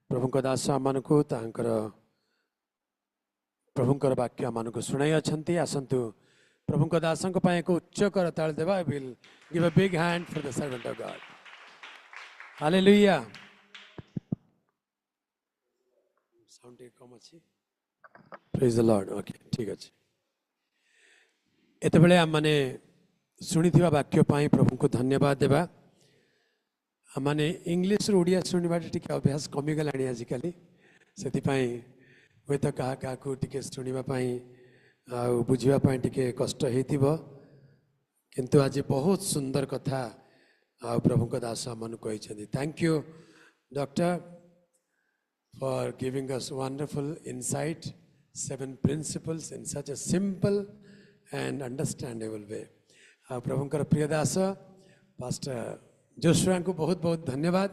ପ୍ରଭୁଙ୍କ ଦାସ ଆମମାନଙ୍କୁ ପ୍ରଭୁଙ୍କର ବାକ୍ୟ ଆମମାନଙ୍କୁ ଶୁଣାଇ ଅଛନ୍ତି ଆସନ୍ତୁ ପ୍ରଭୁଙ୍କ ଦାସଙ୍କ ପାଇଁ ଏକ ଉଚ୍ଚ କରତାଳ ଦେବା will give a big hand for the servant of God hallelujah sound ଟିକେ କମ ଅଛି ପ୍ରେଜ୍ ଦ ଲର୍ଡ ଓକେ ଠିକ ଅଛି ଏତେବେଳେ ଆମମାନେ ଶୁଣିଥିବା ବାକ୍ୟ ପାଇଁ ପ୍ରଭୁଙ୍କୁ ଧନ୍ୟବାଦ ଦେବା ଆମମାନେ ଇଂଲିଶରୁ ଓଡ଼ିଆ ଶୁଣିବାଟା ଟିକେ ଅଭ୍ୟାସ କମିଗଲାଣି ଆଜିକାଲି ସେଥିପାଇଁ ହୁଏତ କାହାକୁ ଟିକେ ଶୁଣିବା ପାଇଁ ଆଉ ବୁଝିବା ପାଇଁ ଟିକେ କଷ୍ଟ ହେଇଥିବ କିନ୍ତୁ ଆଜି ବହୁତ ସୁନ୍ଦର କଥା ଆଉ ପ୍ରଭୁଙ୍କ ଦାସ ଆମମାନଙ୍କୁ କହିଛନ୍ତି thank you doctor for giving us wonderful insight 7 principles in such a simple and understandable way ଆଉ ପ୍ରଭୁଙ୍କର ପ୍ରିୟ ଦାସ ପାଷ୍ଟର जोशुआ को बहुत बहुत धन्यवाद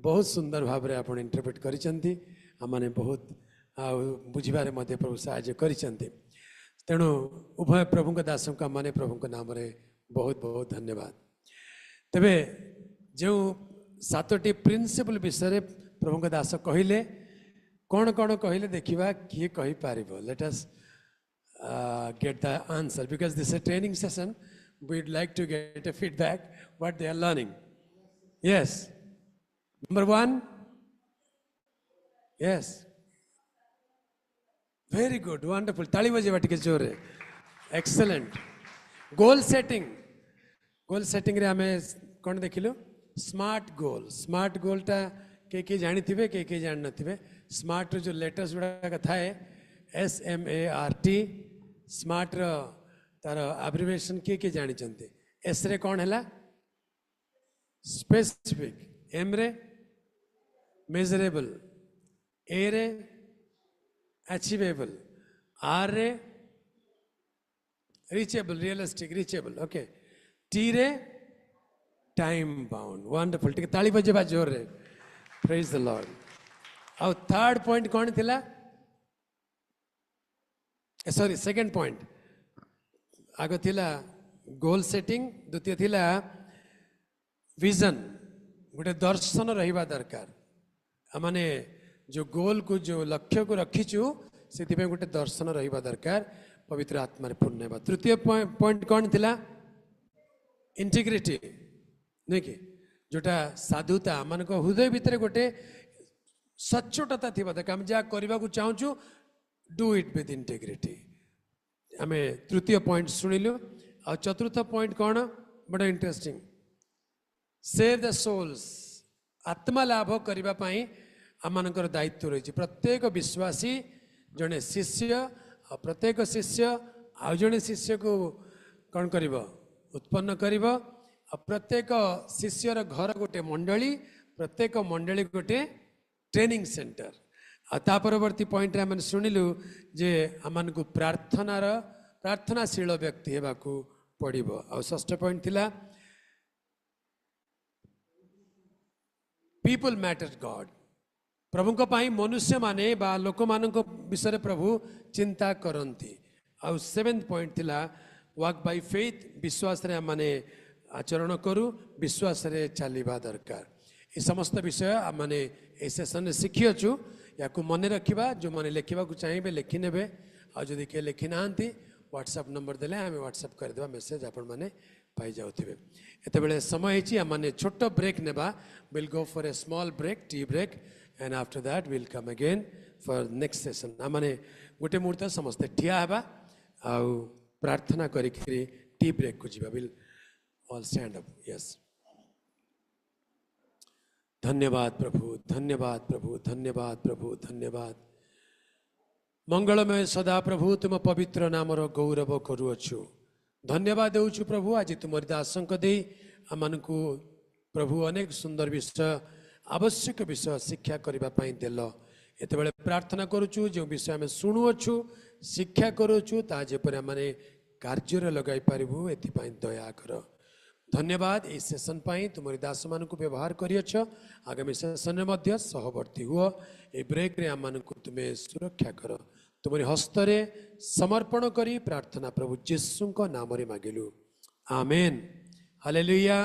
बहुत सुंदर भाव में आप इंटरप्रेट करिसेंती आमाने बहुत बुझिबारे मध्य प्रभु साहाय्य करिसेंती तेणु उभय प्रभु दास को आमाने प्रभु नाम रे बहुत बहुत धन्यवाद तेबे जो 7टी प्रिंसिपल विषय प्रभु दास कहले कौन कौन कहले देखिबा किए कहि पारिबो let us get the answer because this is a training session we would like to get a feedback what they are learning Yes. Number 1. Yes. Very good. Wonderful. Tali bajeva tike jore. Excellent. Goal setting. Goal setting रे हमें कौन देखिलो? Smart goal. Smart goal टा के जानी थिबे के जान न थिबे. Smart रो जो letters गुड़ा का था है SMART. Smart रो तारो abbreviation के जानी चंते. S रे कौन हैला? Specific, M रे measurable, A रे achievable, R रे reachable, realistic, reachable, okay. T रे time bound, wonderful. ठीक है ताली बजे बात जोर रे. Praise the Lord. और third point कौन थिला? Sorry, second point. आगो थिला goal setting, द्वितीय थिला विजन गोटे दर्शन रहिबा दरकार आमाने जो गोल को जो लक्ष्य को रखीचु से गोटे दर्शन रहिबा दरकार पवित्र आत्मा रे पूर्ण हेबा तृतीय पॉइंट कौन थिला इंटीग्रिटी नहीं कि जोटा साधुता आमान को हृदय भितर गोटे सच्चोटता थिबा दरकार हम जा करबा को चाहूचु डू इट विथ इंटीग्रिटी आमे तृतीय पॉइंट सुनिलु आ चतुर्थ पॉइंट कौन बड़ा इंटरेस्टिंग सेव द सोल्स आत्मा लाभ करने आमर दायित्व रही प्रत्येक विश्वासी जड़े शिष्य और प्रत्येक शिष्य आउ जड़े शिष्य को कौन कर उत्पन्न कर प्रत्येक शिष्यर घर गोटे मंडली प्रत्येक मंडली गोटे ट्रेनिंग सेंटर आ परवर्ती पॉइंट आम शुणिलु जे आम को प्रार्थनाशील व्यक्ति होगा पढ़िबो आ षष्ठ पॉइंट थिला पीपल मैटर गॉड प्रभु को पाई मनुष्य माने बा लोक मानक विषय प्रभु चिंता करंती आ सेवेंथ पॉइंट थिला वॉक बाय फेथ विश्वास रे माने आचरण करू विश्वास रे चलीबा दरकार ये समस्त विषय माने ए सेशन रे शिखि अछु याकू मने रखिबा जो माने लेखिबा को चाहिबे लेखि नेबे आ जदी के लेखि नांती व्हाट्सएप नंबर देले हमें व्हाट्सएप कर देबा मेसेज आपण माने पाई जाउथिबे एते बेले समय हेची माने छोटो ब्रेक नेबा will go for a small break tea break and after that will come again for next session माने गोटे मुहूर्त समस्त ठिया हेबा आ प्रार्थना करी टी ब्रेक को जीवा will all stand up yes धन्यवाद प्रभु धन्यवाद प्रभु धन्यवाद प्रभु धन्यवाद मंगलमय सदा प्रभु तुम पवित्र नामर गौरव करुअछु धन्यवाद देउछु प्रभु आज तुम दासंक दे आमनकु प्रभु अनेक सुंदर विषय आवश्यक विषय शिक्षा करबा पई देल एते बेले प्रार्थना करूछु जो विषय हम सुनुअछु शिक्षा करूछु ता जेपर माने कार्य रे लगाई पारिबु एति पई दया कर धन्यवाद ए सेशन पाई तुमरी दास मानकु व्यवहार करियछ आगामी सेशन रे मध्य सहवर्ती हुओ ए ब्रेक रे आमनकु तुमे सुरक्षा कर तुमरी हस्त रे समर्पण करी प्रार्थना प्रभु यीशु को नाम रे मागिलु आमेन हालेलुया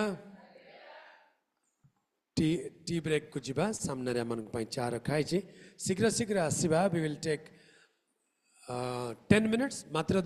टी ब्रेक को जीवा सामने रे आमनकु पई चा रखाई छी शीघ्र शीघ्र आसीबा वी विल टेक 10 मिनिट्स मात्र